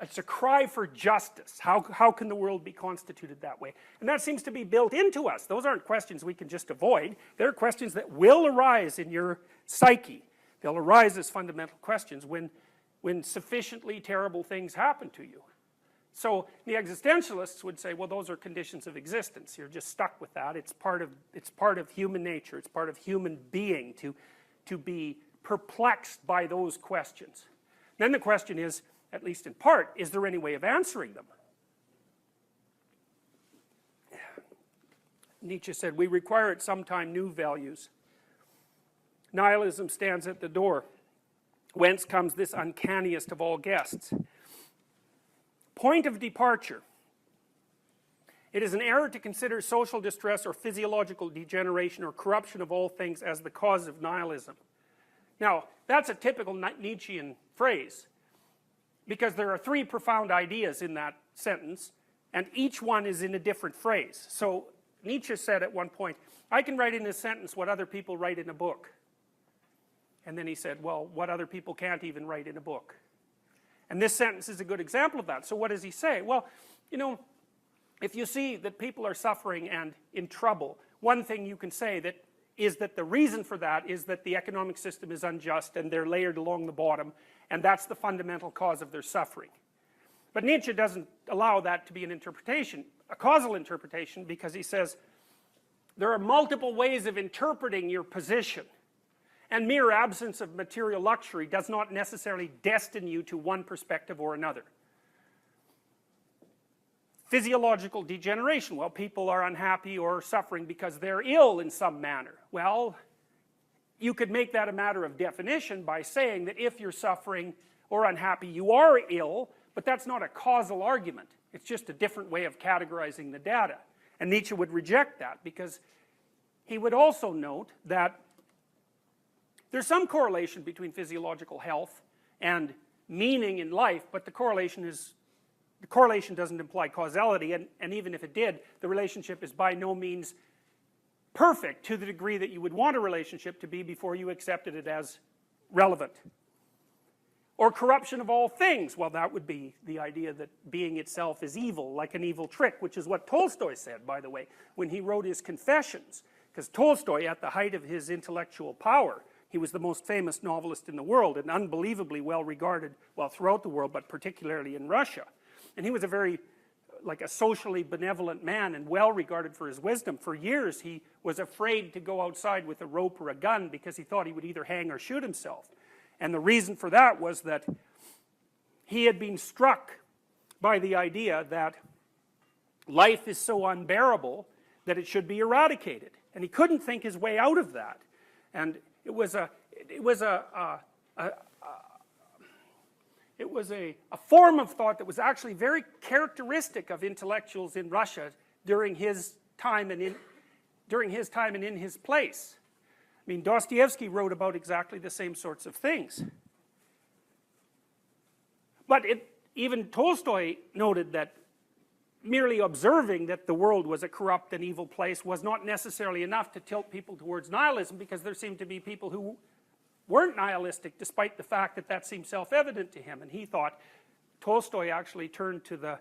it's a cry for justice. How can the world be constituted that way? And that seems to be built into us. Those aren't questions we can just avoid. They're questions that will arise in your psyche. They'll arise as fundamental questions when sufficiently terrible things happen to you. So the existentialists would say, well, those are conditions of existence. You're just stuck with that. It's part of human nature. It's part of human being to be perplexed by those questions. Then the question is, at least in part, is there any way of answering them? Nietzsche said, we require at some time new values. Nihilism stands at the door. Whence comes this uncanniest of all guests? Point of departure. It is an error to consider social distress or physiological degeneration or corruption of all things as the cause of nihilism. Now, that's a typical Nietzschean phrase, because there are three profound ideas in that sentence, and each one is in a different phrase. So Nietzsche said at one point, I can write in a sentence what other people write in a book. And then he said, well, what other people can't even write in a book. And this sentence is a good example of that. So what does he say? Well, you know, if you see that people are suffering and in trouble, one thing you can say is that the reason for that is that the economic system is unjust and they're layered along the bottom, and that's the fundamental cause of their suffering. But Nietzsche doesn't allow that to be an interpretation, a causal interpretation, because he says there are multiple ways of interpreting your position, and mere absence of material luxury does not necessarily destine you to one perspective or another. Physiological degeneration, well, people are unhappy or suffering because they're ill in some manner. Well, you could make that a matter of definition by saying that if you're suffering or unhappy, you are ill, but that's not a causal argument. It's just a different way of categorizing the data. And Nietzsche would reject that, because he would also note that there's some correlation between physiological health and meaning in life, but the correlation doesn't imply causality, and even if it did, the relationship is by no means perfect to the degree that you would want a relationship to be before you accepted it as relevant. Or corruption of all things. Well, that would be the idea that being itself is evil, like an evil trick, which is what Tolstoy said, by the way, when he wrote his Confessions. Because Tolstoy, at the height of his intellectual power, he was the most famous novelist in the world and unbelievably well regarded, well, throughout the world, but particularly in Russia. And he was a very, like a socially benevolent man and well regarded for his wisdom. For years he was afraid to go outside with a rope or a gun because he thought he would either hang or shoot himself. And the reason for that was that he had been struck by the idea that life is so unbearable that it should be eradicated. And he couldn't think his way out of that. And it was a form of thought that was actually very characteristic of intellectuals in Russia during his time and in his place. I mean, Dostoevsky wrote about exactly the same sorts of things. But even Tolstoy noted that merely observing that the world was a corrupt and evil place was not necessarily enough to tilt people towards nihilism, because there seemed to be people who weren't nihilistic despite the fact that that seemed self-evident to him. And he thought, Tolstoy actually turned to the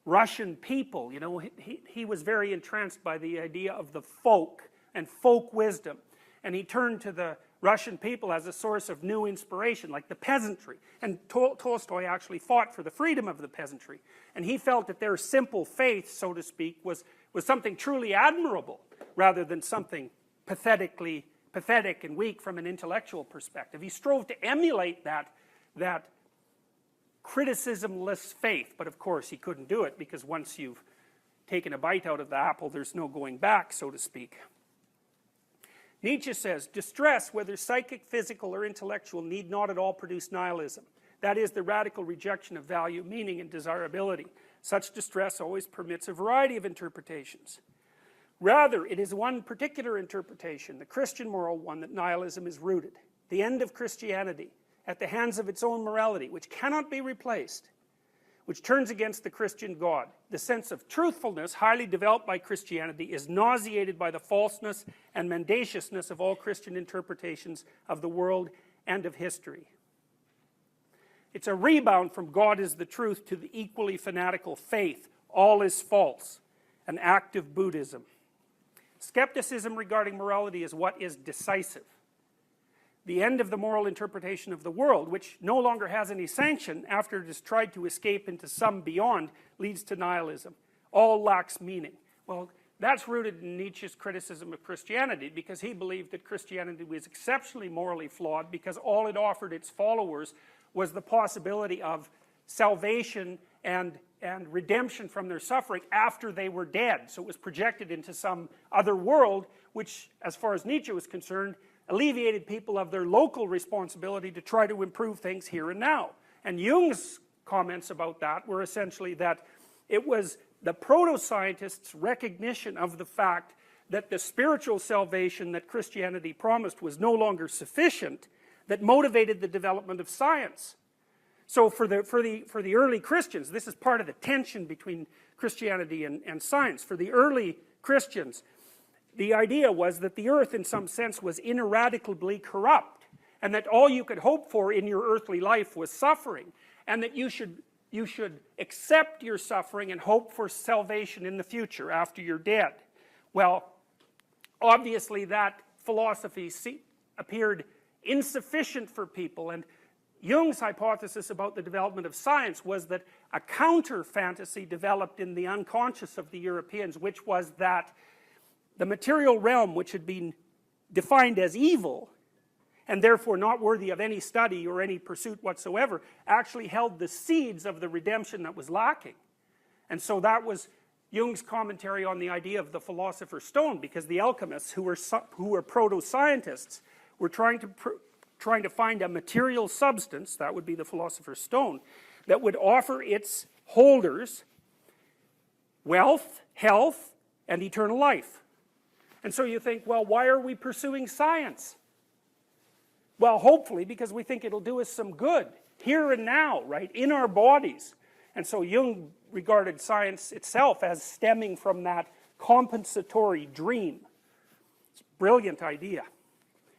Russian people. You know, he was very entranced by the idea of the folk and folk wisdom. And he turned to the Russian people as a source of new inspiration, like the peasantry. And Tolstoy actually fought for the freedom of the peasantry. And he felt that their simple faith, so to speak, was something truly admirable, rather than something pathetic and weak from an intellectual perspective. He strove to emulate that criticismless faith, but of course he couldn't do it, because once you've taken a bite out of the apple, there's no going back, so to speak. Nietzsche says, distress, whether psychic, physical, or intellectual, need not at all produce nihilism. That is, the radical rejection of value, meaning, and desirability. Such distress always permits a variety of interpretations. Rather, it is one particular interpretation, the Christian moral one, that nihilism is rooted. The end of Christianity, at the hands of its own morality, which cannot be replaced, which turns against the Christian God. The sense of truthfulness, highly developed by Christianity, is nauseated by the falseness and mendaciousness of all Christian interpretations of the world and of history. It's a rebound from God is the truth to the equally fanatical faith, all is false, an act of Buddhism. Skepticism regarding morality is what is decisive. The end of the moral interpretation of the world, which no longer has any sanction after it has tried to escape into some beyond, leads to nihilism. All lacks meaning. Well, that's rooted in Nietzsche's criticism of Christianity, because he believed that Christianity was exceptionally morally flawed, because all it offered its followers was the possibility of salvation and redemption from their suffering after they were dead. So it was projected into some other world, which, as far as Nietzsche was concerned, alleviated people of their local responsibility to try to improve things here and now. And Jung's comments about that were essentially that it was the proto-scientists' recognition of the fact that the spiritual salvation that Christianity promised was no longer sufficient that motivated the development of science. So for the early Christians, this is part of the tension between Christianity and science. For the early Christians, the idea was that the earth in some sense was ineradicably corrupt, and that all you could hope for in your earthly life was suffering, and that you should accept your suffering and hope for salvation in the future after you're dead. Well, obviously that philosophy appeared insufficient for people, and Jung's hypothesis about the development of science was that a counter fantasy developed in the unconscious of the Europeans, which was that the material realm, which had been defined as evil and therefore not worthy of any study or any pursuit whatsoever, actually held the seeds of the redemption that was lacking. And so that was Jung's commentary on the idea of the philosopher's stone, because the alchemists, who were proto-scientists, were trying to find a material substance, that would be the philosopher's stone, that would offer its holders wealth, health, and eternal life. And so you think, well, why are we pursuing science? Well, hopefully because we think it'll do us some good, here and now, right, in our bodies. And so Jung regarded science itself as stemming from that compensatory dream. It's a brilliant idea.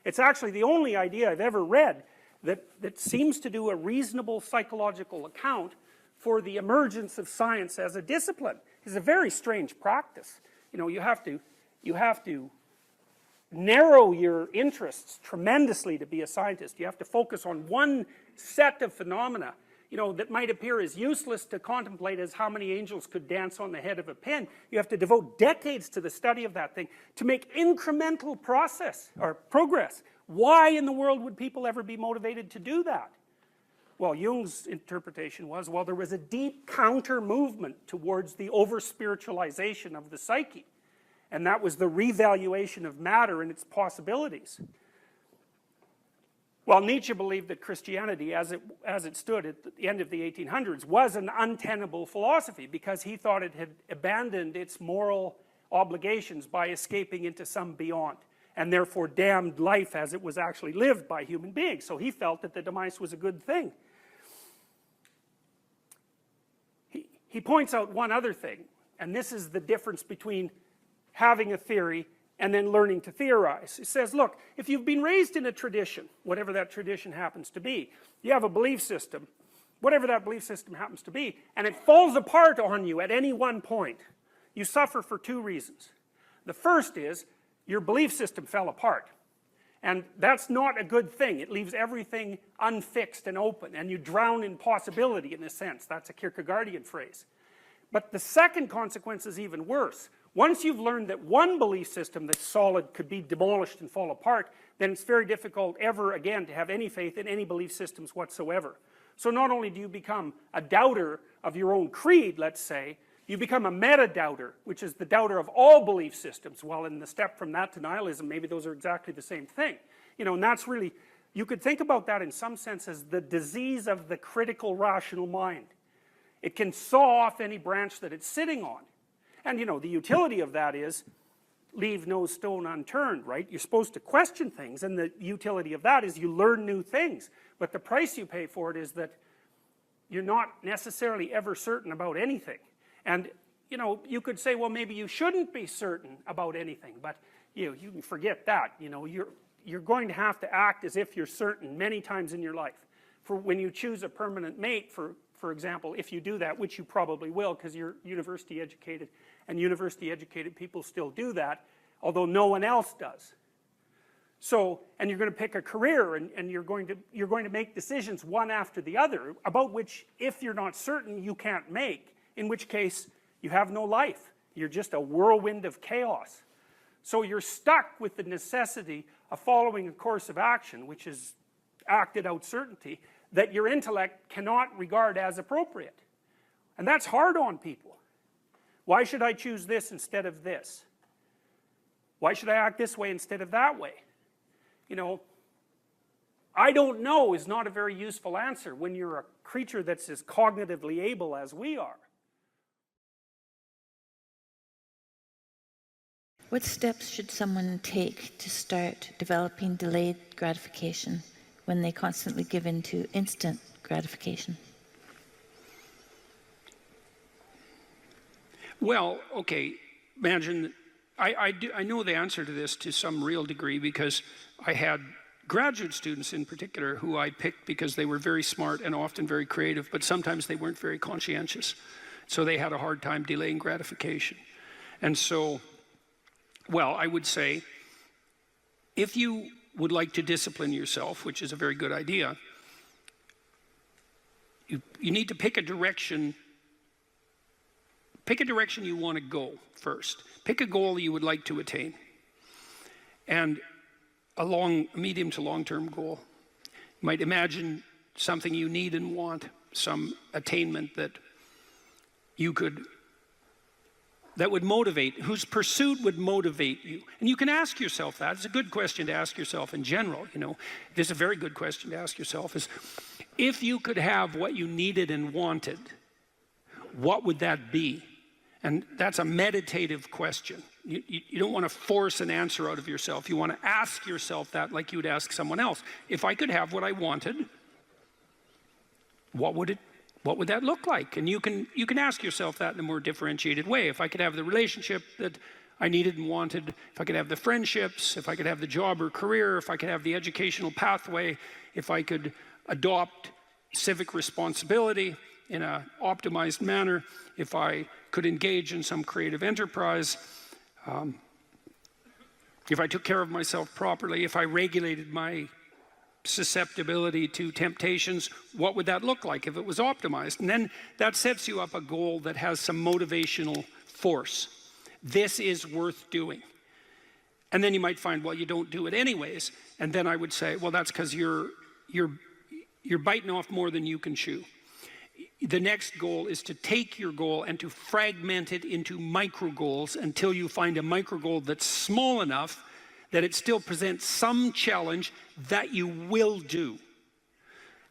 It's actually the only idea I've ever read that seems to do a reasonable psychological account for the emergence of science as a discipline. It's a very strange practice. You know, you have to narrow your interests tremendously to be a scientist. You have to focus on one set of phenomena, you know, that might appear as useless to contemplate as how many angels could dance on the head of a pin. You have to devote decades to the study of that thing to make incremental progress. Why in the world would people ever be motivated to do that? Well, Jung's interpretation was, well, there was a deep counter movement towards the over-spiritualization of the psyche. And that was the revaluation of matter and its possibilities. Well, Nietzsche believed that Christianity, as it stood at the end of the 1800s, was an untenable philosophy because he thought it had abandoned its moral obligations by escaping into some beyond, and therefore damned life as it was actually lived by human beings. So he felt that the demise was a good thing. He points out one other thing, and this is the difference between having a theory and then learning to theorize. He says, look, if you've been raised in a tradition, whatever that tradition happens to be, you have a belief system, whatever that belief system happens to be, and it falls apart on you at any one point, you suffer for two reasons. The first is, your belief system fell apart. And that's not a good thing. It leaves everything unfixed and open, and you drown in possibility in a sense. That's a Kierkegaardian phrase. But the second consequence is even worse. Once you've learned that one belief system that's solid could be demolished and fall apart, then it's very difficult ever again to have any faith in any belief systems whatsoever. So not only do you become a doubter of your own creed, let's say, you become a meta-doubter, which is the doubter of all belief systems. Well, in the step from that to nihilism, maybe those are exactly the same thing. You know, and that's really, you could think about that in some sense as the disease of the critical rational mind. It can saw off any branch that it's sitting on. And you know, the utility of that is, leave no stone unturned, right? You're supposed to question things, and the utility of that is you learn new things. But the price you pay for it is that you're not necessarily ever certain about anything. And, you know, you could say, well, maybe you shouldn't be certain about anything, but you can forget that. You know, you're going to have to act as if you're certain many times in your life. For when you choose a permanent mate, for example, if you do that, which you probably will because you're university educated, and university educated people still do that, although no one else does. So, and you're going to pick a career, and you're going to make decisions one after the other, about which, if you're not certain, you can't make. In which case, you have no life. You're just a whirlwind of chaos. So you're stuck with the necessity of following a course of action, which is acted out certainty, that your intellect cannot regard as appropriate. And that's hard on people. Why should I choose this instead of this? Why should I act this way instead of that way? You know, I don't know is not a very useful answer when you're a creature that's as cognitively able as we are. What steps should someone take to start developing delayed gratification when they constantly give in to instant gratification? Well, okay, imagine, I know the answer to this to some real degree because I had graduate students in particular who I picked because they were very smart and often very creative, but sometimes they weren't very conscientious. So they had a hard time delaying gratification. And so, well, I would say, if you would like to discipline yourself, which is a very good idea, you need to pick a direction. Pick a direction you want to go first. Pick a goal you would like to attain. And a medium to long-term goal. You might imagine something you need and want, some attainment that would motivate, whose pursuit would motivate you. And you can ask yourself that. It's a good question to ask yourself in general, you know. This is a very good question to ask yourself is, if you could have what you needed and wanted, what would that be? And that's a meditative question. You don't want to force an answer out of yourself. You want to ask yourself that like you would ask someone else. If I could have what I wanted, what would that look like? And you can ask yourself that in a more differentiated way. If I could have the relationship that I needed and wanted, if I could have the friendships, if I could have the job or career, if I could have the educational pathway, if I could adopt civic responsibility in an optimized manner, if I could engage in some creative enterprise, if I took care of myself properly, if I regulated my susceptibility to temptations, what would that look like if it was optimized? And then that sets you up a goal that has some motivational force. This is worth doing. And then you might find, well, you don't do it anyways. And then I would say, well, that's because you're biting off more than you can chew. The next goal is to take your goal and to fragment it into micro goals until you find a micro goal that's small enough that it still presents some challenge that you will do.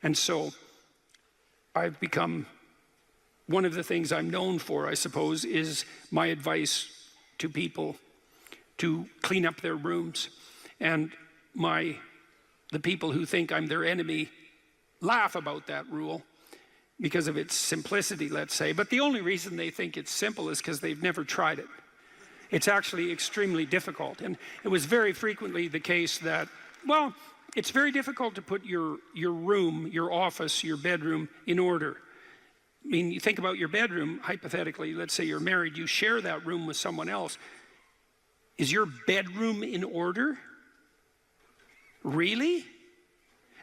And so I've become, one of the things I'm known for, I suppose, is my advice to people to clean up their rooms. And the people who think I'm their enemy laugh about that rule because of its simplicity, let's say. But the only reason they think it's simple is because they've never tried it. It's actually extremely difficult. And it was very frequently the case that, well, it's very difficult to put your room, your office, your bedroom in order. I mean, you think about your bedroom, hypothetically, let's say you're married, you share that room with someone else. Is your bedroom in order? Really?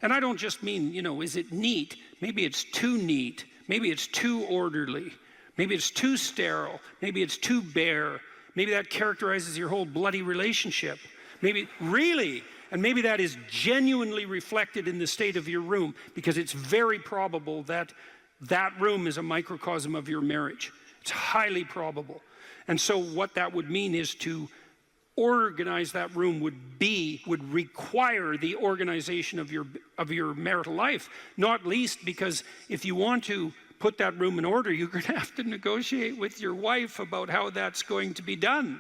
And I don't just mean, is it neat? Maybe it's too neat. Maybe it's too orderly. Maybe it's too sterile. Maybe it's too bare. Maybe that characterizes your whole bloody relationship. Maybe, really? And maybe that is genuinely reflected in the state of your room, because it's very probable that that room is a microcosm of your marriage. It's highly probable. And so what that would mean is to organize that room would require the organization of your marital life, not least because if you want to put that room in order, you're going to have to negotiate with your wife about how that's going to be done.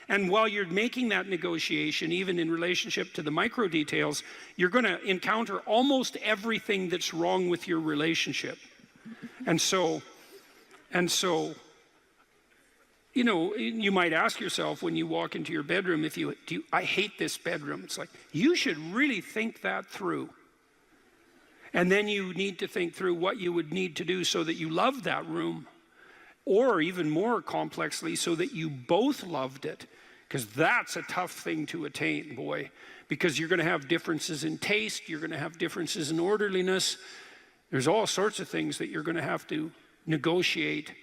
And while you're making that negotiation, even in relationship to the micro details, you're going to encounter almost everything that's wrong with your relationship. And so, you might ask yourself when you walk into your bedroom, I hate this bedroom. It's like, you should really think that through. And then you need to think through what you would need to do so that you love that room, or even more complexly, so that you both loved it. Because that's a tough thing to attain, boy. Because you're going to have differences in taste, you're going to have differences in orderliness. There's all sorts of things that you're going to have to negotiate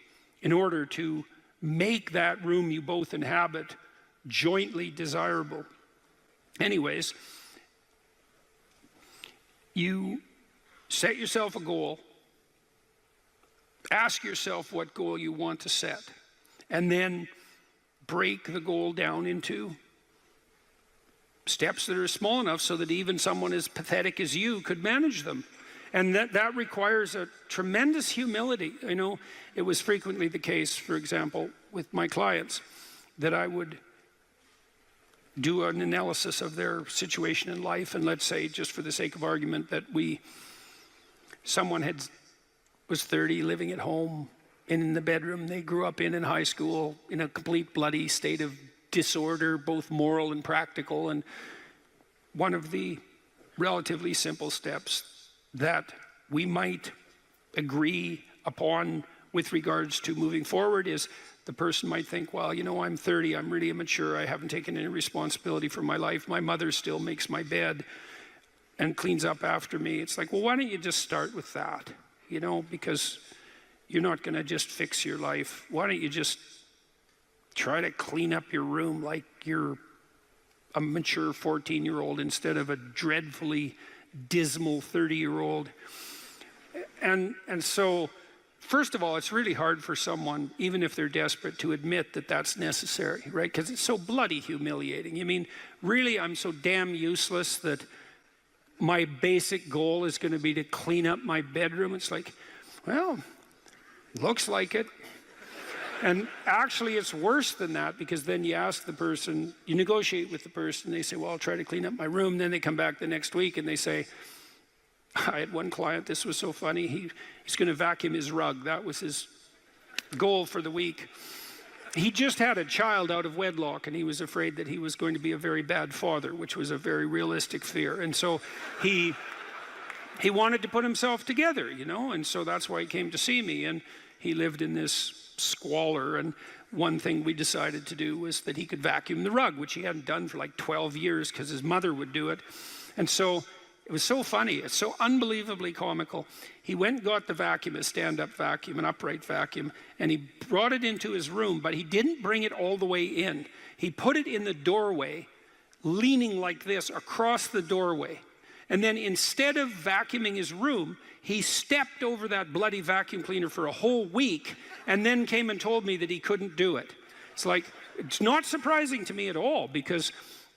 in order to make that room you both inhabit jointly desirable. Anyways, you set yourself a goal, ask yourself what goal you want to set, and then break the goal down into steps that are small enough so that even someone as pathetic as you could manage them. And that requires a tremendous humility. I know it was frequently the case, for example, with my clients, that I would do an analysis of their situation in life, and let's say, just for the sake of argument, that someone was 30, living at home, in the bedroom they grew up in high school, in a complete bloody state of disorder, both moral and practical. And one of the relatively simple steps that we might agree upon with regards to moving forward is the person might think, well, I'm 30, I'm really immature, I haven't taken any responsibility for my life, my mother still makes my bed and cleans up after me. It's like, well, why don't you just start with that? Because you're not going to just fix your life. Why don't you just try to clean up your room like you're a mature 14-year-old instead of a dreadfully dismal 30-year-old. And so, first of all, it's really hard for someone, even if they're desperate, to admit that that's necessary, right? Because it's so bloody humiliating. You mean, really, I'm so damn useless that my basic goal is going to be to clean up my bedroom? It's like, well, looks like it. And actually, it's worse than that, because then you ask the person, you negotiate with the person, they say, well, I'll try to clean up my room. Then they come back the next week and they say, I had one client, this was so funny, he's going to vacuum his rug. That was his goal for the week. He just had a child out of wedlock, and he was afraid that he was going to be a very bad father, which was a very realistic fear. And so he wanted to put himself together, you know, and so that's why he came to see me. And he lived in this squalor, and one thing we decided to do was that he could vacuum the rug, which he hadn't done for like 12 years because his mother would do it. And so it was so funny, it's so unbelievably comical. He went and got the vacuum, a stand-up vacuum, an upright vacuum, and he brought it into his room, but he didn't bring it all the way in. He put it in the doorway, leaning like this across the doorway. And then instead of vacuuming his room, he stepped over that bloody vacuum cleaner for a whole week and then came and told me that he couldn't do it. It's like, it's not surprising to me at all, because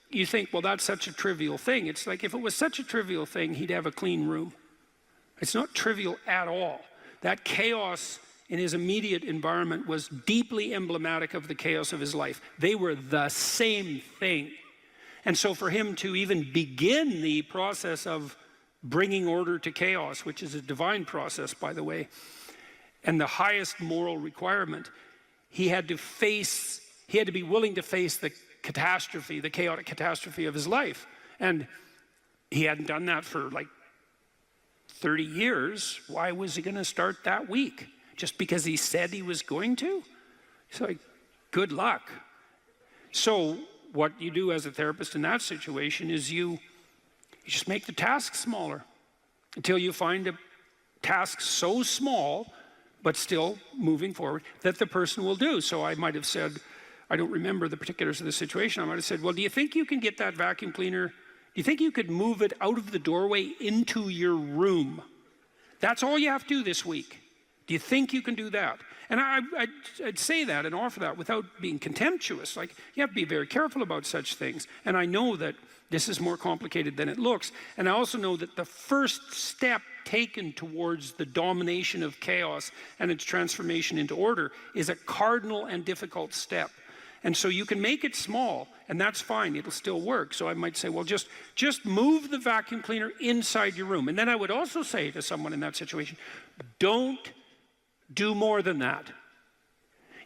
you think, well, that's such a trivial thing. It's like, if it was such a trivial thing, he'd have a clean room. It's not trivial at all. That chaos in his immediate environment was deeply emblematic of the chaos of his life. They were the same thing. And so for him to even begin the process of bringing order to chaos, which is a divine process, by the way, and the highest moral requirement, he had to be willing to face the catastrophe, the chaotic catastrophe of his life. And he hadn't done that for like 30 years. Why was he going to start that week? Just because he said he was going to? It's like, good luck. So what you do as a therapist in that situation is you just make the task smaller until you find a task so small, but still moving forward, that the person will do. So I might have said, I don't remember the particulars of the situation, I might have said, well, do you think you can get that vacuum cleaner, do you think you could move it out of the doorway into your room? That's all you have to do this week. Do you think you can do that? And I'd say that and offer that without being contemptuous. Like, you have to be very careful about such things. And I know that this is more complicated than it looks. And I also know that the first step taken towards the domination of chaos and its transformation into order is a cardinal and difficult step. And so you can make it small, and that's fine, it'll still work. So I might say, well, just move the vacuum cleaner inside your room. And then I would also say to someone in that situation, don't do more than that.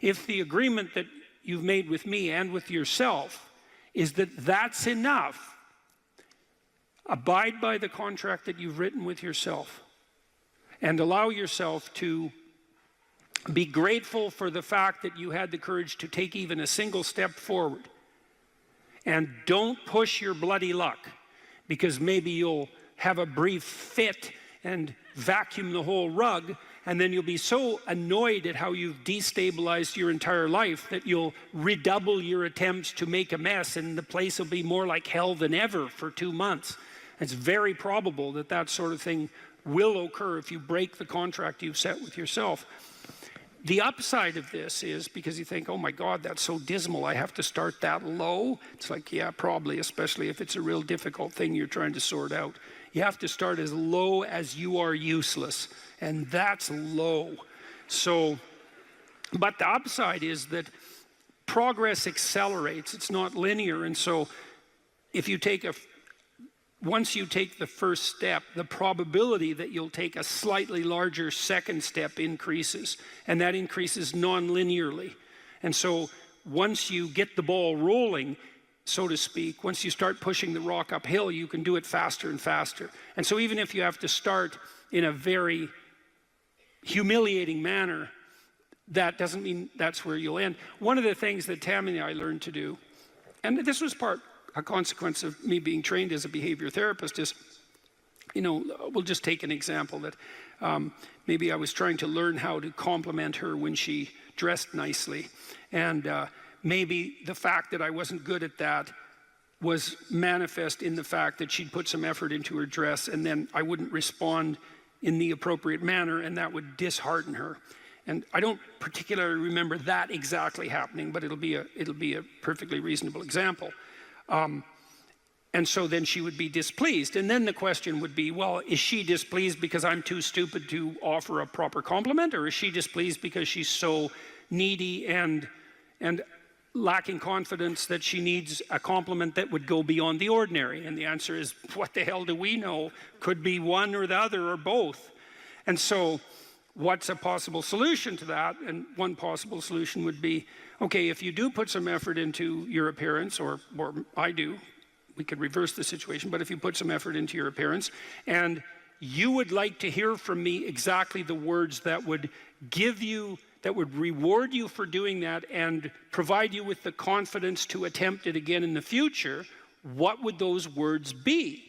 If the agreement that you've made with me and with yourself is that that's enough, abide by the contract that you've written with yourself and allow yourself to be grateful for the fact that you had the courage to take even a single step forward. And don't push your bloody luck, because maybe you'll have a brief fit and vacuum the whole rug, and then you'll be so annoyed at how you've destabilized your entire life that you'll redouble your attempts to make a mess, and the place will be more like hell than ever for 2 months. It's very probable that that sort of thing will occur if you break the contract you've set with yourself. The upside of this is, because you think, oh my God, that's so dismal, I have to start that low. It's like, yeah, probably, especially if it's a real difficult thing you're trying to sort out. You have to start as low as you are useless, and that's low. So, but the upside is that progress accelerates, it's not linear, and so if you take once you take the first step, the probability that you'll take a slightly larger second step increases, and that increases non-linearly. And so once you get the ball rolling, so to speak, once you start pushing the rock uphill, you can do it faster and faster. And so even if you have to start in a very humiliating manner, that doesn't mean that's where you'll end. One of the things that Tammy and I learned to do, and this was a consequence of me being trained as a behavior therapist, is, you know, we'll just take an example that maybe I was trying to learn how to compliment her when she dressed nicely. And maybe the fact that I wasn't good at that was manifest in the fact that she'd put some effort into her dress, and then I wouldn't respond in the appropriate manner, and that would dishearten her. And I don't particularly remember that exactly happening, but it'll be a perfectly reasonable example. And so then she would be displeased. And then the question would be, well, is she displeased because I'm too stupid to offer a proper compliment? Or is she displeased because she's so needy and lacking confidence that she needs a compliment that would go beyond the ordinary? And the answer is, what the hell do we know? Could be one or the other or both. And so what's a possible solution to that? And one possible solution would be, okay, if you do put some effort into your appearance, or I do, we could reverse the situation, but if you put some effort into your appearance and you would like to hear from me exactly the words that would give you, that would reward you for doing that and provide you with the confidence to attempt it again in the future, what would those words be?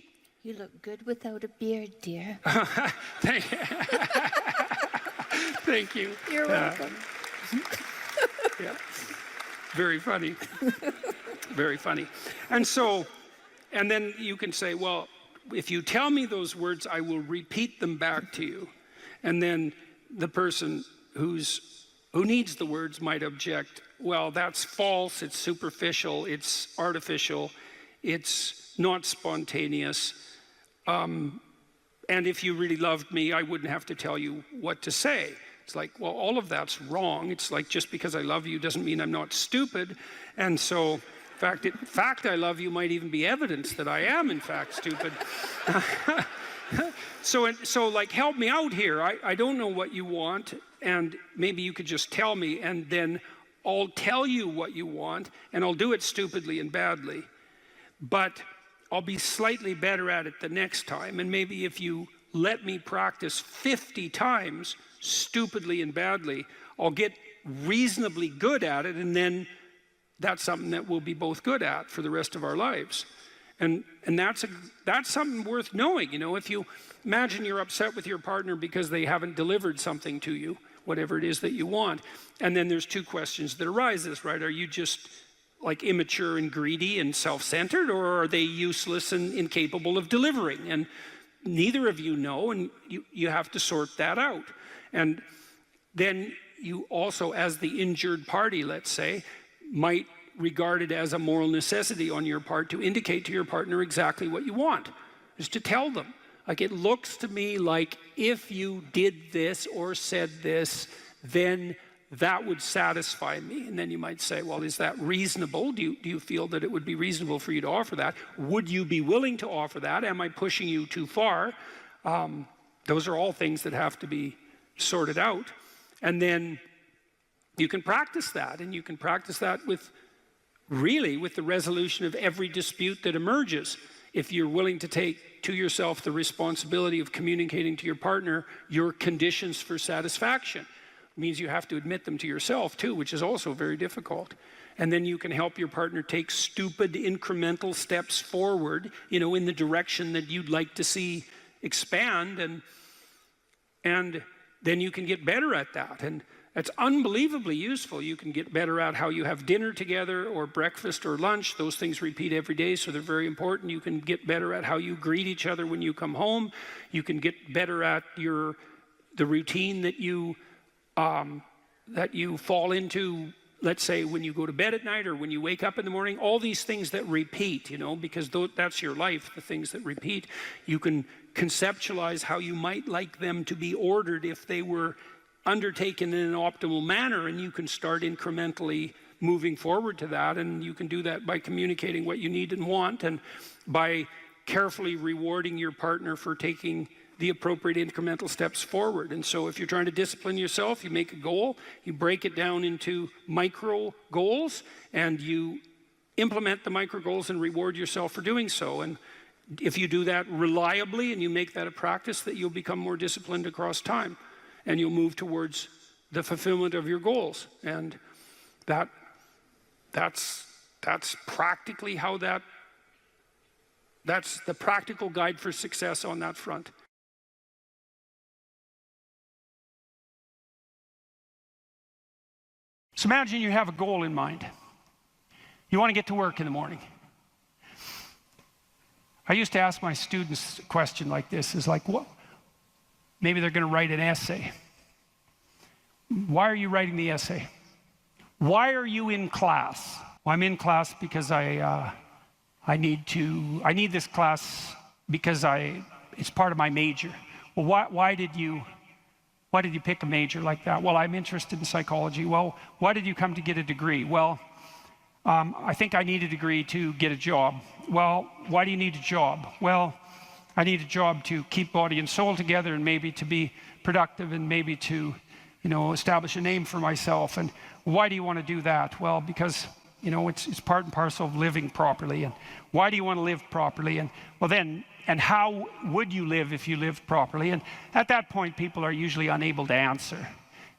You look good without a beard, dear. Thank you. You're welcome. Yeah. Very funny. Very funny. And so, and then you can say, well, if you tell me those words, I will repeat them back to you. And then the person who needs the words might object, well, that's false, it's superficial, it's artificial, it's not spontaneous. And if you really loved me, I wouldn't have to tell you what to say. It's like, well, all of that's wrong. It's like, just because I love you doesn't mean I'm not stupid. And so, in fact, I love you might even be evidence that I am, in fact, stupid. So like, help me out here. I don't know what you want, and maybe you could just tell me, and then I'll tell you what you want, and I'll do it stupidly and badly. But I'll be slightly better at it the next time, and maybe if you let me practice 50 times stupidly and badly, I'll get reasonably good at it, and then that's something that we'll be both good at for the rest of our lives. And that's something worth knowing. You know, if you imagine you're upset with your partner because they haven't delivered something to you, whatever it is that you want, and then there's two questions that arises, right? Are you just like immature and greedy and self-centered, or are they useless and incapable of delivering? And neither of you know, and you have to sort that out. And then you also, as the injured party, let's say, might regard it as a moral necessity on your part to indicate to your partner exactly what you want, is to tell them. Like, it looks to me like if you did this or said this, then that would satisfy me. And then you might say, well, is that reasonable? Do you feel that it would be reasonable for you to offer that? Would you be willing to offer that? Am I pushing you too far? Those are all things that have to be sorted out. And then you can practice that, and you can practice that with the resolution of every dispute that emerges. If you're willing to take to yourself the responsibility of communicating to your partner your conditions for satisfaction. It means you have to admit them to yourself too, which is also very difficult. And then you can help your partner take stupid incremental steps forward, you know, in the direction that you'd like to see expand, and then you can get better at that. And it's unbelievably useful. You can get better at how you have dinner together, or breakfast or lunch. Those things repeat every day, so they're very important. You can get better at how you greet each other when you come home. You can get better at the routine that you fall into, let's say, when you go to bed at night or when you wake up in the morning. All these things that repeat, you know, because that's your life, the things that repeat. You can conceptualize how you might like them to be ordered if they were undertaken in an optimal manner, and you can start incrementally moving forward to that. And you can do that by communicating what you need and want, and by carefully rewarding your partner for taking the appropriate incremental steps forward. And so if you're trying to discipline yourself, you make a goal, you break it down into micro goals, and you implement the micro goals and reward yourself for doing so. And if you do that reliably and you make that a practice, that you'll become more disciplined across time, and you'll move towards the fulfillment of your goals. And that's practically how that's the practical guide for success on that front. So imagine you have a goal in mind. You want to get to work in the morning. I used to ask my students a question like this, is like, what? Maybe they're going to write an essay. Why are you writing the essay? Why are you in class? Well, I'm in class because I I need this class because it's part of my major. Well, why did you pick a major like that? Well, I'm interested in psychology. Well, why did you come to get a degree? Well, I think I need a degree to get a job. Well, why do you need a job? Well, I need a job to keep body and soul together, and maybe to be productive, and maybe to, establish a name for myself. And why do you want to do that? Well, because, it's part and parcel of living properly. And why do you want to live properly? And well, then, and how would you live if you lived properly? And at that point, people are usually unable to answer,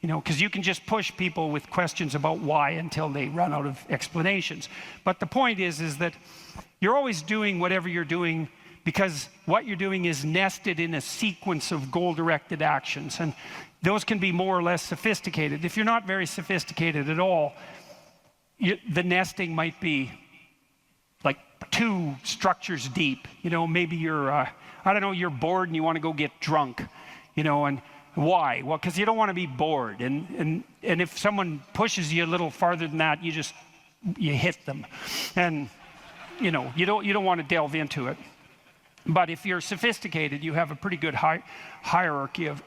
because you can just push people with questions about why until they run out of explanations. But the point is that you're always doing whatever you're doing because what you're doing is nested in a sequence of goal-directed actions. And those can be more or less sophisticated. If you're not very sophisticated at all, the nesting might be like 2 structures deep. Maybe you're, you're bored and you want to go get drunk, and why? Well, because you don't want to be bored. And if someone pushes you a little farther than that, you hit them. And, you don't want to delve into it. But if you're sophisticated, you have a pretty good hierarchy of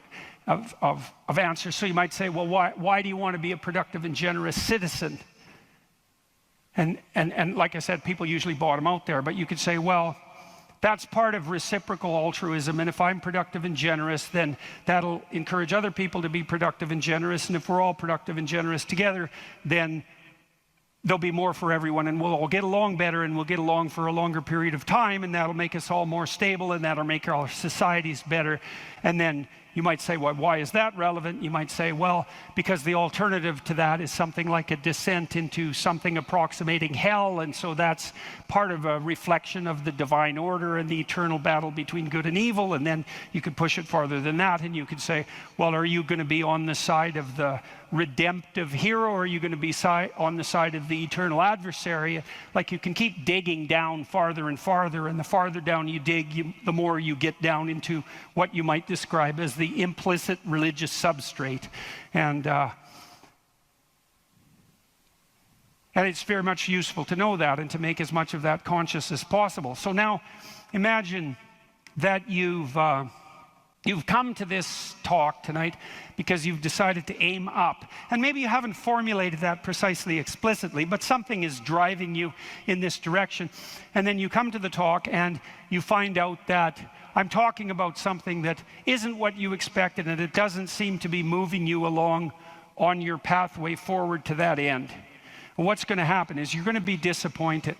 answers. So you might say, well, why do you want to be a productive and generous citizen? And like I said, people usually bottom out there, but you could say, well, that's part of reciprocal altruism, and if I'm productive and generous, then that'll encourage other people to be productive and generous, and if we're all productive and generous together, then there'll be more for everyone, and we'll all get along better, and we'll get along for a longer period of time, and that'll make us all more stable, and that'll make our societies better. And then you might say, well, why is that relevant? You might say, well, because the alternative to that is something like a descent into something approximating hell, and so that's part of a reflection of the divine order and the eternal battle between good and evil. And then you could push it farther than that, and you could say, well, are you going to be on the side of the redemptive hero, or are you going to be on the side of the eternal adversary? Like, you can keep digging down farther and farther, and the farther down you dig, the more you get down into what you might describe as the implicit religious substrate. And it's very much useful to know that and to make as much of that conscious as possible. So now imagine that you've come to this talk tonight because you've decided to aim up. And maybe you haven't formulated that precisely explicitly, but something is driving you in this direction. And then you come to the talk and you find out that I'm talking about something that isn't what you expected, and it doesn't seem to be moving you along on your pathway forward to that end. And what's going to happen is you're going to be disappointed.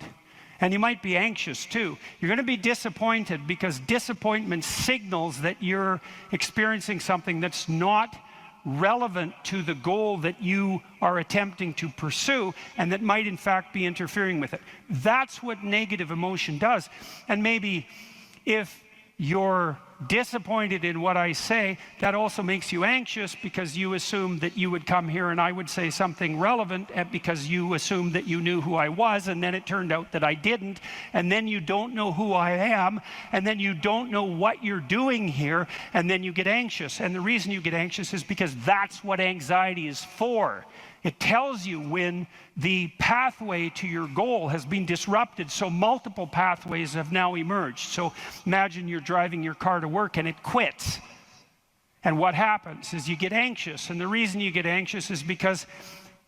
And you might be anxious too. You're going to be disappointed because disappointment signals that you're experiencing something that's not relevant to the goal that you are attempting to pursue, and that might in fact be interfering with it. That's what negative emotion does. And maybe if you're disappointed in what I say, that also makes you anxious because you assumed that you would come here and I would say something relevant, because you assumed that you knew who I was, and then it turned out that I didn't, and then you don't know who I am, and then you don't know what you're doing here, and then you get anxious. And the reason you get anxious is because that's what anxiety is for. It tells you when the pathway to your goal has been disrupted, so multiple pathways have now emerged. So imagine you're driving your car to work and it quits. And what happens is you get anxious. And the reason you get anxious is because,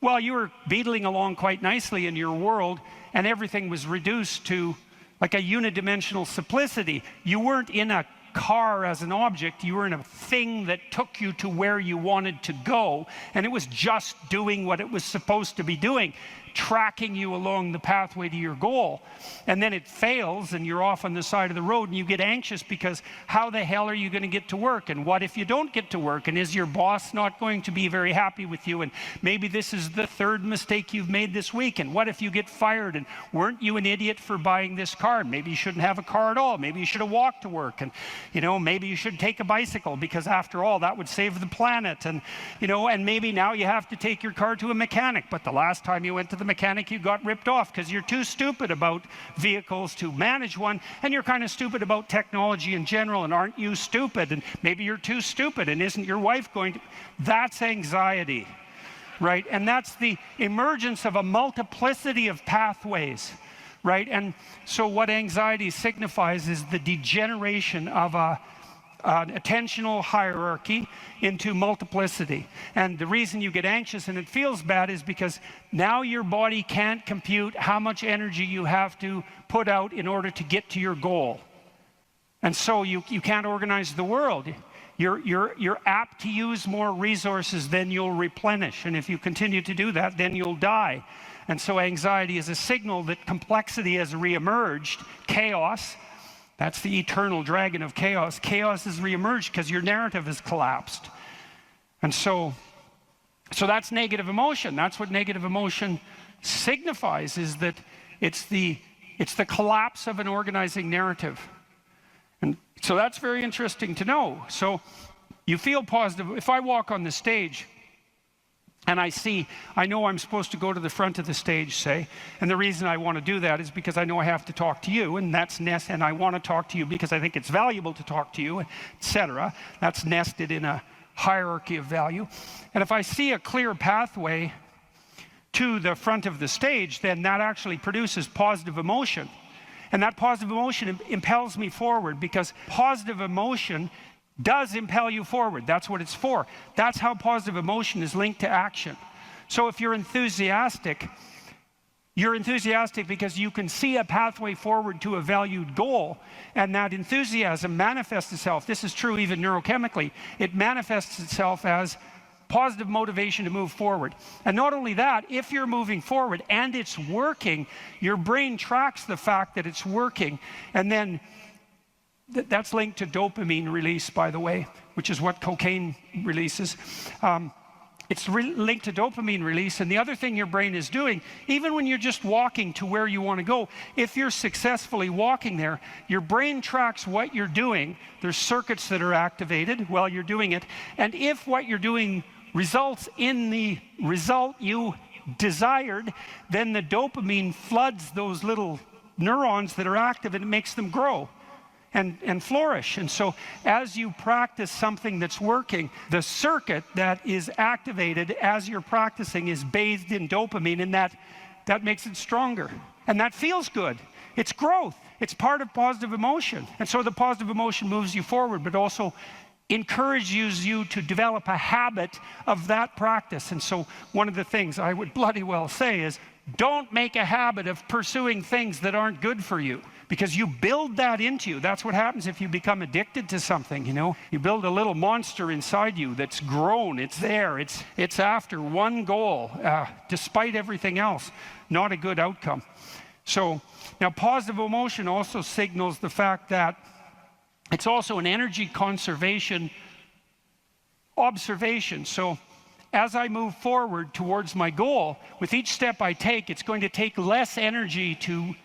well, you were beetling along quite nicely in your world, and everything was reduced to like a unidimensional simplicity. You weren't in a car as an object, you were in a thing that took you to where you wanted to go, and it was just doing what it was supposed to be doing, tracking you along the pathway to your goal. And then it fails and you're off on the side of the road, and you get anxious because how the hell are you going to get to work? And what if you don't get to work? And is your boss not going to be very happy with you? And maybe this is the 3rd mistake you've made this week. And what if you get fired? And weren't you an idiot for buying this car? Maybe you shouldn't have a car at all. Maybe you should have walked to work. And maybe you should take a bicycle, because after all, that would save the planet. And and maybe now you have to take your car to a mechanic, but the last time you went to the mechanic, you got ripped off because you're too stupid about vehicles to manage one, and you're kind of stupid about technology in general. And aren't you stupid? And maybe you're too stupid, and isn't your wife going to? That's anxiety, right? And that's the emergence of a multiplicity of pathways right? And so what anxiety signifies is the degeneration of an attentional hierarchy into multiplicity. And the reason you get anxious and it feels bad is because now your body can't compute how much energy you have to put out in order to get to your goal. And so you can't organize the world. You're apt to use more resources than you'll replenish. And if you continue to do that, then you'll die. And so anxiety is a signal that complexity has reemerged, chaos. That's the eternal dragon of chaos. Chaos has reemerged because your narrative has collapsed. And so that's negative emotion. That's what negative emotion signifies, is that it's the collapse of an organizing narrative. And so that's very interesting to know. So you feel positive. If I walk on the stage and I know I'm supposed to go to the front of the stage, say, and the reason I want to do that is because I know I have to talk to you, and that's and I want to talk to you because I think it's valuable to talk to you, etc. That's nested in a hierarchy of value. And if I see a clear pathway to the front of the stage, then that actually produces positive emotion. And that positive emotion impels me forward, because positive emotion does impel you forward. That's what it's for. That's how positive emotion is linked to action. So if you're enthusiastic because you can see a pathway forward to a valued goal, and that enthusiasm manifests itself. This is true even neurochemically. It manifests itself as positive motivation to move forward. And not only that, if you're moving forward and it's working, your brain tracks the fact that it's working, and then that's linked to dopamine release, by the way, which is what cocaine releases. It's linked to dopamine release. And the other thing your brain is doing, even when you're just walking to where you want to go, if you're successfully walking there, your brain tracks what you're doing. There's circuits that are activated while you're doing it. And if what you're doing results in the result you desired, then the dopamine floods those little neurons that are active, and it makes them grow and flourish. And so as you practice something that's working, the circuit that is activated as you're practicing is bathed in dopamine, and that makes it stronger. And that feels good. It's growth. It's part of positive emotion. And so the positive emotion moves you forward, but also encourages you to develop a habit of that practice. And so one of the things I would bloody well say is, don't make a habit of pursuing things that aren't good for you, because you build that into you. That's what happens if you become addicted to something, you know. You build a little monster inside you that's grown. It's there. It's after one goal, despite everything else. Not a good outcome. So now positive emotion also signals the fact that it's also an energy conservation observation. So as I move forward towards my goal, with each step I take, it's going to take less energy to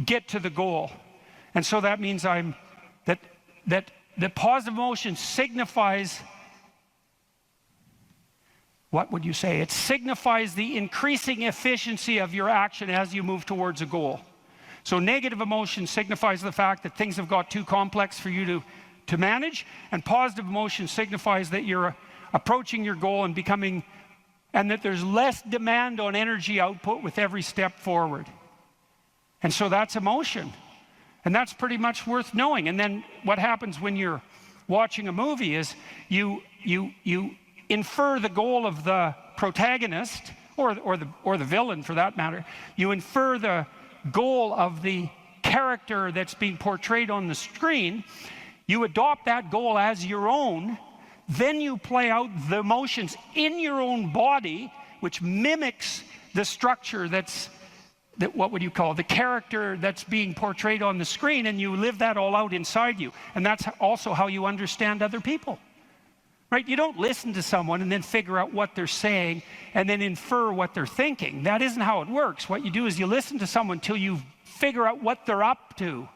get to the goal. And so that means that the positive emotion signifies, what would you say? It signifies the increasing efficiency of your action as you move towards a goal. So negative emotion signifies the fact that things have got too complex for you to manage, and positive emotion signifies that you're approaching your goal and and that there's less demand on energy output with every step forward. And so that's emotion. And that's pretty much worth knowing. And then what happens when you're watching a movie is you infer the goal of the protagonist, or the villain for that matter. You infer the goal of the character that's being portrayed on the screen. You adopt that goal as your own. Then you play out the emotions in your own body, which mimics the structure what would you call the character that's being portrayed on the screen, and you live that all out inside you. And that's also how you understand other people, right? You don't listen to someone and then figure out what they're saying and then infer what they're thinking. That isn't how it works. What you do is you listen to someone till you figure out what they're up to.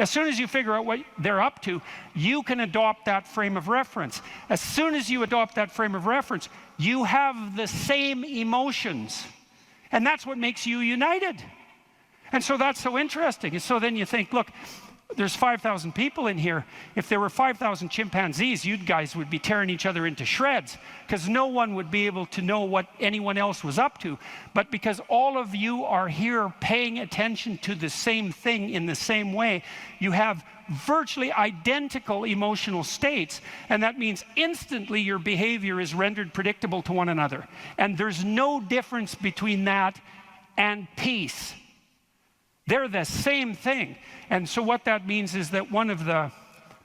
As soon as you figure out what they're up to, you can adopt that frame of reference. As soon as you adopt that frame of reference, you have the same emotions. And that's what makes you united. And so that's so interesting. And so then you think, look, there's 5,000 people in here. If there were 5,000 chimpanzees, you guys would be tearing each other into shreds, because no one would be able to know what anyone else was up to. But because all of you are here paying attention to the same thing in the same way, you have virtually identical emotional states, and that means instantly your behavior is rendered predictable to one another. And there's no difference between that and peace. They're the same thing. And so what that means is that one of the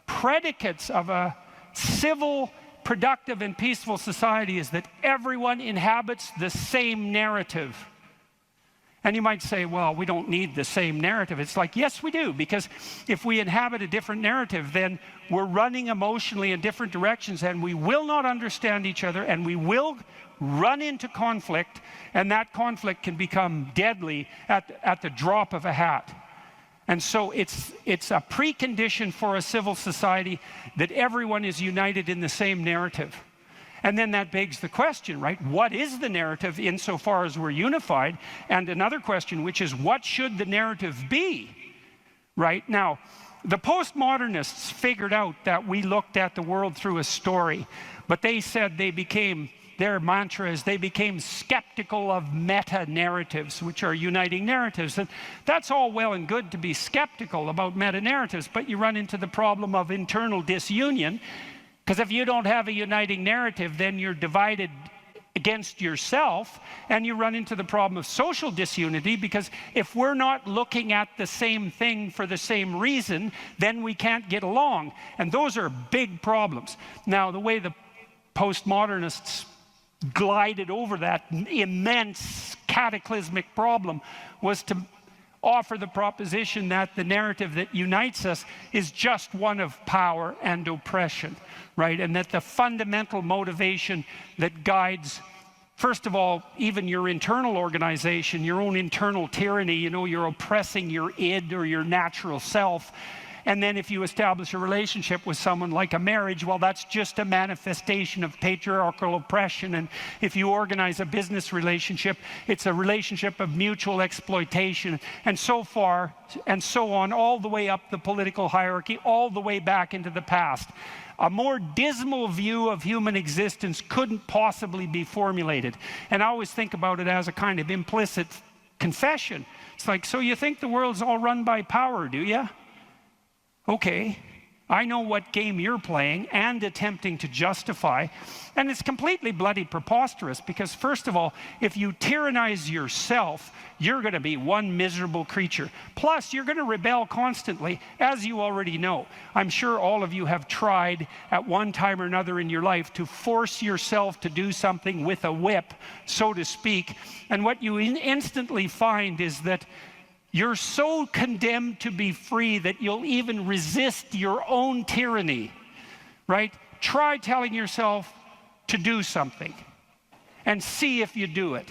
predicates of a civil, productive, and peaceful society is that everyone inhabits the same narrative. And you might say, well, we don't need the same narrative. It's like, yes, we do, because if we inhabit a different narrative, then we're running emotionally in different directions, and we will not understand each other, and we will run into conflict, and that conflict can become deadly at the drop of a hat. And so it's a precondition for a civil society that everyone is united in the same narrative. And then that begs the question, right? What is the narrative insofar as we're unified? And another question, which is, what should the narrative be? Right? Now, the postmodernists figured out that we looked at the world through a story, but they said their mantra is they became skeptical of meta-narratives, which are uniting narratives. And that's all well and good to be skeptical about meta-narratives, but you run into the problem of internal disunion, because if you don't have a uniting narrative, then you're divided against yourself, and you run into the problem of social disunity, because if we're not looking at the same thing for the same reason, then we can't get along. And those are big problems. Now, the way the postmodernists glided over that immense cataclysmic problem was to offer the proposition that the narrative that unites us is just one of power and oppression, right? And that the fundamental motivation that guides, first of all, even your internal organization, your own internal tyranny, you know, you're oppressing your id or your natural self. And then if you establish a relationship with someone like a marriage, well, that's just a manifestation of patriarchal oppression. And if you organize a business relationship, it's a relationship of mutual exploitation, and so far and so on, all the way up the political hierarchy, all the way back into the past. A more dismal view of human existence couldn't possibly be formulated. And I always think about it as a kind of implicit confession. It's like, so you think the world's all run by power, do you? Okay, I know what game you're playing and attempting to justify, and it's completely bloody preposterous, because first of all, if you tyrannize yourself, you're going to be one miserable creature. Plus, you're going to rebel constantly, as you already know. I'm sure all of you have tried at one time or another in your life to force yourself to do something with a whip, so to speak, and what you instantly find is that you're so condemned to be free that you'll even resist your own tyranny, right? Try telling yourself to do something and see if you do it.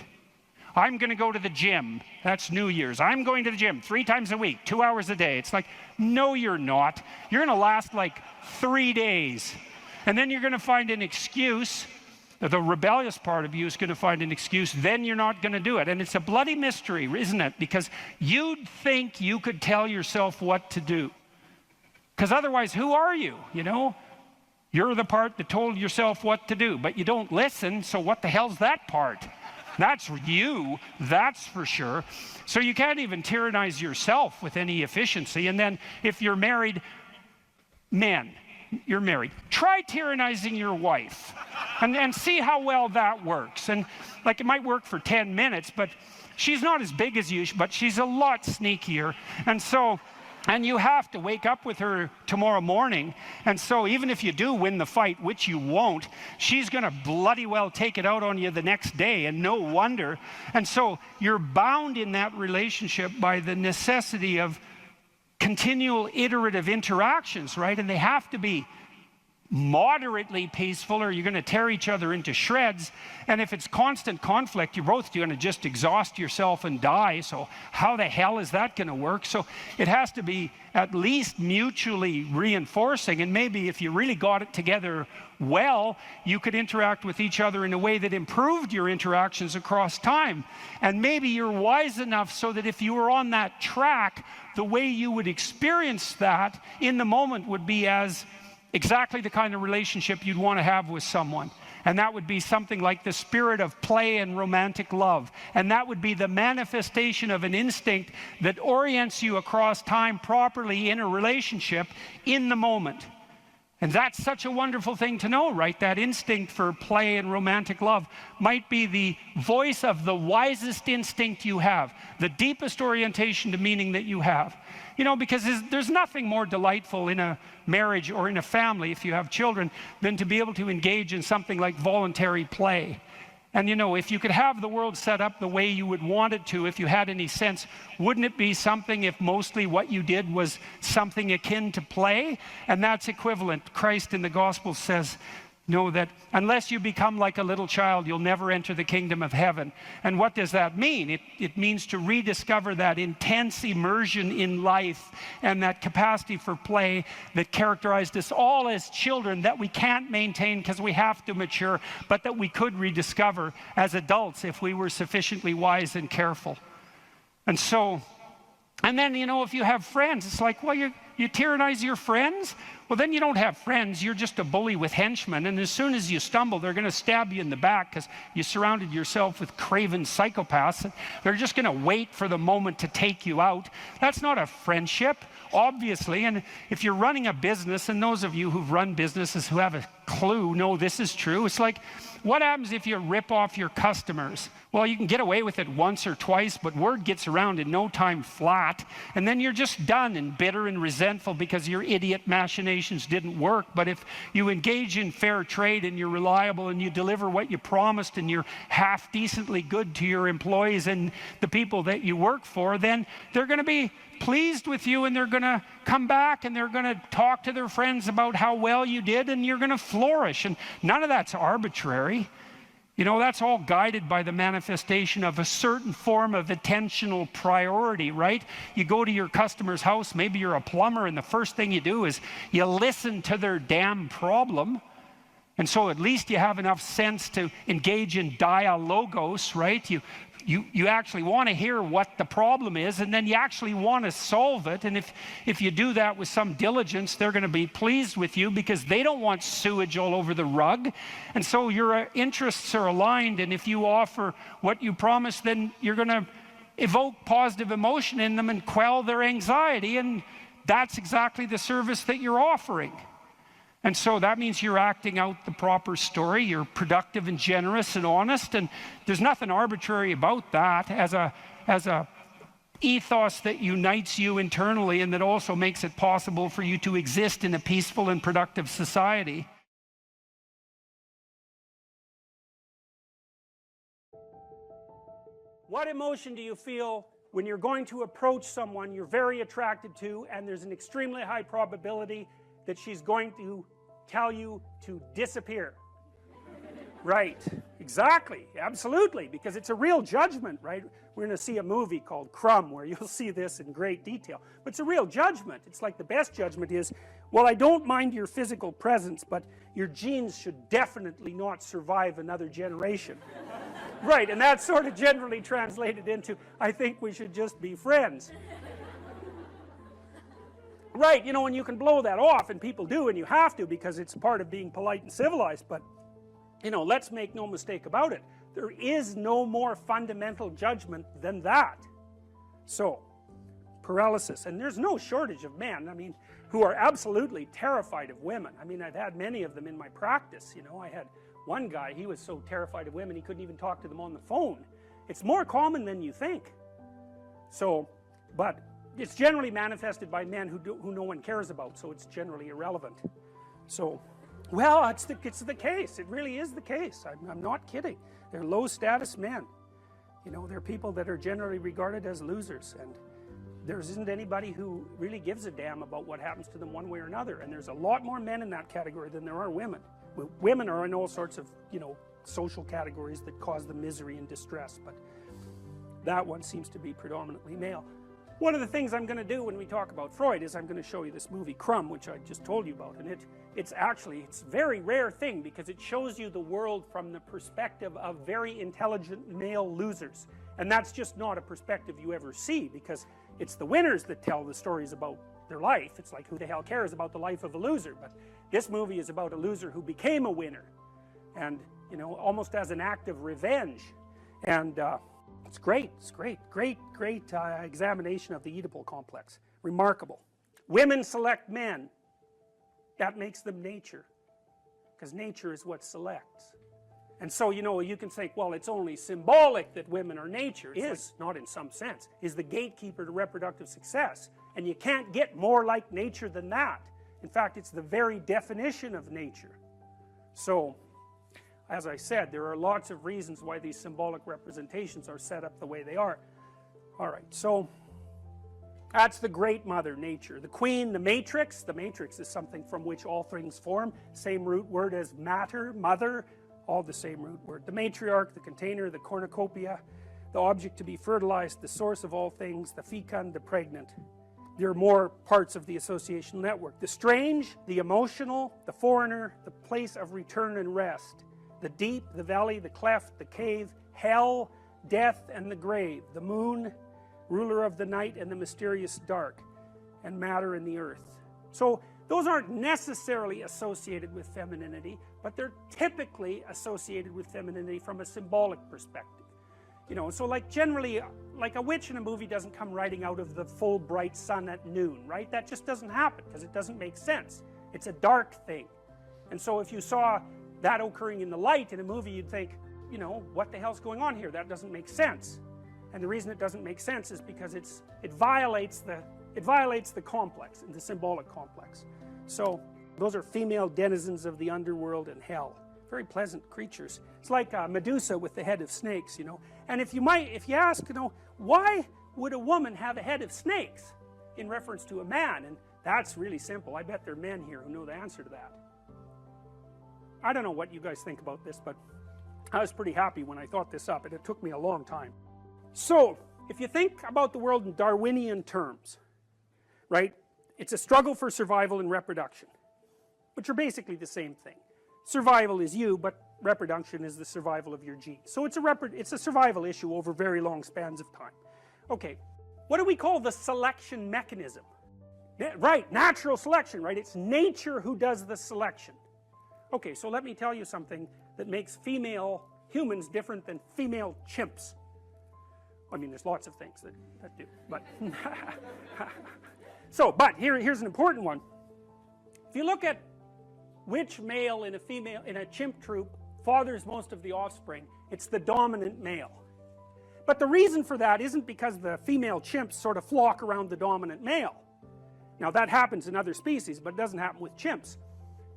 I'm going to go to the gym. That's New Year's. I'm going to the gym 3 times a week, 2 hours a day. It's like, no, you're not. You're going to last like 3 days. And then you're going to find an excuse. The rebellious part of you is going to find an excuse, then you're not going to do it. And it's a bloody mystery, isn't it? Because you'd think you could tell yourself what to do. Because otherwise, who are you? You know, you're the part that told yourself what to do, but you don't listen, so what the hell's that part? That's you, that's for sure. So you can't even tyrannize yourself with any efficiency. And then if you're married, men, you're married, try tyrannizing your wife and see how well that works. And like, it might work for 10 minutes, but she's not as big as you, but she's a lot sneakier. And you have to wake up with her tomorrow morning. And so even if you do win the fight, which you won't, she's going to bloody well take it out on you the next day, and no wonder. And so you're bound in that relationship by the necessity of continual iterative interactions, right? And they have to be moderately peaceful, or you're going to tear each other into shreds. And if it's constant conflict, you're both going to just exhaust yourself and die. So how the hell is that going to work? So it has to be at least mutually reinforcing. And maybe if you really got it together well, you could interact with each other in a way that improved your interactions across time. And maybe you're wise enough so that if you were on that track, the way you would experience that in the moment would be as exactly the kind of relationship you'd want to have with someone. And that would be something like the spirit of play and romantic love. And that would be the manifestation of an instinct that orients you across time properly in a relationship in the moment. And that's such a wonderful thing to know, right? That instinct for play and romantic love might be the voice of the wisest instinct you have, the deepest orientation to meaning that you have. You know, because there's nothing more delightful in a marriage or in a family, if you have children, than to be able to engage in something like voluntary play. And you know, if you could have the world set up the way you would want it to, if you had any sense, wouldn't it be something if mostly what you did was something akin to play? And that's equivalent. Christ in the Gospel says, know that unless you become like a little child, you'll never enter the kingdom of heaven. And what does that mean? It means to rediscover that intense immersion in life and that capacity for play that characterized us all as children that we can't maintain because we have to mature, but that we could rediscover as adults if we were sufficiently wise and careful. And so, and then, you know, if you have friends, it's like, well, you tyrannize your friends? Well, then you don't have friends. You're just a bully with henchmen. And as soon as you stumble, they're going to stab you in the back because you surrounded yourself with craven psychopaths. They're just going to wait for the moment to take you out. That's not a friendship, obviously. And if you're running a business, and those of you who've run businesses who have a clue know this is true, it's like, what happens if you rip off your customers? Well, you can get away with it once or twice, but word gets around in no time flat, and then you're just done and bitter and resentful because your idiot machinations didn't work. But if you engage in fair trade and you're reliable and you deliver what you promised and you're half decently good to your employees and the people that you work for, then they're going to be pleased with you, and they're going to come back and they're going to talk to their friends about how well you did, and you're going to flourish. And none of that's arbitrary. You know, that's all guided by the manifestation of a certain form of attentional priority, right? You go to your customer's house, maybe you're a plumber, and the first thing you do is you listen to their damn problem. And so at least you have enough sense to engage in dialogos, right? You actually want to hear what the problem is, and then you actually want to solve it. And if you do that with some diligence, they're going to be pleased with you because they don't want sewage all over the rug. And so your interests are aligned, and if you offer what you promise, then you're going to evoke positive emotion in them and quell their anxiety, and that's exactly the service that you're offering. And so that means you're acting out the proper story. You're productive and generous and honest, and there's nothing arbitrary about that as a ethos that unites you internally and that also makes it possible for you to exist in a peaceful and productive society. What emotion do you feel when you're going to approach someone you're very attracted to, and there's an extremely high probability that she's going to tell you to disappear? Right, exactly, absolutely, because it's a real judgment, right? We're going to see a movie called Crumb where you'll see this in great detail. But it's a real judgment. It's like the best judgment is, well, I don't mind your physical presence, but your genes should definitely not survive another generation. Right, and that's sort of generally translated into, I think we should just be friends. Right, you know, and you can blow that off, and people do, and you have to, because it's part of being polite and civilized. But, you know, let's make no mistake about it. There is no more fundamental judgment than that. So, paralysis. And there's no shortage of men, I mean, who are absolutely terrified of women. I mean, I've had many of them in my practice, you know. I had one guy, he was so terrified of women, he couldn't even talk to them on the phone. It's more common than you think. So, but it's generally manifested by men who no one cares about, so it's generally irrelevant. So, well, it's the case. It really is the case. I'm not kidding. They're low status men. You know, they're people that are generally regarded as losers, and there isn't anybody who really gives a damn about what happens to them one way or another, and there's a lot more men in that category than there are women. Women are in all sorts of, you know, social categories that cause them misery and distress, but that one seems to be predominantly male. One of the things I'm going to do when we talk about Freud is I'm going to show you this movie Crumb, which I just told you about, and it's a very rare thing because it shows you the world from the perspective of very intelligent male losers, and that's just not a perspective you ever see, because it's the winners that tell the stories about their life. It's like, who the hell cares about the life of a loser? But this movie is about a loser who became a winner, and, you know, almost as an act of revenge. And it's great. It's great examination of the Oedipal complex. Remarkable. Women select men. That makes them nature, because nature is what selects. And so, you know, you can say, well, it's only symbolic that women are nature. It is, not in some sense, is the gatekeeper to reproductive success, and you can't get more like nature than that. In fact, it's the very definition of nature. So, as I said, there are lots of reasons why these symbolic representations are set up the way they are. Alright, so that's the great mother, nature. The queen, the matrix. The matrix is something from which all things form. Same root word as matter, mother, all the same root word. The matriarch, the container, the cornucopia, the object to be fertilized, the source of all things, the fecund, the pregnant. There are more parts of the associational network. The strange, the emotional, the foreigner, the place of return and rest. The deep, the valley, the cleft, the cave, hell, death, and the grave. The moon, ruler of the night and the mysterious dark, and matter and the earth. So those aren't necessarily associated with femininity, but they're typically associated with femininity from a symbolic perspective. You know, so like generally, like a witch in a movie doesn't come riding out of the full bright sun at noon, right? That just doesn't happen because it doesn't make sense. It's a dark thing. And so if you saw that occurring in the light in a movie, you'd think, you know, what the hell's going on here? That doesn't make sense. And the reason it doesn't make sense is because it violates the complex, the symbolic complex. So those are female denizens of the underworld and hell. Very pleasant creatures. It's like Medusa with the head of snakes, you know. And if you ask, you know, why would a woman have a head of snakes in reference to a man? And that's really simple. I bet there are men here who know the answer to that. I don't know what you guys think about this, but I was pretty happy when I thought this up, and it took me a long time. So, if you think about the world in Darwinian terms, right, it's a struggle for survival and reproduction, which are basically the same thing. Survival is you, but reproduction is the survival of your genes. So it's a survival issue over very long spans of time. Okay, what do we call the selection mechanism? Right, natural selection, right? It's nature who does the selection. Okay, so let me tell you something that makes female humans different than female chimps. I mean, there's lots of things that do, but but here's an important one. If you look at which male in a chimp troop fathers most of the offspring, it's the dominant male. But the reason for that isn't because the female chimps sort of flock around the dominant male. Now that happens in other species, but it doesn't happen with chimps.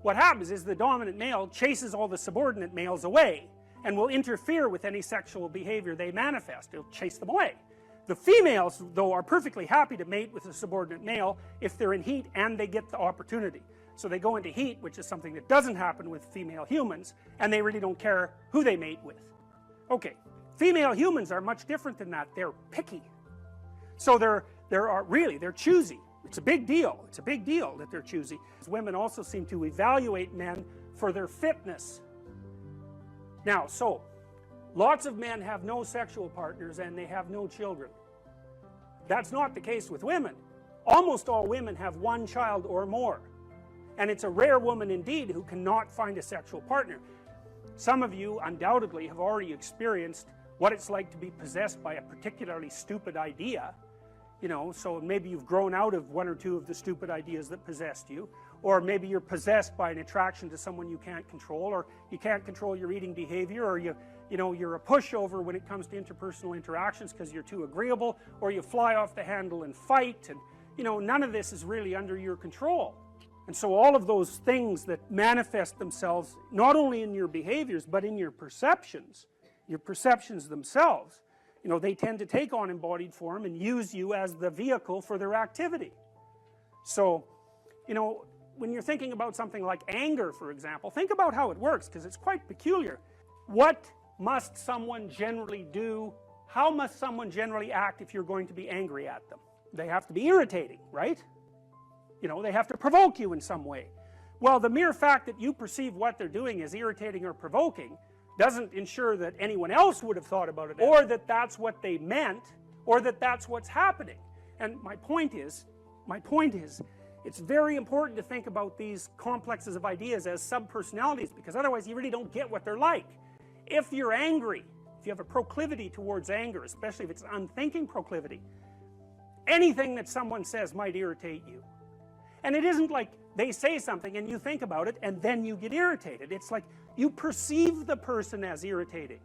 What happens is the dominant male chases all the subordinate males away and will interfere with any sexual behavior they manifest. He'll chase them away. The females, though, are perfectly happy to mate with a subordinate male if they're in heat and they get the opportunity. So they go into heat, which is something that doesn't happen with female humans, and they really don't care who they mate with. Okay, female humans are much different than that. They're picky. So they're choosy. It's a big deal. It's a big deal that they're choosy. Women also seem to evaluate men for their fitness. Now, so, lots of men have no sexual partners and they have no children. That's not the case with women. Almost all women have one child or more. And it's a rare woman indeed who cannot find a sexual partner. Some of you undoubtedly have already experienced what it's like to be possessed by a particularly stupid idea. You know, so maybe you've grown out of one or two of the stupid ideas that possessed you, or maybe you're possessed by an attraction to someone you can't control, or you can't control your eating behavior, or you're a pushover when it comes to interpersonal interactions because you're too agreeable, or you fly off the handle and fight, and you know, none of this is really under your control. And so all of those things that manifest themselves not only in your behaviors but in your perceptions themselves, You know, they tend to take on embodied form and use you as the vehicle for their activity. So, you know, when you're thinking about something like anger, for example, think about how it works, because it's quite peculiar. What must someone generally do? How must someone generally act if you're going to be angry at them? They have to be irritating, right? You know, they have to provoke you in some way. Well, the mere fact that you perceive what they're doing as irritating or provoking doesn't ensure that anyone else would have thought about it, or that that's what they meant, or that that's what's happening. And my point is, it's very important to think about these complexes of ideas as subpersonalities, because otherwise you really don't get what they're like. If you're angry, if you have a proclivity towards anger, especially if it's an unthinking proclivity, anything that someone says might irritate you. And it isn't like they say something and you think about it and then you get irritated. It's like you perceive the person as irritating.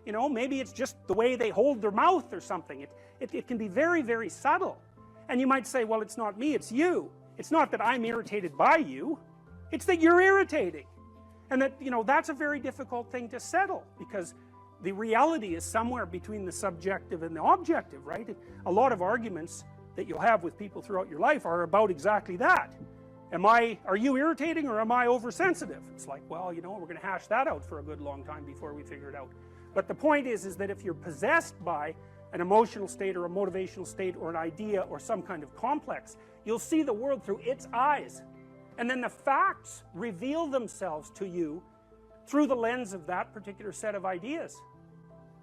You know, maybe it's just the way they hold their mouth or something. It can be very, very subtle. And you might say, well, it's not me, it's you. It's not that I'm irritated by you, it's that you're irritating. And that, you know, that's a very difficult thing to settle, because the reality is somewhere between the subjective and the objective, right? A lot of arguments that you'll have with people throughout your life are about exactly that. Are you irritating or am I oversensitive? It's like, well, you know, we're going to hash that out for a good long time before we figure it out. But the point is that if you're possessed by an emotional state or a motivational state or an idea or some kind of complex, you'll see the world through its eyes. And then the facts reveal themselves to you through the lens of that particular set of ideas.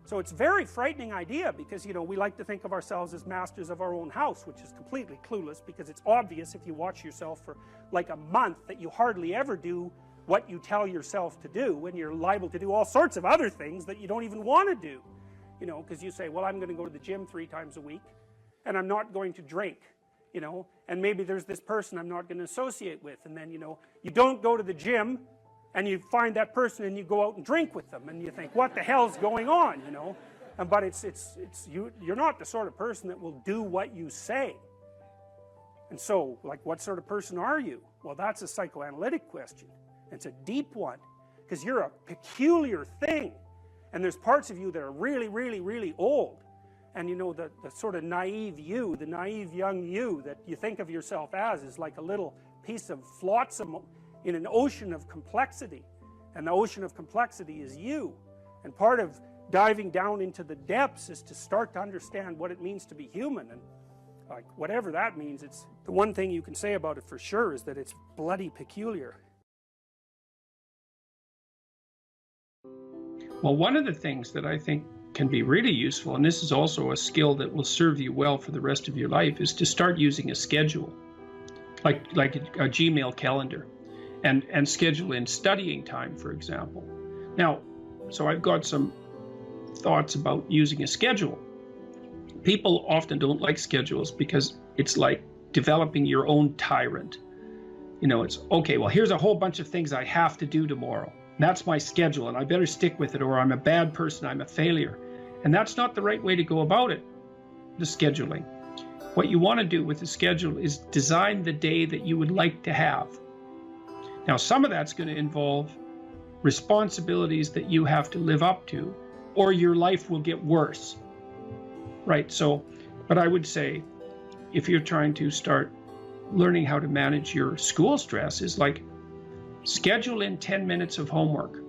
So it's a very frightening idea, because, you know, we like to think of ourselves as masters of our own house, which is completely clueless, because it's obvious if you watch yourself for like a month that you hardly ever do what you tell yourself to do, and you're liable to do all sorts of other things that you don't even want to do. You know, because you say, well, I'm going to go to the gym 3 times a week, and I'm not going to drink, you know, and maybe there's this person I'm not going to associate with, and then, you know, you don't go to the gym, and you find that person and you go out and drink with them, and you think, what the hell's going on, you know? But you're not the sort of person that will do what you say. And so, like, what sort of person are you? Well, that's a psychoanalytic question. It's a deep one, because you're a peculiar thing. And there's parts of you that are really, really, really old. And you know, the sort of naive you, the naive young you that you think of yourself as is like a little piece of flotsam in an ocean of complexity. And the ocean of complexity is you. And part of diving down into the depths is to start to understand what it means to be human. And like, whatever that means, it's the one thing you can say about it for sure is that it's bloody peculiar. Well, one of the things that I think can be really useful, and this is also a skill that will serve you well for the rest of your life, is to start using a schedule, like a Gmail calendar, and schedule in studying time, for example. Now, so I've got some thoughts about using a schedule. People often don't like schedules because it's like developing your own tyrant. You know, it's, okay, well, here's a whole bunch of things I have to do tomorrow. That's my schedule, and I better stick with it, or I'm a bad person, I'm a failure. And that's not the right way to go about it, the scheduling. What you want to do with the schedule is design the day that you would like to have. Now, some of that's going to involve responsibilities that you have to live up to, or your life will get worse. Right? So, but I would say, if you're trying to start learning how to manage your school stress, is like, schedule in 10 minutes of homework.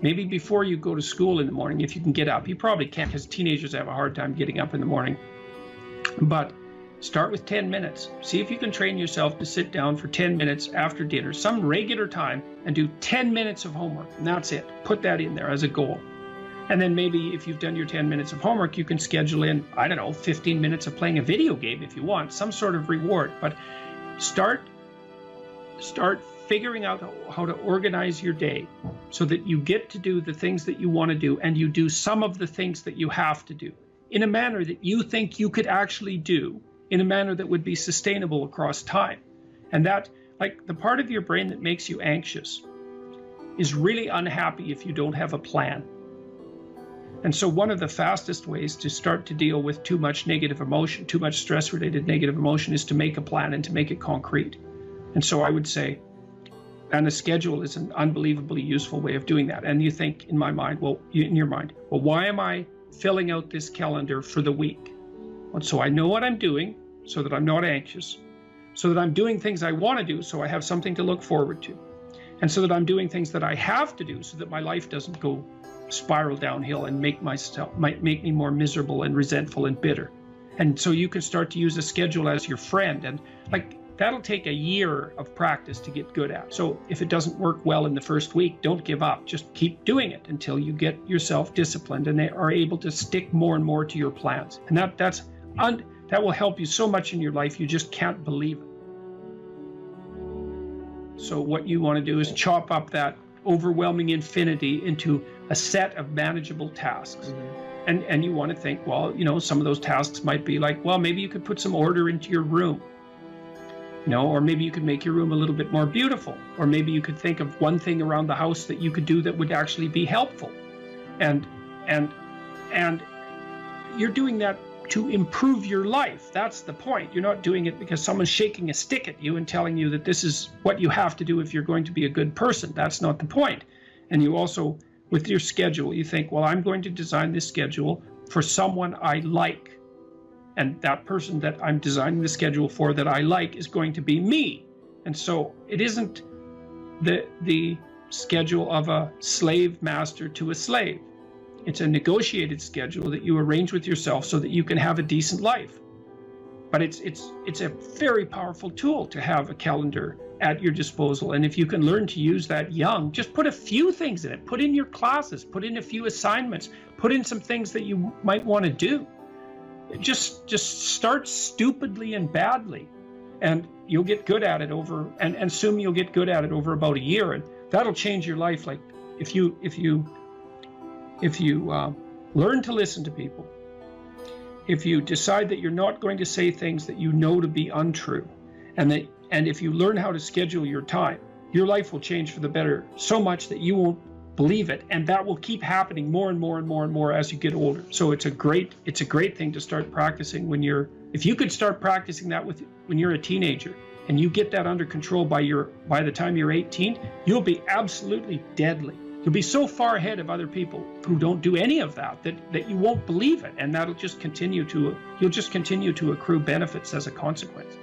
Maybe before you go to school in the morning, if you can get up. You probably can't, because teenagers have a hard time getting up in the morning. But start with 10 minutes. See if you can train yourself to sit down for 10 minutes after dinner, some regular time, and do 10 minutes of homework. And that's it. Put that in there as a goal. And then maybe if you've done your 10 minutes of homework, you can schedule in, I don't know, 15 minutes of playing a video game if you want, some sort of reward. But start figuring out how to organize your day so that you get to do the things that you want to do, and you do some of the things that you have to do in a manner that you think you could actually do, in a manner that would be sustainable across time. And that, like, the part of your brain that makes you anxious is really unhappy if you don't have a plan. And so one of the fastest ways to start to deal with too much negative emotion, too much stress-related negative emotion, is to make a plan and to make it concrete. And so I would say, and a schedule is an unbelievably useful way of doing that. And you think, in my mind, well, in your mind, well, why am I filling out this calendar for the week. And so I know what I'm doing so that I'm not anxious, so that I'm doing things I want to do so I have something to look forward to, and so that I'm doing things that I have to do so that my life doesn't go spiral downhill and make me more miserable and resentful and bitter. And so you can start to use a schedule as your friend, and like that'll take a year of practice to get good at. So if it doesn't work well in the first week, don't give up. Just keep doing it until you get yourself disciplined and they are able to stick more and more to your plans. And that will help you so much in your life, you just can't believe it. So what you want to do is chop up that overwhelming infinity into a set of manageable tasks. And you want to think, well, you know, some of those tasks might be like, well, maybe you could put some order into your room. You know, or maybe you could make your room a little bit more beautiful, or maybe you could think of one thing around the house that you could do that would actually be helpful, and you're doing that to improve your life. That's the point. You're not doing it because someone's shaking a stick at you and telling you that this is what you have to do if you're going to be a good person. That's not the point. And you also, with your schedule, you think, well, I'm going to design this schedule for someone I like. And that person that I'm designing the schedule for that I like is going to be me. And so it isn't the schedule of a slave master to a slave. It's a negotiated schedule that you arrange with yourself so that you can have a decent life. But it's a very powerful tool to have a calendar at your disposal. And if you can learn to use that young, just put a few things in it. Put in your classes, put in a few assignments, put in some things that you might want to do. Just start stupidly and badly, and you'll get good at it and assume you'll get good at it over about a year, and that'll change your life. Like if you learn to listen to people, if you decide that you're not going to say things that you know to be untrue, and if you learn how to schedule your time, your life will change for the better so much that you won't believe it, and that will keep happening more and more and more and more as you get older. So it's a great thing to start practicing if you could start practicing that when you're a teenager, and you get that under control by the time you're 18, you'll be absolutely deadly. You'll be so far ahead of other people who don't do any of that you won't believe it, and you'll just continue to accrue benefits as a consequence.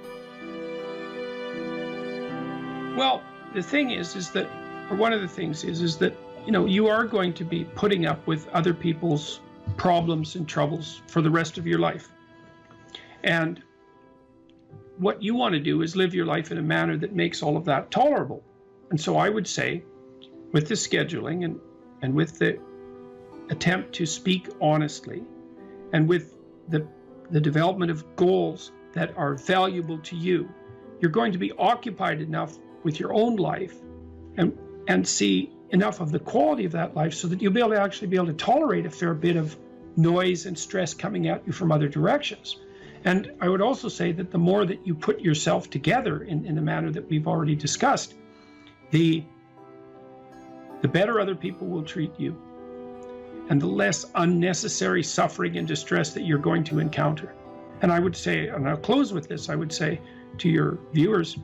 Well, the thing is that, or one of the things is that, you know, you are going to be putting up with other people's problems and troubles for the rest of your life. And what you want to do is live your life in a manner that makes all of that tolerable. And so I would say, with the scheduling and with the attempt to speak honestly, and with the development of goals that are valuable to you, you're going to be occupied enough with your own life and see enough of the quality of that life so that you'll be able to tolerate a fair bit of noise and stress coming at you from other directions. And I would also say that the more that you put yourself together in the manner that we've already discussed, the better other people will treat you, and the less unnecessary suffering and distress that you're going to encounter. And I would say, and I'll close with this, I would say to your viewers,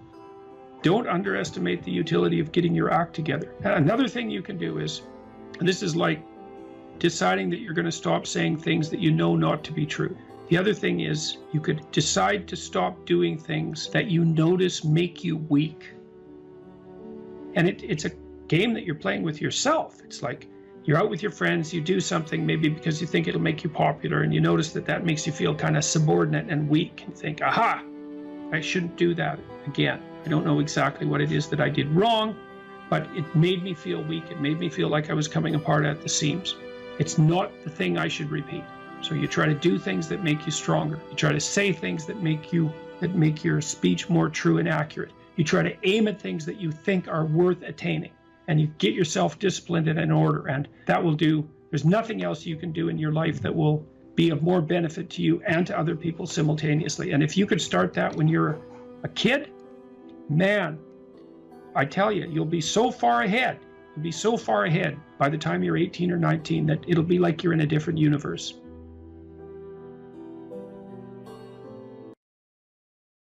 don't underestimate the utility of getting your act together. Another thing you can do is, and this is like deciding that you're going to stop saying things that you know not to be true. The other thing is, you could decide to stop doing things that you notice make you weak. And it's a game that you're playing with yourself. It's like you're out with your friends, you do something maybe because you think it'll make you popular, and you notice that makes you feel kind of subordinate and weak, and think, aha, I shouldn't do that again. I don't know exactly what it is that I did wrong, but it made me feel weak. It made me feel like I was coming apart at the seams. It's not the thing I should repeat. So you try to do things that make you stronger. You try to say things that make your speech more true and accurate. You try to aim at things that you think are worth attaining, and you get yourself disciplined and in order, and that will do. There's nothing else you can do in your life that will be of more benefit to you and to other people simultaneously. And if you could start that when you're a kid, man, I tell you, you'll be so far ahead. You'll be so far ahead by the time you're 18 or 19 that it'll be like you're in a different universe.